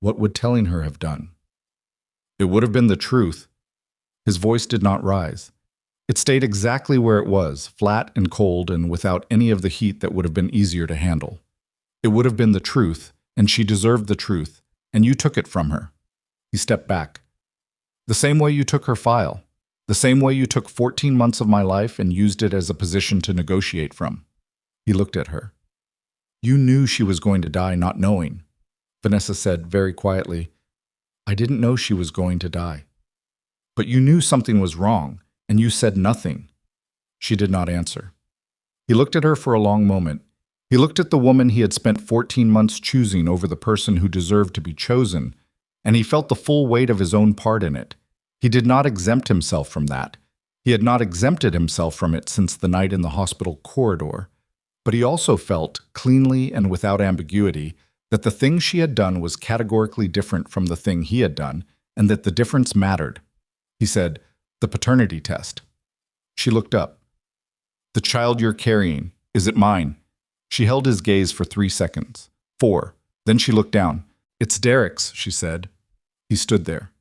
what would telling her have done? It would have been the truth. His voice did not rise. It stayed exactly where it was, flat and cold and without any of the heat that would have been easier to handle. It would have been the truth, and she deserved the truth, and you took it from her. He stepped back. The same way you took her file. The same way you took 14 months of my life and used it as a position to negotiate from. He looked at her. You knew she was going to die not knowing. Vanessa said very quietly, I didn't know she was going to die. But you knew something was wrong, and you said nothing. She did not answer. He looked at her for a long moment. He looked at the woman he had spent 14 months choosing over the person who deserved to be chosen, and he felt the full weight of his own part in it. He did not exempt himself from that. He had not exempted himself from it since the night in the hospital corridor. But he also felt, cleanly and without ambiguity, that the thing she had done was categorically different from the thing he had done, and that the difference mattered. He said, the paternity test. She looked up. The child you're carrying, is it mine? She held his gaze for 3 seconds. 4. Then she looked down. It's Derek's, she said. He stood there.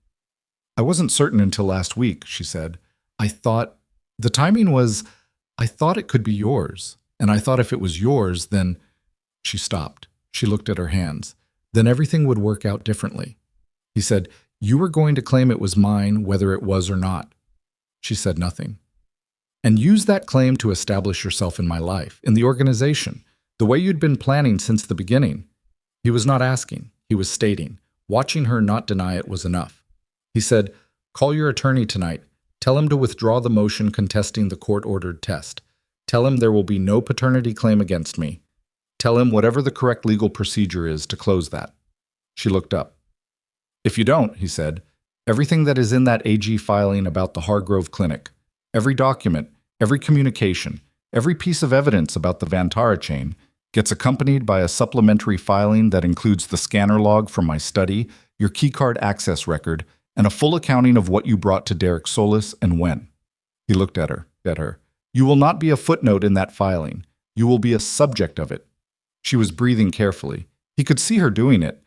I wasn't certain until last week, she said. I thought it could be yours. And I thought if it was yours, then... She stopped. She looked at her hands. Then everything would work out differently. He said, you were going to claim it was mine, whether it was or not. She said nothing. And use that claim to establish yourself in my life, in the organization, the way you'd been planning since the beginning. He was not asking. He was stating. Watching her not deny it was enough. He said, call your attorney tonight. Tell him to withdraw the motion contesting the court-ordered test. Tell him there will be no paternity claim against me. Tell him whatever the correct legal procedure is to close that. She looked up. If you don't, he said, everything that is in that AG filing about the Hargrove Clinic, every document, every communication, every piece of evidence about the Vantara chain gets accompanied by a supplementary filing that includes the scanner log from my study, your keycard access record, and a full accounting of what you brought to Derek Solis and when. He looked at her. You will not be a footnote in that filing. You will be a subject of it. She was breathing carefully. He could see her doing it,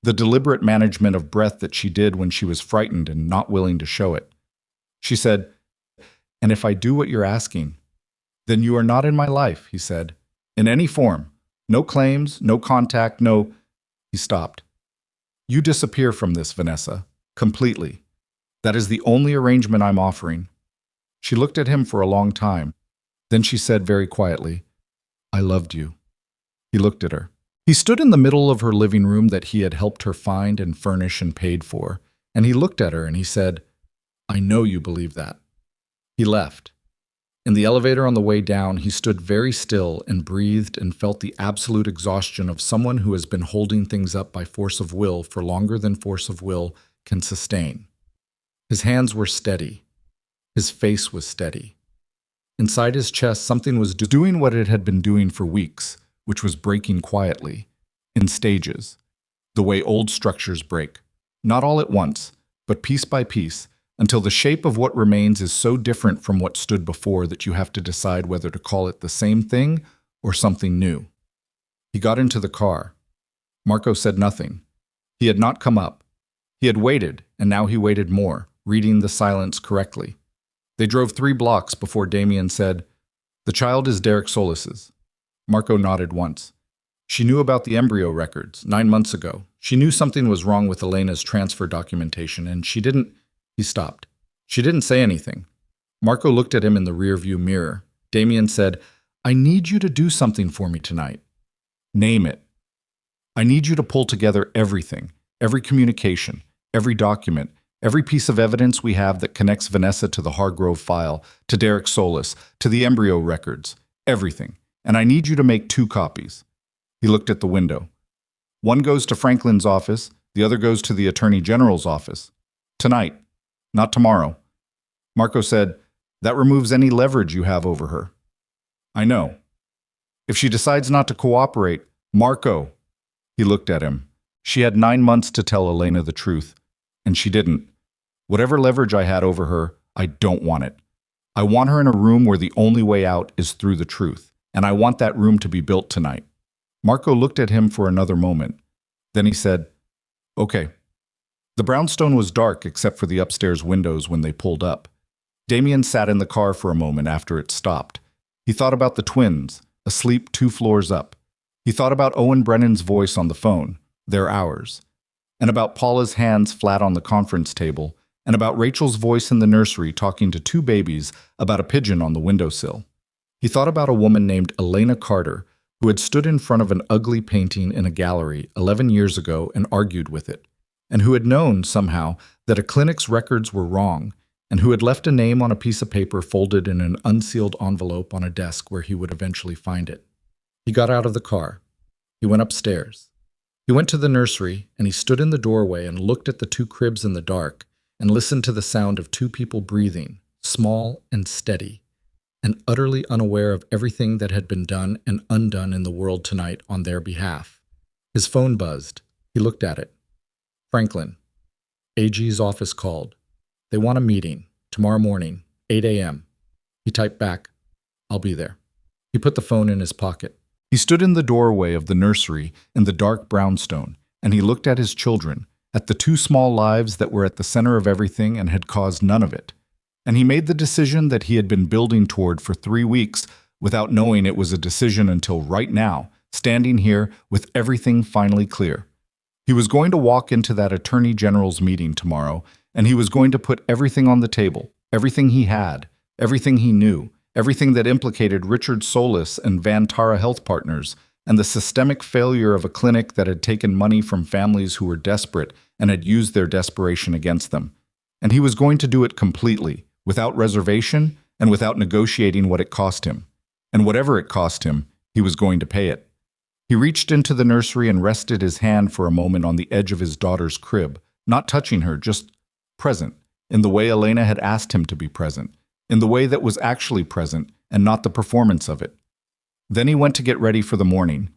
the deliberate management of breath that she did when she was frightened and not willing to show it. She said, and if I do what you're asking, then you are not in my life, he said, in any form. No claims, no contact, no... He stopped. You disappear from this, Vanessa, completely. That is the only arrangement I'm offering. She looked at him for a long time. Then she said very quietly, "I loved you." He looked at her. He stood in the middle of her living room that he had helped her find and furnish and paid for, and he looked at her and he said, "I know you believe that." He left. In the elevator on the way down, he stood very still and breathed and felt the absolute exhaustion of someone who has been holding things up by force of will for longer than force of will can sustain. His hands were steady. His face was steady. Inside his chest, something was doing what it had been doing for weeks, which was breaking quietly, in stages, the way old structures break, not all at once, but piece by piece, until the shape of what remains is so different from what stood before that you have to decide whether to call it the same thing or something new. He got into the car. Marco said nothing. He had not come up. He had waited, and now he waited more, reading the silence correctly. They drove 3 blocks before Damien said, "The child is Derek Solis's." Marco nodded once. She knew about the embryo records 9 months ago. She knew something was wrong with Elena's transfer documentation, and she didn't... He stopped. She didn't say anything. Marco looked at him in the rearview mirror. Damien said, "I need you to do something for me tonight. Name it. I need you to pull together everything, every communication, every document, every piece of evidence we have that connects Vanessa to the Hargrove file, to Derek Solis, to the embryo records, everything. And I need you to make 2 copies." He looked at the window. "One goes to Franklin's office, the other goes to the Attorney General's office. Tonight, not tomorrow." Marco said, "That removes any leverage you have over her." "I know. If she decides not to cooperate, Marco." He looked at him. "She had 9 months to tell Elena the truth, and she didn't. Whatever leverage I had over her, I don't want it. I want her in a room where the only way out is through the truth, and I want that room to be built tonight." Marco looked at him for another moment. Then he said, "Okay." The brownstone was dark except for the upstairs windows when they pulled up. Damien sat in the car for a moment after it stopped. He thought about the twins, asleep 2 floors up. He thought about Owen Brennan's voice on the phone, their hours, and about Paula's hands flat on the conference table, and about Rachel's voice in the nursery talking to 2 babies about a pigeon on the windowsill. He thought about a woman named Elena Carter, who had stood in front of an ugly painting in a gallery 11 years ago and argued with it, and who had known, somehow, that a clinic's records were wrong, and who had left a name on a piece of paper folded in an unsealed envelope on a desk where he would eventually find it. He got out of the car. He went upstairs. He went to the nursery, and he stood in the doorway and looked at the 2 cribs in the dark and listened to the sound of 2 people breathing, small and steady, and utterly unaware of everything that had been done and undone in the world tonight on their behalf. His phone buzzed. He looked at it. Franklin. AG's office called. They want a meeting, tomorrow morning, 8 a.m. He typed back, "I'll be there." He put the phone in his pocket. He stood in the doorway of the nursery in the dark brownstone, and he looked at his children, at the 2 small lives that were at the center of everything and had caused none of it. And he made the decision that he had been building toward for 3 weeks without knowing it was a decision until right now, standing here with everything finally clear. He was going to walk into that Attorney General's meeting tomorrow, and he was going to put everything on the table, everything he had, everything he knew, everything that implicated Richard Solis and Vantara Health Partners, and the systemic failure of a clinic that had taken money from families who were desperate and had used their desperation against them. And he was going to do it completely, without reservation and without negotiating what it cost him. And whatever it cost him, he was going to pay it. He reached into the nursery and rested his hand for a moment on the edge of his daughter's crib, not touching her, just present, in the way Elena had asked him to be present, in the way that was actually present and not the performance of it. Then he went to get ready for the morning.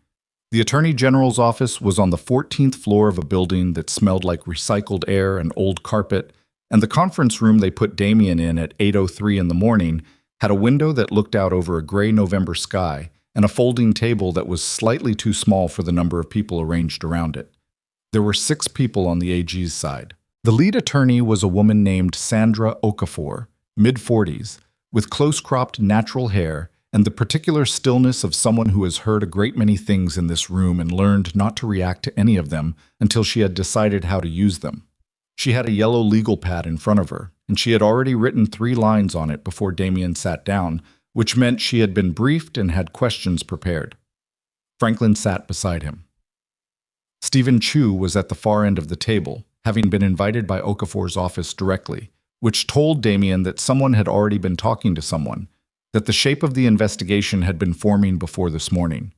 The Attorney General's office was on the 14th floor of a building that smelled like recycled air and old carpet, and the conference room they put Damien in at 8:03 in the morning had a window that looked out over a gray November sky and a folding table that was slightly too small for the number of people arranged around it. There were 6 people on the AG's side. The lead attorney was a woman named Sandra Okafor, mid-40s, with close-cropped natural hair and the particular stillness of someone who has heard a great many things in this room and learned not to react to any of them until she had decided how to use them. She had a yellow legal pad in front of her, and she had already written 3 lines on it before Damien sat down, which meant she had been briefed and had questions prepared. Franklin sat beside him. Stephen Chu was at the far end of the table, having been invited by Okafor's office directly, which told Damien that someone had already been talking to someone, that the shape of the investigation had been forming before this morning.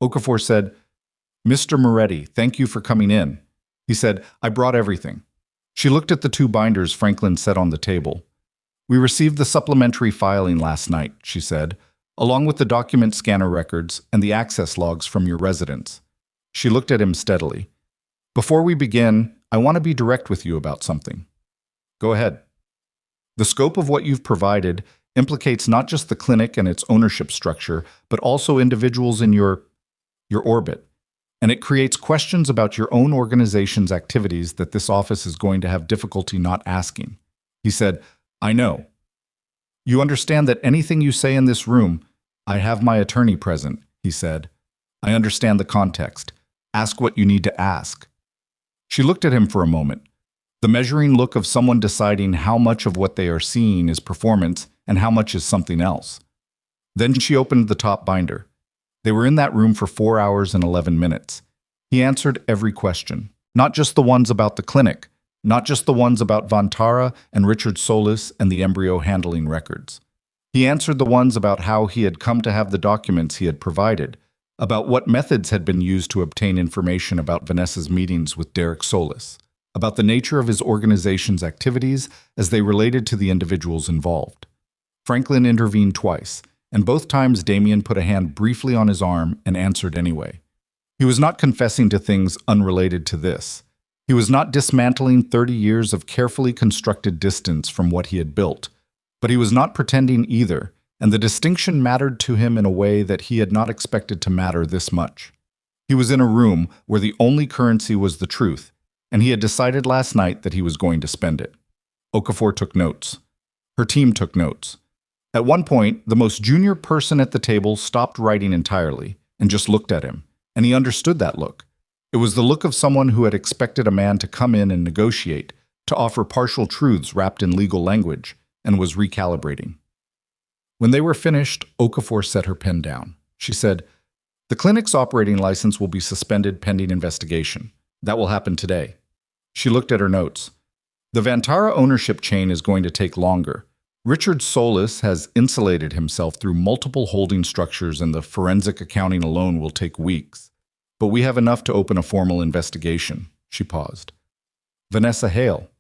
Okafor said, "Mr. Moretti, thank you for coming in." He said, "I brought everything." She looked at the two binders Franklin set on the table. "We received the supplementary filing last night," she said, "along with the document scanner records and the access logs from your residence." She looked at him steadily. "Before we begin, I want to be direct with you about something." "Go ahead." "The scope of what you've provided implicates not just the clinic and its ownership structure, but also individuals in your orbit. And it creates questions about your own organization's activities that this office is going to have difficulty not asking." He said, "I know. You understand that anything you say in this room—" "I have my attorney present," he said. "I understand the context. Ask what you need to ask." She looked at him for a moment, the measuring look of someone deciding how much of what they are seeing is performance and how much is something else. Then she opened the top binder. They were in that room for 4 hours and 11 minutes. He answered every question, not just the ones about the clinic, not just the ones about Vantara and Richard Solis and the embryo handling records. He answered the ones about how he had come to have the documents he had provided, about what methods had been used to obtain information about Vanessa's meetings with Derek Solis, about the nature of his organization's activities as they related to the individuals involved. Franklin intervened twice, and both times Damien put a hand briefly on his arm and answered anyway. He was not confessing to things unrelated to this. He was not dismantling 30 years of carefully constructed distance from what he had built, but he was not pretending either, and the distinction mattered to him in a way that he had not expected to matter this much. He was in a room where the only currency was the truth, and he had decided last night that he was going to spend it. Okafor took notes. Her team took notes. At one point, the most junior person at the table stopped writing entirely and just looked at him, and he understood that look. It was the look of someone who had expected a man to come in and negotiate, to offer partial truths wrapped in legal language, and was recalibrating. When they were finished, Okafor set her pen down. She said, "The clinic's operating license will be suspended pending investigation. That will happen today." She looked at her notes. "The Vantara ownership chain is going to take longer. Richard Solis has insulated himself through multiple holding structures, and the forensic accounting alone will take weeks. But we have enough to open a formal investigation." She paused. "Vanessa Hale."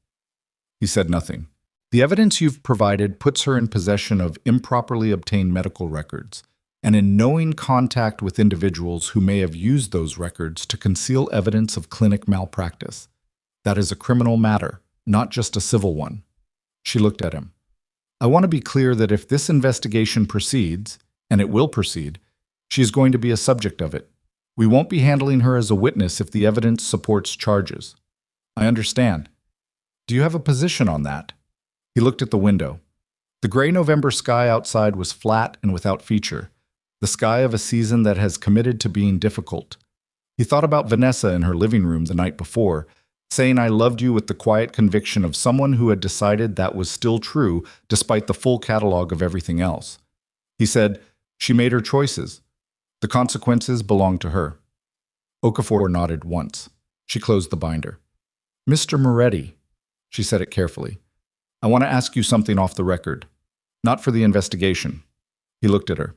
He said nothing. "The evidence you've provided puts her in possession of improperly obtained medical records, and in knowing contact with individuals who may have used those records to conceal evidence of clinic malpractice. That is a criminal matter, not just a civil one." She looked at him. "I want to be clear that if this investigation proceeds, and it will proceed, she is going to be a subject of it. We won't be handling her as a witness if the evidence supports charges." "I understand. Do you have a position on that?" He looked at the window. The gray November sky outside was flat and without feature, the sky of a season that has committed to being difficult. He thought about Vanessa in her living room the night before, saying "I loved you" with the quiet conviction of someone who had decided that was still true despite the full catalog of everything else. He said, "She made her choices. The consequences belong to her." Okafor nodded once. She closed the binder. "Mr. Moretti," she said it carefully, "I want to ask you something off the record. Not for the investigation." He looked at her.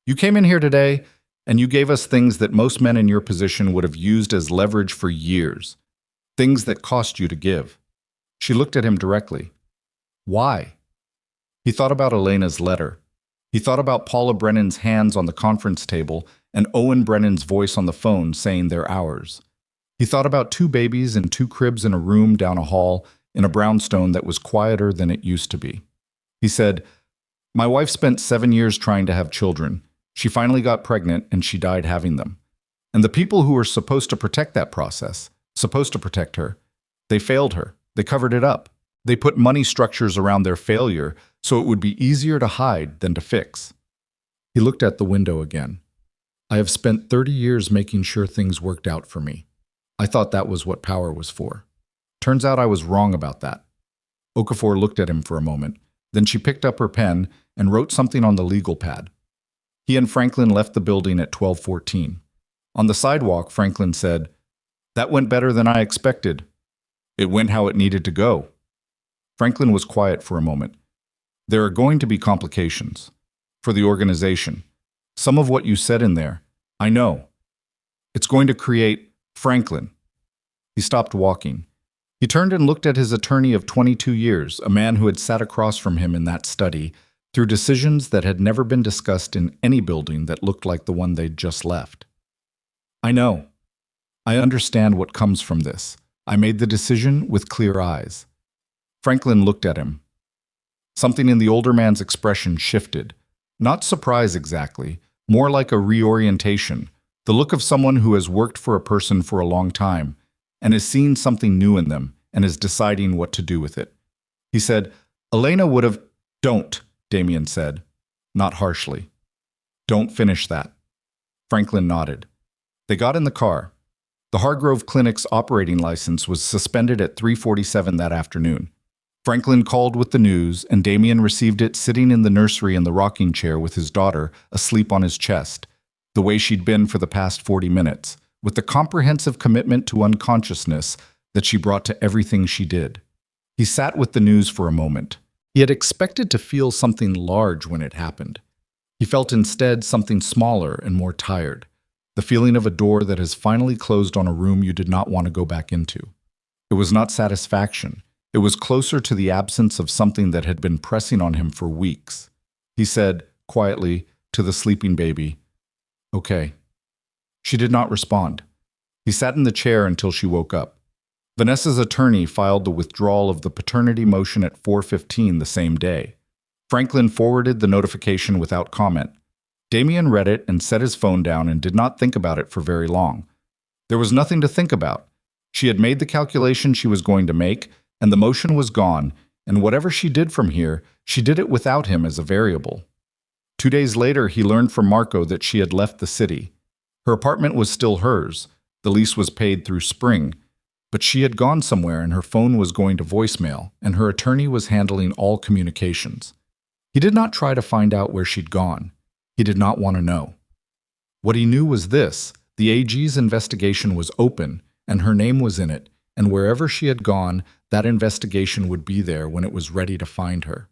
"You came in here today, and you gave us things that most men in your position would have used as leverage for years. Things that cost you to give." She looked at him directly. "Why?" He thought about Elena's letter. He thought about Paula Brennan's hands on the conference table and Owen Brennan's voice on the phone saying they're ours. He thought about 2 babies in 2 cribs in a room down a hall in a brownstone that was quieter than it used to be. He said, "My wife spent 7 years trying to have children. She finally got pregnant and she died having them. And the people who were supposed to protect that process, supposed to protect her, they failed her. They covered it up. They put money structures around their failure so it would be easier to hide than to fix." He looked at the window again. "I have spent 30 years making sure things worked out for me. I thought that was what power was for. Turns out I was wrong about that." Okafor looked at him for a moment. Then she picked up her pen and wrote something on the legal pad. He and Franklin left the building at 12:14. On the sidewalk, Franklin said, "That went better than I expected. It went how it needed to go." Franklin was quiet for a moment. "There are going to be complications. For the organization. Some of what you said in there, I know. It's going to create Franklin." He stopped walking. He turned and looked at his attorney of 22 years, a man who had sat across from him in that study, through decisions that had never been discussed in any building that looked like the one they'd just left. "I know. I understand what comes from this. I made the decision with clear eyes." Franklin looked at him. Something in the older man's expression shifted. Not surprise exactly, more like a reorientation, the look of someone who has worked for a person for a long time and has seen something new in them and is deciding what to do with it. He said, "Elena would have—" "Don't," Damien said, not harshly. "Don't finish that." Franklin nodded. They got in the car. The Hargrove Clinic's operating license was suspended at 3:47 that afternoon. Franklin called with the news, and Damien received it sitting in the nursery in the rocking chair with his daughter asleep on his chest, the way she'd been for the past 40 minutes, with the comprehensive commitment to unconsciousness that she brought to everything she did. He sat with the news for a moment. He had expected to feel something large when it happened. He felt instead something smaller and more tired, the feeling of a door that has finally closed on a room you did not want to go back into. It was not satisfaction. It was closer to the absence of something that had been pressing on him for weeks. He said, quietly, to the sleeping baby, "Okay." She did not respond. He sat in the chair until she woke up. Vanessa's attorney filed the withdrawal of the paternity motion at 4:15 the same day. Franklin forwarded the notification without comment. Damien read it and set his phone down and did not think about it for very long. There was nothing to think about. She had made the calculation she was going to make, and the motion was gone, and whatever she did from here, she did it without him as a variable. 2 days later, he learned from Marco that she had left the city. Her apartment was still hers. The lease was paid through spring. But she had gone somewhere and her phone was going to voicemail, and her attorney was handling all communications. He did not try to find out where she'd gone. He did not want to know. What he knew was this: the AG's investigation was open, and her name was in it, and wherever she had gone, that investigation would be there when it was ready to find her.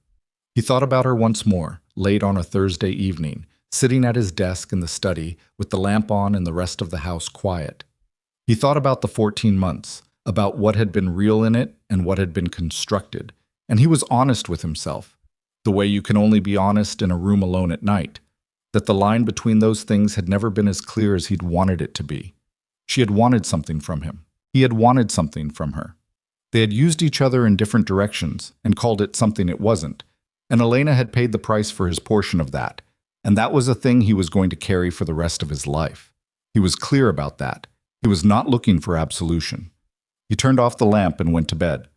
He thought about her once more, late on a Thursday evening, sitting at his desk in the study with the lamp on and the rest of the house quiet. He thought about the 14 months, about what had been real in it and what had been constructed, and he was honest with himself, the way you can only be honest in a room alone at night, that the line between those things had never been as clear as he'd wanted it to be. She had wanted something from him. He had wanted something from her. They had used each other in different directions and called it something it wasn't, and Elena had paid the price for his portion of that, and that was a thing he was going to carry for the rest of his life. He was clear about that. He was not looking for absolution. He turned off the lamp and went to bed.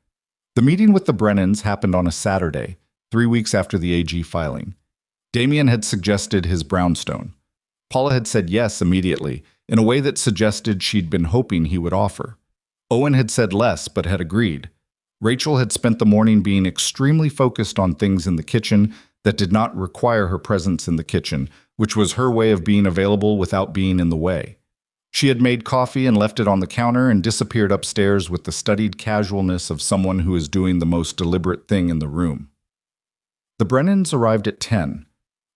The meeting with the Brennans happened on a Saturday, 3 weeks after the AG filing. Damien had suggested his brownstone. Paula had said yes immediately, in a way that suggested she'd been hoping he would offer. Owen had said less, but had agreed. Rachel had spent the morning being extremely focused on things in the kitchen that did not require her presence in the kitchen, which was her way of being available without being in the way. She had made coffee and left it on the counter and disappeared upstairs with the studied casualness of someone who is doing the most deliberate thing in the room. The Brennans arrived at 10.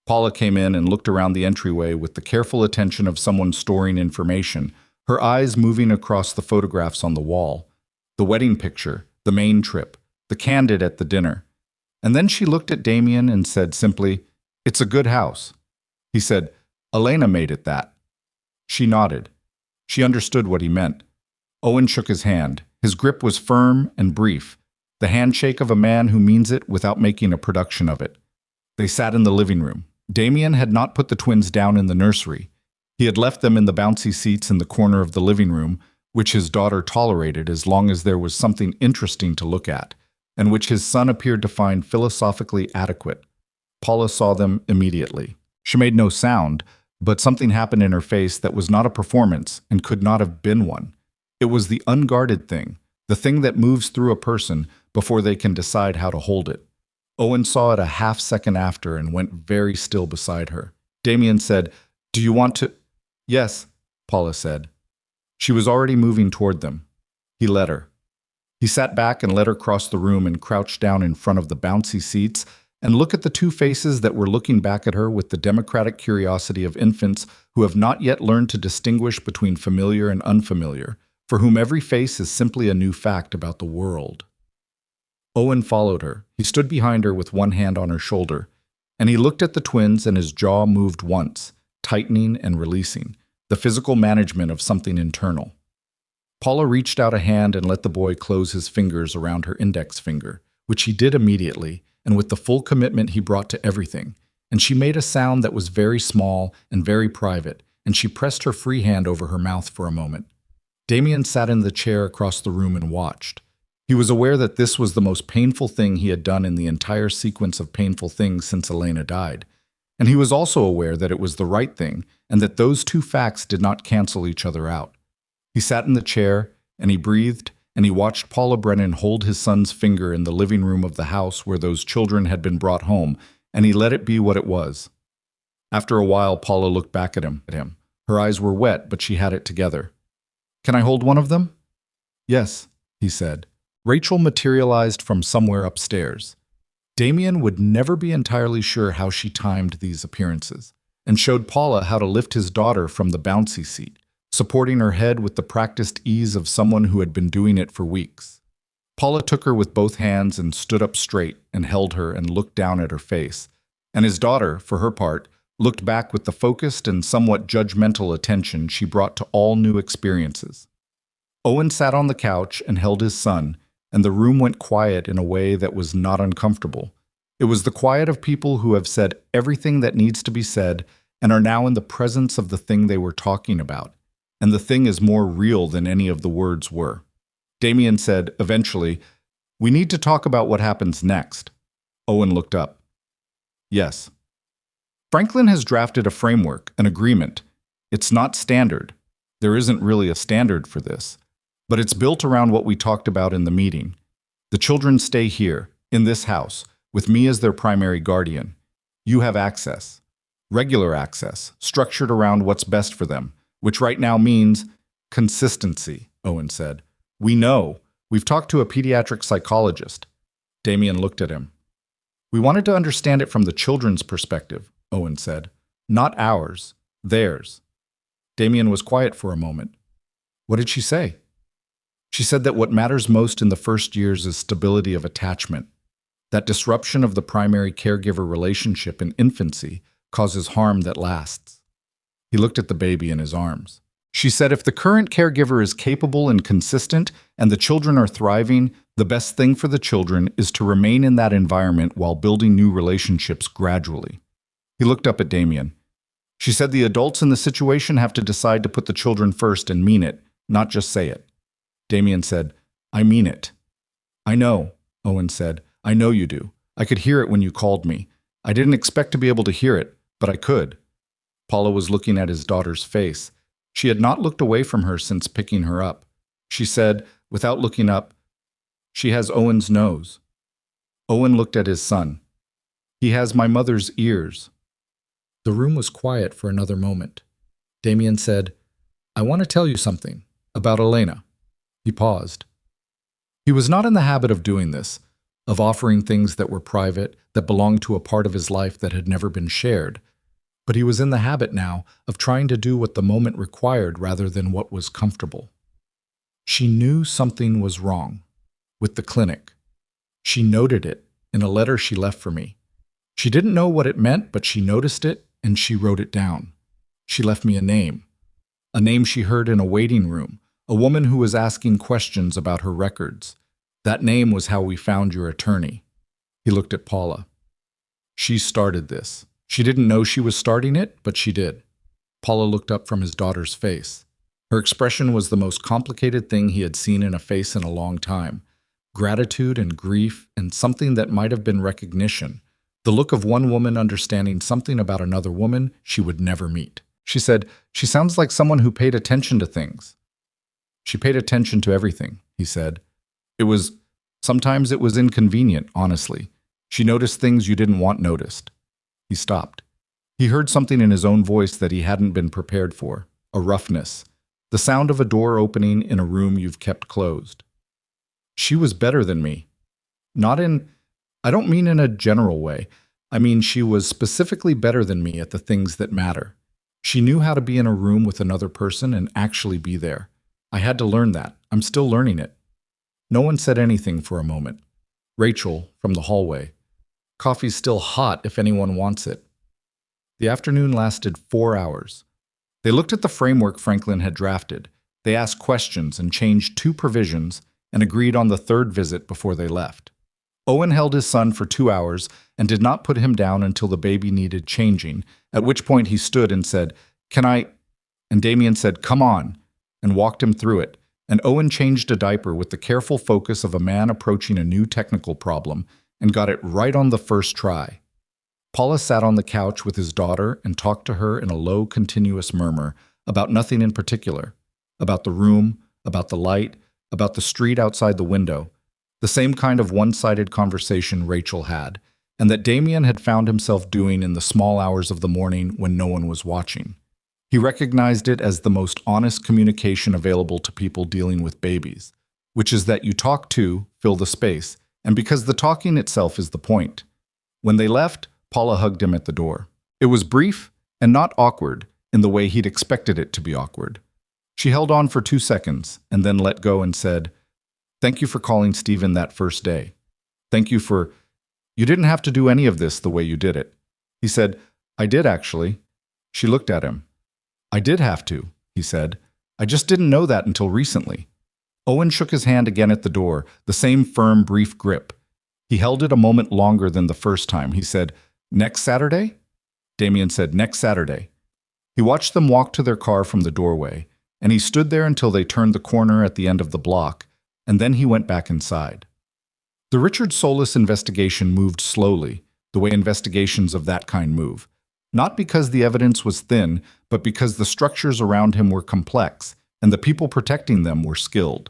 Paula came in and looked around the entryway with the careful attention of someone storing information, her eyes moving across the photographs on the wall, the wedding picture, the Maine trip, the candid at the dinner. And then she looked at Damien and said simply, "It's a good house." He said, "Elena made it that." She nodded. She understood what he meant. Owen shook his hand. His grip was firm and brief, the handshake of a man who means it without making a production of it. They sat in the living room. Damien had not put the twins down in the nursery. He had left them in the bouncy seats in the corner of the living room, which his daughter tolerated as long as there was something interesting to look at, and which his son appeared to find philosophically adequate. Paula saw them immediately. She made no sound, but something happened in her face that was not a performance and could not have been one. It was the unguarded thing, the thing that moves through a person before they can decide how to hold it. Owen saw it a half second after and went very still beside her. Damien said, "Do you want to?" "Yes," Paula said. She was already moving toward them. He let her. He sat back and let her cross the room and crouch down in front of the bouncy seats and look at the two faces that were looking back at her with the democratic curiosity of infants who have not yet learned to distinguish between familiar and unfamiliar, for whom every face is simply a new fact about the world. Owen followed her. He stood behind her with one hand on her shoulder, and he looked at the twins and his jaw moved once, tightening and releasing, the physical management of something internal. Paula reached out a hand and let the boy close his fingers around her index finger, which he did immediately, and with the full commitment he brought to everything, and she made a sound that was very small and very private, and she pressed her free hand over her mouth for a moment. Damien sat in the chair across the room and watched. He was aware that this was the most painful thing he had done in the entire sequence of painful things since Elena died, and he was also aware that it was the right thing and that those two facts did not cancel each other out. He sat in the chair, and he breathed, and he watched Paula Brennan hold his son's finger in the living room of the house where those children had been brought home, and he let it be what it was. After a while, Paula looked back at him. Her eyes were wet, but she had it together. "Can I hold one of them?" "Yes," he said. Rachel materialized from somewhere upstairs. Damien would never be entirely sure how she timed these appearances, and showed Paula how to lift his daughter from the bouncy seat, supporting her head with the practiced ease of someone who had been doing it for weeks. Paula took her with both hands and stood up straight and held her and looked down at her face, and his daughter, for her part, looked back with the focused and somewhat judgmental attention she brought to all new experiences. Owen sat on the couch and held his son, and the room went quiet in a way that was not uncomfortable. It was the quiet of people who have said everything that needs to be said and are now in the presence of the thing they were talking about, and the thing is more real than any of the words were. Damien said, eventually, "We need to talk about what happens next." Owen looked up. "Yes." "Franklin has drafted a framework, an agreement. It's not standard. There isn't really a standard for this. But it's built around what we talked about in the meeting. The children stay here, in this house, with me as their primary guardian. You have access. Regular access, structured around what's best for them, which right now means consistency," Owen said. "We know. We've talked to a pediatric psychologist." Damien looked at him. "We wanted to understand it from the children's perspective," Owen said. "Not ours, theirs." Damien was quiet for a moment. "What did she say?" "She said that what matters most in the first years is stability of attachment. That disruption of the primary caregiver relationship in infancy causes harm that lasts." He looked at the baby in his arms. "She said if the current caregiver is capable and consistent and the children are thriving, the best thing for the children is to remain in that environment while building new relationships gradually." He looked up at Damien. "She said the adults in the situation have to decide to put the children first and mean it, not just say it." Damien said, "I mean it." "I know," Owen said. "I know you do. I could hear it when you called me. I didn't expect to be able to hear it, but I could." Paula was looking at his daughter's face. She had not looked away from her since picking her up. She said, without looking up, "She has Owen's nose." Owen looked at his son. "He has my mother's ears." The room was quiet for another moment. Damien said, "I want to tell you something about Elena." He paused. He was not in the habit of doing this, of offering things that were private, that belonged to a part of his life that had never been shared. But he was in the habit now of trying to do what the moment required rather than what was comfortable. She knew something was wrong with the clinic. She noted it in a letter she left for me. She didn't know what it meant, but she noticed it and she wrote it down. She left me a name she heard in a waiting room, a woman who was asking questions about her records. That name was how we found your attorney. He looked at Paula. She started this. She didn't know she was starting it, but she did. Paula looked up from his daughter's face. Her expression was the most complicated thing he had seen in a face in a long time. Gratitude and grief and something that might have been recognition. The look of one woman understanding something about another woman she would never meet. She said, "She sounds like someone who paid attention to things." "She paid attention to everything," he said. Sometimes it was inconvenient, honestly. She noticed things you didn't want noticed. He stopped. He heard something in his own voice that he hadn't been prepared for, a roughness, the sound of a door opening in a room you've kept closed. She was better than me. I don't mean in a general way. I mean she was specifically better than me at the things that matter. She knew how to be in a room with another person and actually be there. I had to learn that. I'm still learning it. No one said anything for a moment. Rachel, from the hallway. Coffee's still hot if anyone wants it. The afternoon lasted 4 hours. They looked at the framework Franklin had drafted. They asked questions and changed 2 provisions and agreed on the 3rd visit before they left. Owen held his son for 2 hours and did not put him down until the baby needed changing, at which point he stood and said, "Can I?" And Damien said, "Come on," and walked him through it. And Owen changed a diaper with the careful focus of a man approaching a new technical problem and got it right on the first try. Paula sat on the couch with his daughter and talked to her in a low, continuous murmur about nothing in particular, about the room, about the light, about the street outside the window, the same kind of one-sided conversation Rachel had, and that Damien had found himself doing in the small hours of the morning when no one was watching. He recognized it as the most honest communication available to people dealing with babies, which is that you talk to, fill the space, and because the talking itself is the point. When they left, Paula hugged him at the door. It was brief and not awkward in the way he'd expected it to be awkward. She held on for 2 seconds and then let go and said, "Thank you for calling Stephen that first day. Thank you for... You didn't have to do any of this the way you did it." He said, "I did actually." She looked at him. "I did have to," he said. "I just didn't know that until recently." Owen shook his hand again at the door, the same firm, brief grip. He held it a moment longer than the first time. He said, "Next Saturday?" Damien said, "Next Saturday." He watched them walk to their car from the doorway, and he stood there until they turned the corner at the end of the block, and then he went back inside. The Richard Solis investigation moved slowly, the way investigations of that kind move. Not because the evidence was thin, but because the structures around him were complex, and the people protecting them were skilled.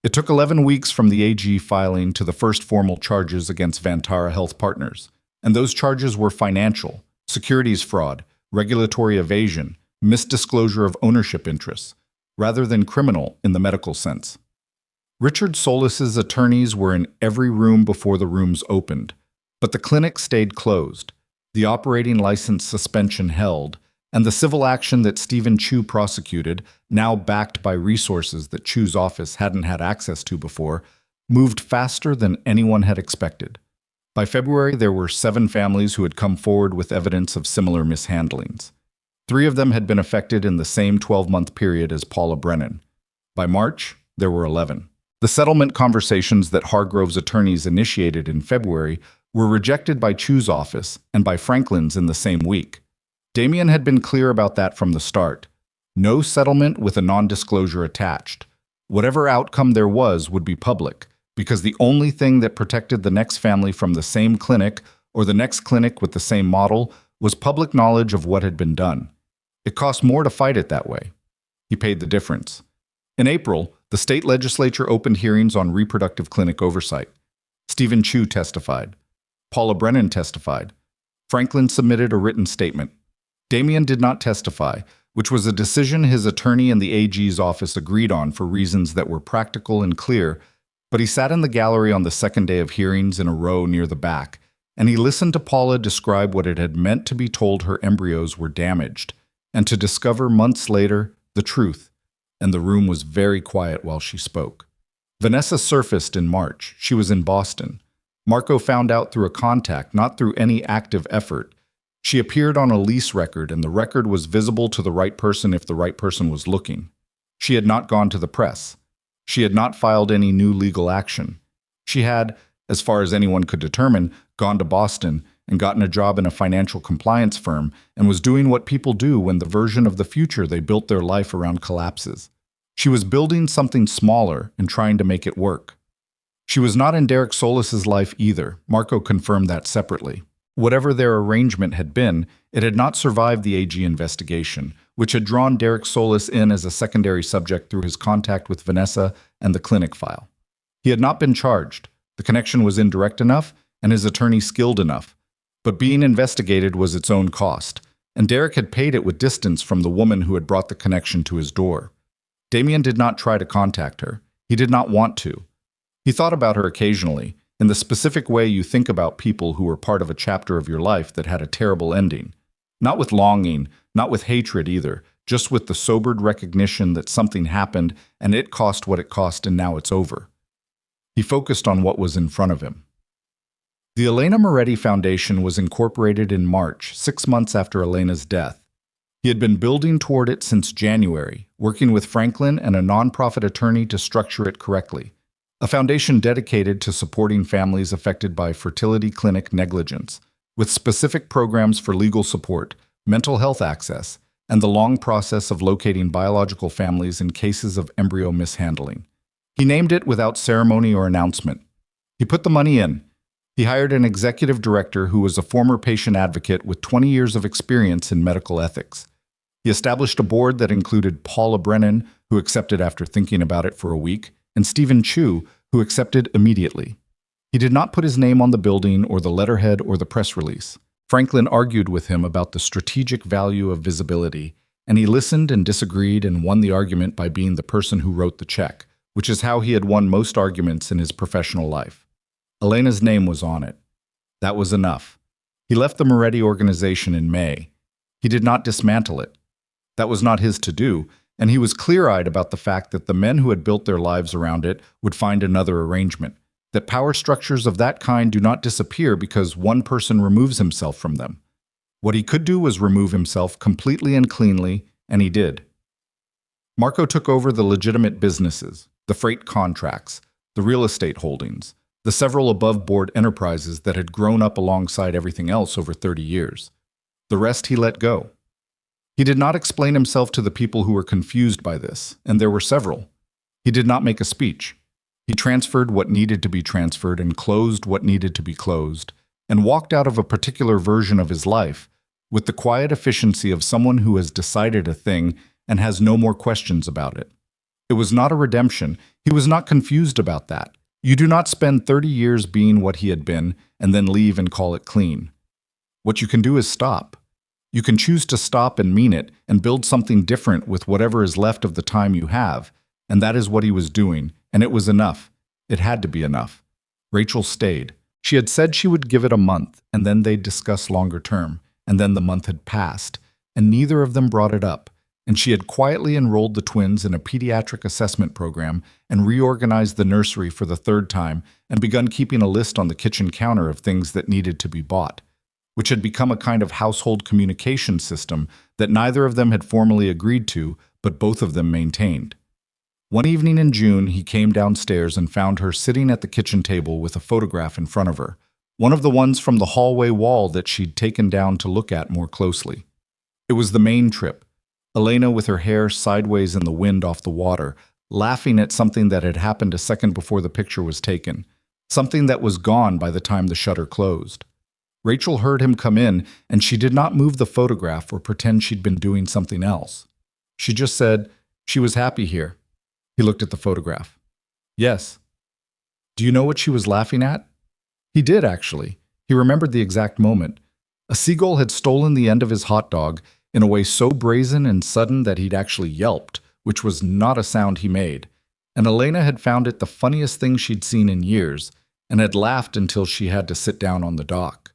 It took 11 weeks from the AG filing to the first formal charges against Vantara Health Partners, and those charges were financial, securities fraud, regulatory evasion, misdisclosure of ownership interests, rather than criminal in the medical sense. Richard Solis's attorneys were in every room before the rooms opened, but the clinic stayed closed, the operating license suspension held, and the civil action that Stephen Chu prosecuted, now backed by resources that Chu's office hadn't had access to before, moved faster than anyone had expected. By February, there were 7 families who had come forward with evidence of similar mishandlings. 3 of them had been affected in the same 12-month period as Paula Brennan. By March, there were 11. The settlement conversations that Hargrove's attorneys initiated in February were rejected by Chu's office and by Franklin's in the same week. Damien had been clear about that from the start. No settlement with a non-disclosure attached. Whatever outcome there was would be public, because the only thing that protected the next family from the same clinic or the next clinic with the same model was public knowledge of what had been done. It cost more to fight it that way. He paid the difference. In April, the state legislature opened hearings on reproductive clinic oversight. Stephen Chu testified. Paula Brennan testified. Franklin submitted a written statement. Damien did not testify, which was a decision his attorney and the AG's office agreed on for reasons that were practical and clear, but he sat in the gallery on the second day of hearings in a row near the back, and he listened to Paula describe what it had meant to be told her embryos were damaged, and to discover months later the truth, and the room was very quiet while she spoke. Vanessa surfaced in March. She was in Boston. Marco found out through a contact, not through any active effort. She appeared on a lease record, and the record was visible to the right person if the right person was looking. She had not gone to the press. She had not filed any new legal action. She had, as far as anyone could determine, gone to Boston and gotten a job in a financial compliance firm and was doing what people do when the version of the future they built their life around collapses. She was building something smaller and trying to make it work. She was not in Derek Solis's life either. Marco confirmed that separately. Whatever their arrangement had been, it had not survived the AG investigation, which had drawn Derek Solis in as a secondary subject through his contact with Vanessa and the clinic file. He had not been charged. The connection was indirect enough, and his attorney skilled enough. But being investigated was its own cost, and Derek had paid it with distance from the woman who had brought the connection to his door. Damien did not try to contact her. He did not want to. He thought about her occasionally, in the specific way you think about people who were part of a chapter of your life that had a terrible ending. Not with longing, not with hatred either, just with the sobered recognition that something happened and it cost what it cost and now it's over. He focused on what was in front of him. The Elena Moretti Foundation was incorporated in March, 6 months after Elena's death. He had been building toward it since January, working with Franklin and a nonprofit attorney to structure it correctly. A foundation dedicated to supporting families affected by fertility clinic negligence, with specific programs for legal support, mental health access, and the long process of locating biological families in cases of embryo mishandling. He named it without ceremony or announcement. He put the money in. He hired an executive director who was a former patient advocate with 20 years of experience in medical ethics. He established a board that included Paula Brennan, who accepted after thinking about it for a week, and Stephen Chu, who accepted immediately. He did not put his name on the building or the letterhead or the press release. Franklin argued with him about the strategic value of visibility, and he listened and disagreed and won the argument by being the person who wrote the check, which is how he had won most arguments in his professional life. Elena's name was on it. That was enough. He left the Moretti organization in May. He did not dismantle it. That was not his to do, and he was clear-eyed about the fact that the men who had built their lives around it would find another arrangement, that power structures of that kind do not disappear because one person removes himself from them. What he could do was remove himself completely and cleanly, and he did. Marco took over the legitimate businesses, the freight contracts, the real estate holdings, the several above-board enterprises that had grown up alongside everything else over 30 years. The rest he let go. He did not explain himself to the people who were confused by this, and there were several. He did not make a speech. He transferred what needed to be transferred and closed what needed to be closed, and walked out of a particular version of his life with the quiet efficiency of someone who has decided a thing and has no more questions about it. It was not a redemption. He was not confused about that. You do not spend 30 years being what he had been and then leave and call it clean. What you can do is stop. You can choose to stop and mean it and build something different with whatever is left of the time you have, and that is what he was doing, and it was enough. It had to be enough. Rachel stayed. She had said she would give it a month, and then they'd discuss longer term, and then the month had passed, and neither of them brought it up. And she had quietly enrolled the twins in a pediatric assessment program and reorganized the nursery for the third time and begun keeping a list on the kitchen counter of things that needed to be bought, which had become a kind of household communication system that neither of them had formally agreed to, but both of them maintained. One evening in June, he came downstairs and found her sitting at the kitchen table with a photograph in front of her, one of the ones from the hallway wall that she'd taken down to look at more closely. It was the Maine trip. Elena with her hair sideways in the wind off the water, laughing at something that had happened a second before the picture was taken, something that was gone by the time the shutter closed. Rachel heard him come in, and she did not move the photograph or pretend she'd been doing something else. She just said she was happy here. He looked at the photograph. Yes. Do you know what she was laughing at? He did, actually. He remembered the exact moment. A seagull had stolen the end of his hot dog in a way so brazen and sudden that he'd actually yelped, which was not a sound he made. And Elena had found it the funniest thing she'd seen in years, and had laughed until she had to sit down on the dock.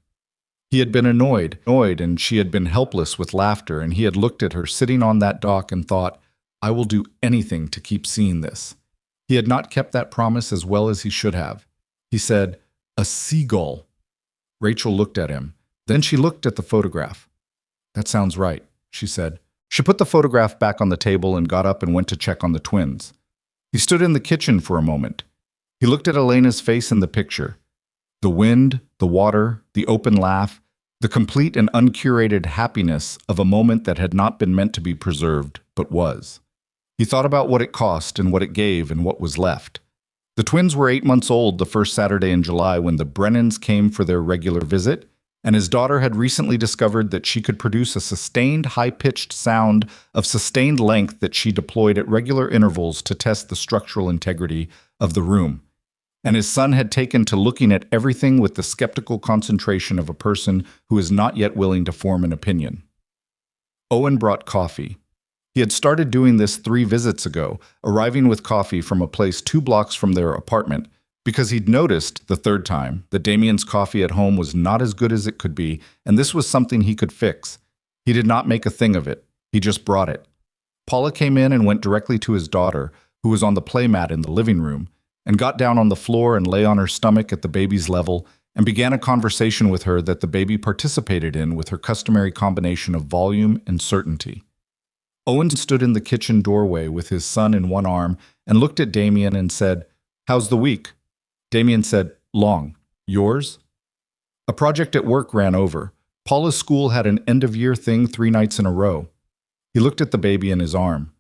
He had been annoyed, and she had been helpless with laughter, and he had looked at her sitting on that dock and thought, I will do anything to keep seeing this. He had not kept that promise as well as he should have. He said, a seagull. Rachel looked at him. Then she looked at the photograph. That sounds right, she said. She put the photograph back on the table and got up and went to check on the twins. He stood in the kitchen for a moment. He looked at Elena's face in the picture. The wind, the water, the open laugh, the complete and uncurated happiness of a moment that had not been meant to be preserved, but was. He thought about what it cost and what it gave and what was left. The twins were 8 months old the first Saturday in July when the Brennans came for their regular visit, and his daughter had recently discovered that she could produce a sustained, high-pitched sound of sustained length that she deployed at regular intervals to test the structural integrity of the room. and his son had taken to looking at everything with the skeptical concentration of a person who is not yet willing to form an opinion. Owen brought coffee. He had started doing this 3 visits ago, arriving with coffee from a place 2 blocks from their apartment, because he'd noticed, the 3rd time, that Damien's coffee at home was not as good as it could be, and this was something he could fix. He did not make a thing of it. He just brought it. Paula came in and went directly to his daughter, who was on the playmat in the living room, and got down on the floor and lay on her stomach at the baby's level, and began a conversation with her that the baby participated in with her customary combination of volume and certainty. Owen stood in the kitchen doorway with his son in one arm and looked at Damien and said, "How's the week?" Damien said, "Long. Yours?" A project at work ran over. Paula's school had an end-of-year thing 3 nights in a row. He looked at the baby in his arm.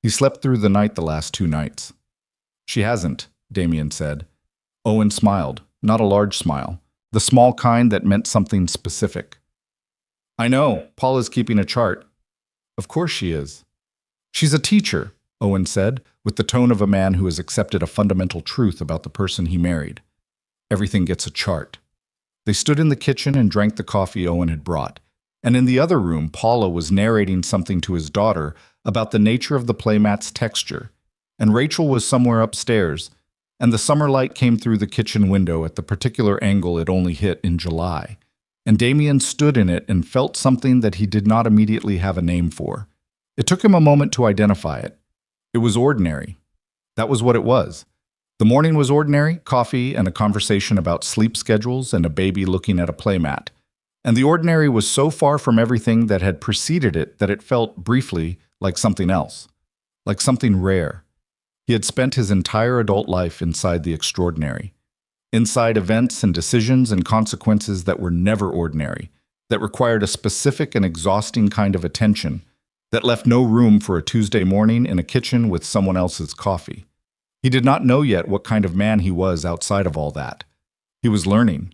He slept through the night the last 2 nights. "She hasn't," Damien said. Owen smiled, not a large smile, the small kind that meant something specific. "I know, Paula's keeping a chart." "Of course she is." "She's a teacher," Owen said, with the tone of a man who has accepted a fundamental truth about the person he married. "Everything gets a chart." They stood in the kitchen and drank the coffee Owen had brought. And in the other room, Paula was narrating something to his daughter about the nature of the playmat's texture. And Rachel was somewhere upstairs, and the summer light came through the kitchen window at the particular angle it only hit in July. And Damien stood in it and felt something that he did not immediately have a name for. It took him a moment to identify it. It was ordinary. That was what it was. The morning was ordinary, coffee and a conversation about sleep schedules and a baby looking at a playmat. And the ordinary was so far from everything that had preceded it that it felt, briefly, like something else. Like something rare. He had spent his entire adult life inside the extraordinary. Inside events and decisions and consequences that were never ordinary, that required a specific and exhausting kind of attention, that left no room for a Tuesday morning in a kitchen with someone else's coffee. He did not know yet what kind of man he was outside of all that. He was learning.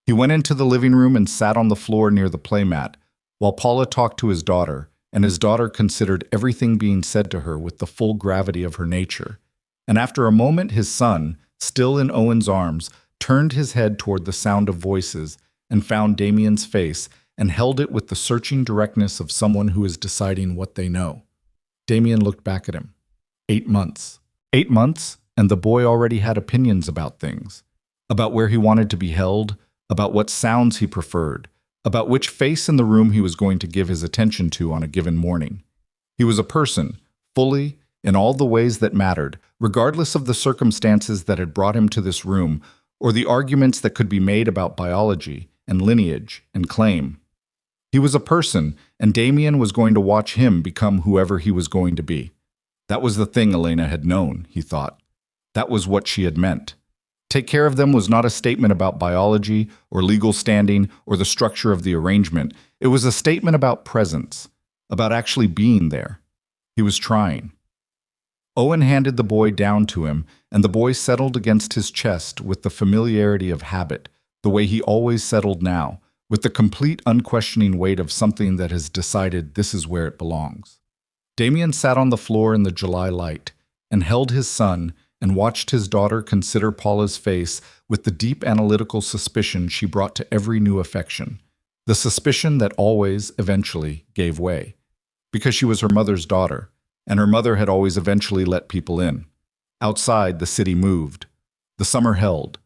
He went into the living room and sat on the floor near the playmat, while Paula talked to his daughter, and his daughter considered everything being said to her with the full gravity of her nature. And after a moment his son, still in Owen's arms, turned his head toward the sound of voices and found Damien's face and held it with the searching directness of someone who is deciding what they know. Damien looked back at him. 8 months. 8 months, and the boy already had opinions about things. About where he wanted to be held, about what sounds he preferred, about which face in the room he was going to give his attention to on a given morning. He was a person, fully, in all the ways that mattered, regardless of the circumstances that had brought him to this room, or the arguments that could be made about biology and lineage and claim. He was a person, and Damien was going to watch him become whoever he was going to be. That was the thing Elena had known, he thought. That was what she had meant. Take care of them was not a statement about biology or legal standing or the structure of the arrangement. It was a statement about presence, about actually being there. He was trying. Owen handed the boy down to him, and the boy settled against his chest with the familiarity of habit, the way he always settled now, with the complete unquestioning weight of something that has decided this is where it belongs. Damien sat on the floor in the July light and held his son and watched his daughter consider Paula's face with the deep analytical suspicion she brought to every new affection, the suspicion that always, eventually, gave way, because she was her mother's daughter, and her mother had always eventually let people in. Outside, the city moved. The summer held.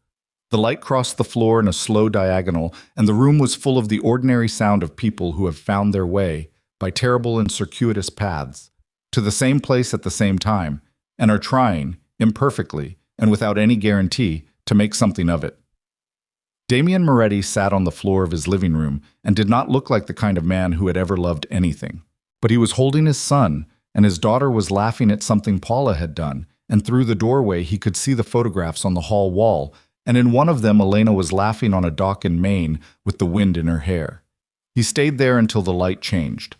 The light crossed the floor in a slow diagonal, and the room was full of the ordinary sound of people who have found their way, by terrible and circuitous paths, to the same place at the same time, and are trying, imperfectly, and without any guarantee, to make something of it. Damien Moretti sat on the floor of his living room and did not look like the kind of man who had ever loved anything. But he was holding his son, and his daughter was laughing at something Paula had done, and through the doorway he could see the photographs on the hall wall, and in one of them Elena was laughing on a dock in Maine with the wind in her hair. He stayed there until the light changed,